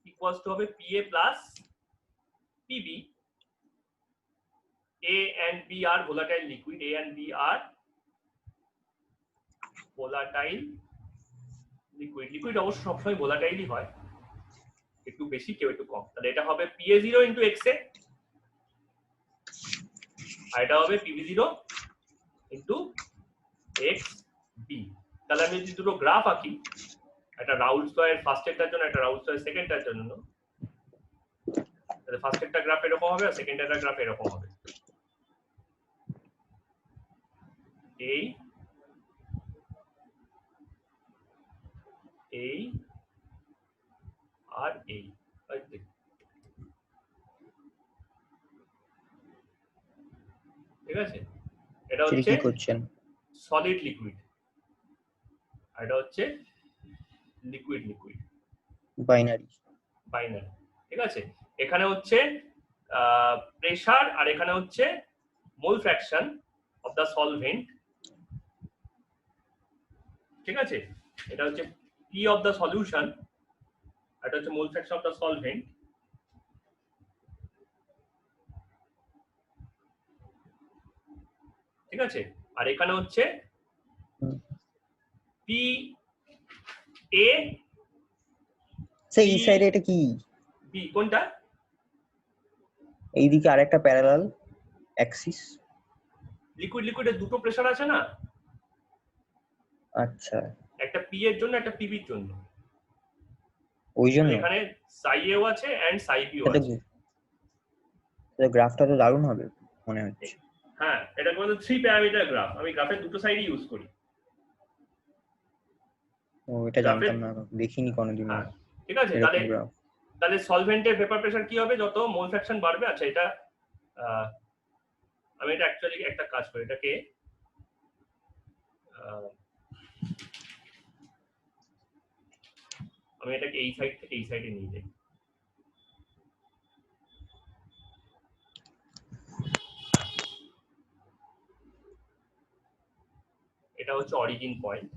ইকুয়ালস টু হবে PA plus PB, A and B are volatile liquid, A and B are volatile liquid, liquid অবশ্য সবসময় ভোলাটাইলই হয়, একটু বেশি কেউ একটু কম। তাহলে এটা হবে PA0 ইন্টু XA, আর এটা হবে PB0 ইন্টু XB। তাহলে আমি যদি দুটো গ্রাফ আঁকি, একটা রাউল স্কয়ার ফার্স্টেরটার জন্য, একটা রাউল স্কয়ার সেকেন্ডটার জন্য, তাহলে ফার্স্টেরটা গ্রাফ এরকম হবে আর সেকেন্ডেরটা গ্রাফ এরকম হবে। এই আর এই, ঠিক আছে, এটা সেটা হচ্ছে কি করছেন? সলিড লিকুইড, আর এটা হচ্ছে লিকুইড বাইনারি। ঠিক আছে, এখানে হচ্ছে প্রেসার আর এখানে হচ্ছে mole fraction of the solvent. ঠিক আছে, এটা হচ্ছে P অফ দা সলিউশন, এটা হচ্ছে mole fraction of the solvent. ঠিক আছে, আর এখানে হচ্ছে পি এ সেই এই সাইডে এটা কি? বি, কোনটা? এইদিকে আরেকটা প্যারালাল অ্যাক্সিস। লিকুইড লিকুইডের দুটো প্রেসার আছে না, আচ্ছা, একটা পি এর জন্য একটা পিবির জন্য। ওই জন্য এখানে সাই এও আছে এন্ড সাই বিও আছে। গ্রাফটা তো দারুণ হবে মনে হচ্ছে। হ্যাঁ, এটা বলে 3 প্যারামিটার গ্রাফ। আমি গ্রাফের দুটো সাইডই ইউজ করি। ও এটা জানতাম না, দেখিনি কোনোদিন। হ্যাঁ, ঠিক আছে। তাহলে সলভেন্টের ভেপার প্রেসার কি হবে যত মোল ফ্র্যাকশন বাড়বে? আচ্ছা, এটা আমি এটা অ্যাকচুয়ালি একটা কাজ করি, এটাকে আমি এটাকে এই সাইড থেকে এই সাইডে নিয়ে যাই। এটা হচ্ছে অরিজিন পয়েন্ট,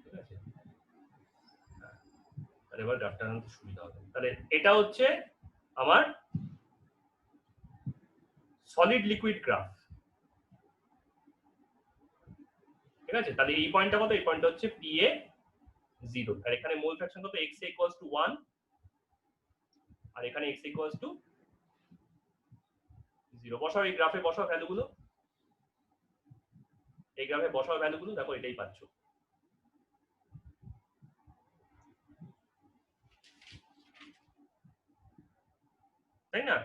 ঠিক আছে। তাহলে এবার গ্রাফটা আনতে সুবিধা হবে। তাহলে এটা হচ্ছে আমার সলিড লিকুইড গ্রাফ, ঠিক আছে। তাহলে এই পয়েন্টটা কত? এই পয়েন্টটা হচ্ছে PA 0, আর এখানে মোল ফ্র্যাকশন কত? x = 1, আর এখানে x = 0। বসাও এই গ্রাফে, বসাও ভ্যালুগুলো, এই গ্রাফে বসাও ভ্যালুগুলো, দেখো এটাই পাচ্ছ। তাই না?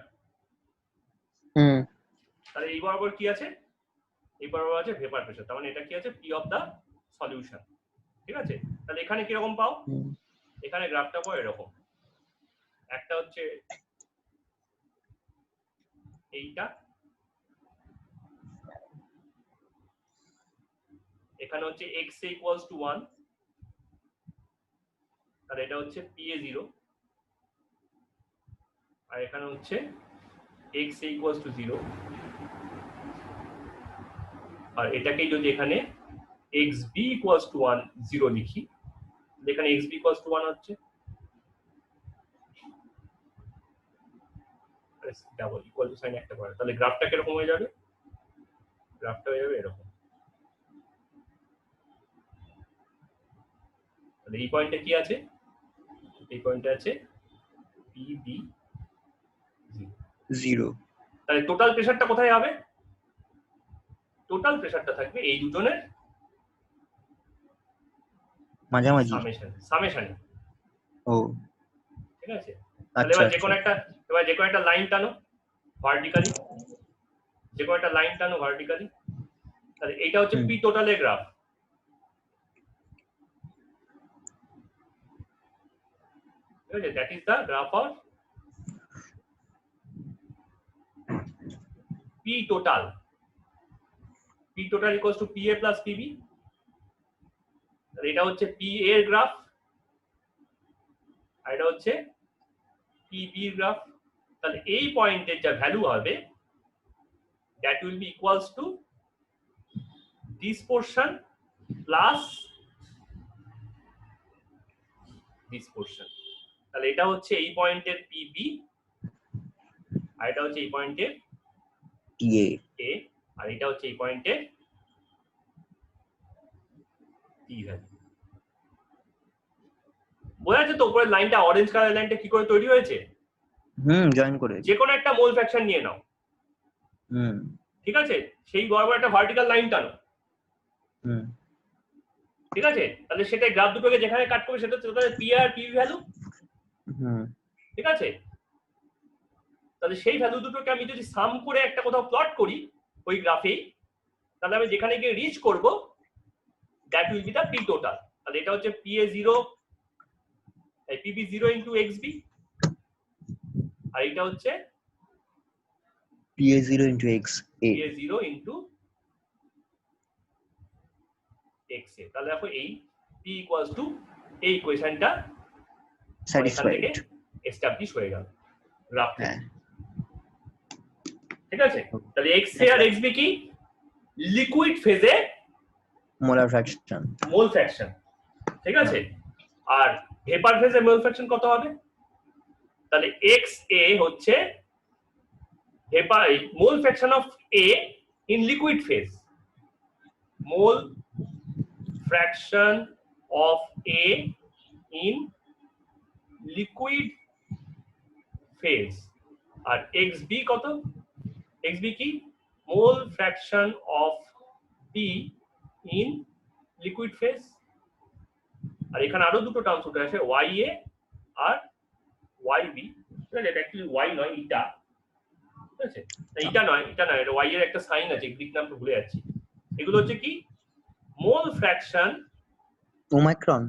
তাহলে এই বরাবর কি আছে? এই বরাবর আছে ভেপার প্রেসার, তার মানে এটা কি আছে? পি অফ দা সলিউশন, ঠিক আছে। তাহলে এখানে কি রকম পাও? এখানে গ্রাফটা পাও এরকম, একটা হচ্ছে এইটা, এখানে হচ্ছে x = 1, তাহলে এটা হচ্ছে PA 0, আর এখানে হচ্ছে x = 0, আর এটাকেই যদি এখানে xb = 1 0 লিখি, এখানে xb = 1 হচ্ছে ডাবল ইকুয়াল টু সাইন একটা করে। তাহলে গ্রাফটা কিরকম হয়ে যাবে? গ্রাফটা হয়ে যাবে এরকম। তাহলে এই পয়েন্টে কি আছে? এই পয়েন্টে আছে PB 0। তাহলে টোটাল প্রেসারটা কোথায় হবে? টোটাল প্রেসারটা থাকবে এই দুজনের মাঝামাঝি, সামেশনে। ও ঠিক আছে। তাহলে এবার যে কোনো একটা লাইন টানো ভার্টিক্যালি, তাহলে এটা হচ্ছে পি টোটালের গ্রাফ, ঠিক আছে। That is the graph of P total. P total equals to PA plus PB। তাহলে এটা হচ্ছে PA এর গ্রাফ, আর এটা হচ্ছে PB এর গ্রাফ। তাহলে এই পয়েন্টের যা ভ্যালু হবে that will be equals to this portion plus this portion। তাহলে এটা হচ্ছে এই পয়েন্টের PB, আর এটা হচ্ছে এই পয়েন্টের PA, আর এটা হচ্ছে এই পয়েন্টের P ভ্যালু। বোঝা যাচ্ছে তো উপরের লাইনটা, অরেঞ্জ কালার লাইনটা কি করে তৈরি হয়েছে? জয়েন করে যে কোনো একটা মোল ফ্র্যাকশন নিয়ে নাও, ঠিক আছে, সেই বরাবর একটা ভার্টিক্যাল লাইন টানো, ঠিক আছে। তাহলে সেটা গ্রাফ দুটোকে যেখানে কাট করবে সেটা হচ্ছে পি আর পি ভ্যালু, ঠিক আছে। তাহলে সেই ভ্যালু দুটোকে আমি যদি সাম করে একটা কোথাও প্লট করি ওই গ্রাফে, তাহলে আমি যেখানে গিয়ে রিচ করব that will be the P total. তাহলে এটা হচ্ছে PA 0 PB 0 ইনটু XB, আর এটা হচ্ছে PA 0 into XA, PA 0 into XA। তাহলে দেখো এই P ইকুয়ালস টু এই ইকুয়েশনটা স্যাটিসফাইড এস্টাবলিশ হয়ে গেল গ্রাফ, ঠিক আছে। তাহলে XA আর XB কি? লিকুইড ফেজে মোলার ফ্র্যাকশন, মোল ফ্র্যাকশন, ঠিক আছে। আর ভেপার ফেজে মোল ফ্র্যাকশন কত হবে? তাহলে XA হচ্ছে mole fraction of A in liquid phase. Mole fraction of A in liquid phase. R xb কত? xb কি? Mole fraction of B in liquid phase. আর এখানে আরো দুটো টার্মস উঠে আসে YA আর YB। এটা অ্যাকচুয়ালি Y নয়, ইটা। ঠিক আছে? না ইটা নয়, এটা Y এর একটা সাইন আছে, গ্রিক নামটা ভুলে যাচ্ছি। এগুলো হচ্ছে কি? মোল ফ্র্যাকশন ওমাইক্রন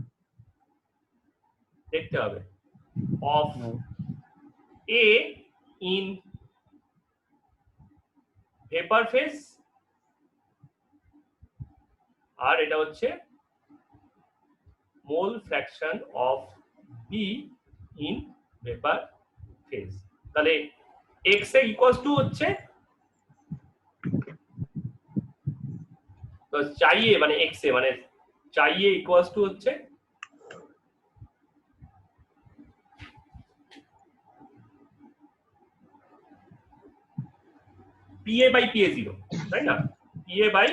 দেখতে হবে of A in vapor phase, আর এটা হচ্ছে mole fraction of B in vapor phase। তাহলে x এ ইকুয়ালস টু হচ্ছে তো চাইয়ে মানে x এ মানে চাইয়ে ইকুয়ালস টু হচ্ছে PA by PA0, তাই না? PA by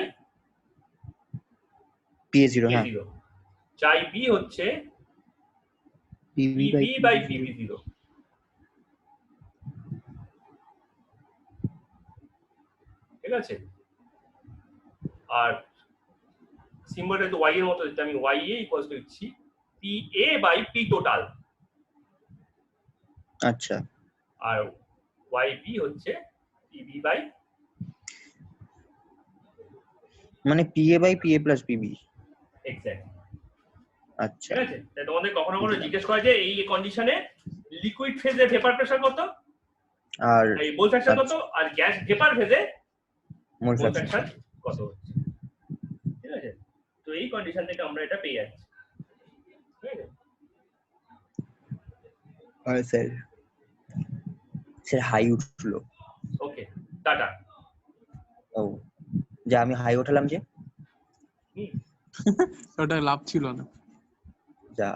PA0 হ্যাঁ PA0, চাই B হচ্ছে PB PB by PB0। ঠিক আছে? আর সিম্বলটা তো y এর মতো দিতে, আমি YA ইকুয়ালস টু দিচ্ছি PA by P টোটাল, আচ্ছা আর YB হচ্ছে PB by মানে PA by PA plus PB। Exact. আচ্ছা ঠিক আছে? তাই তোমাদের কখনো কখনো জিজ্ঞেস করা যে এই কন্ডিশনে লিকুইড ফেজে ভেপার প্রেসার কত, আর এই মোল ফ্র্যাকশন কত, আর গ্যাস ভেপার ফেজে মোল মোল ফ্র্যাকশন ফ্র্যাকশন কত হচ্ছে। ঠিক আছে? তো এই কন্ডিশন থেকে আমরা এটা পেয়ে যাচ্ছি। ঠিক আছে? আর স্যার হাই উঠলো। ওকে, টাটা। ও যে আমি হাই উঠালাম যে হুম। ওটা লাভ ছিল না। যা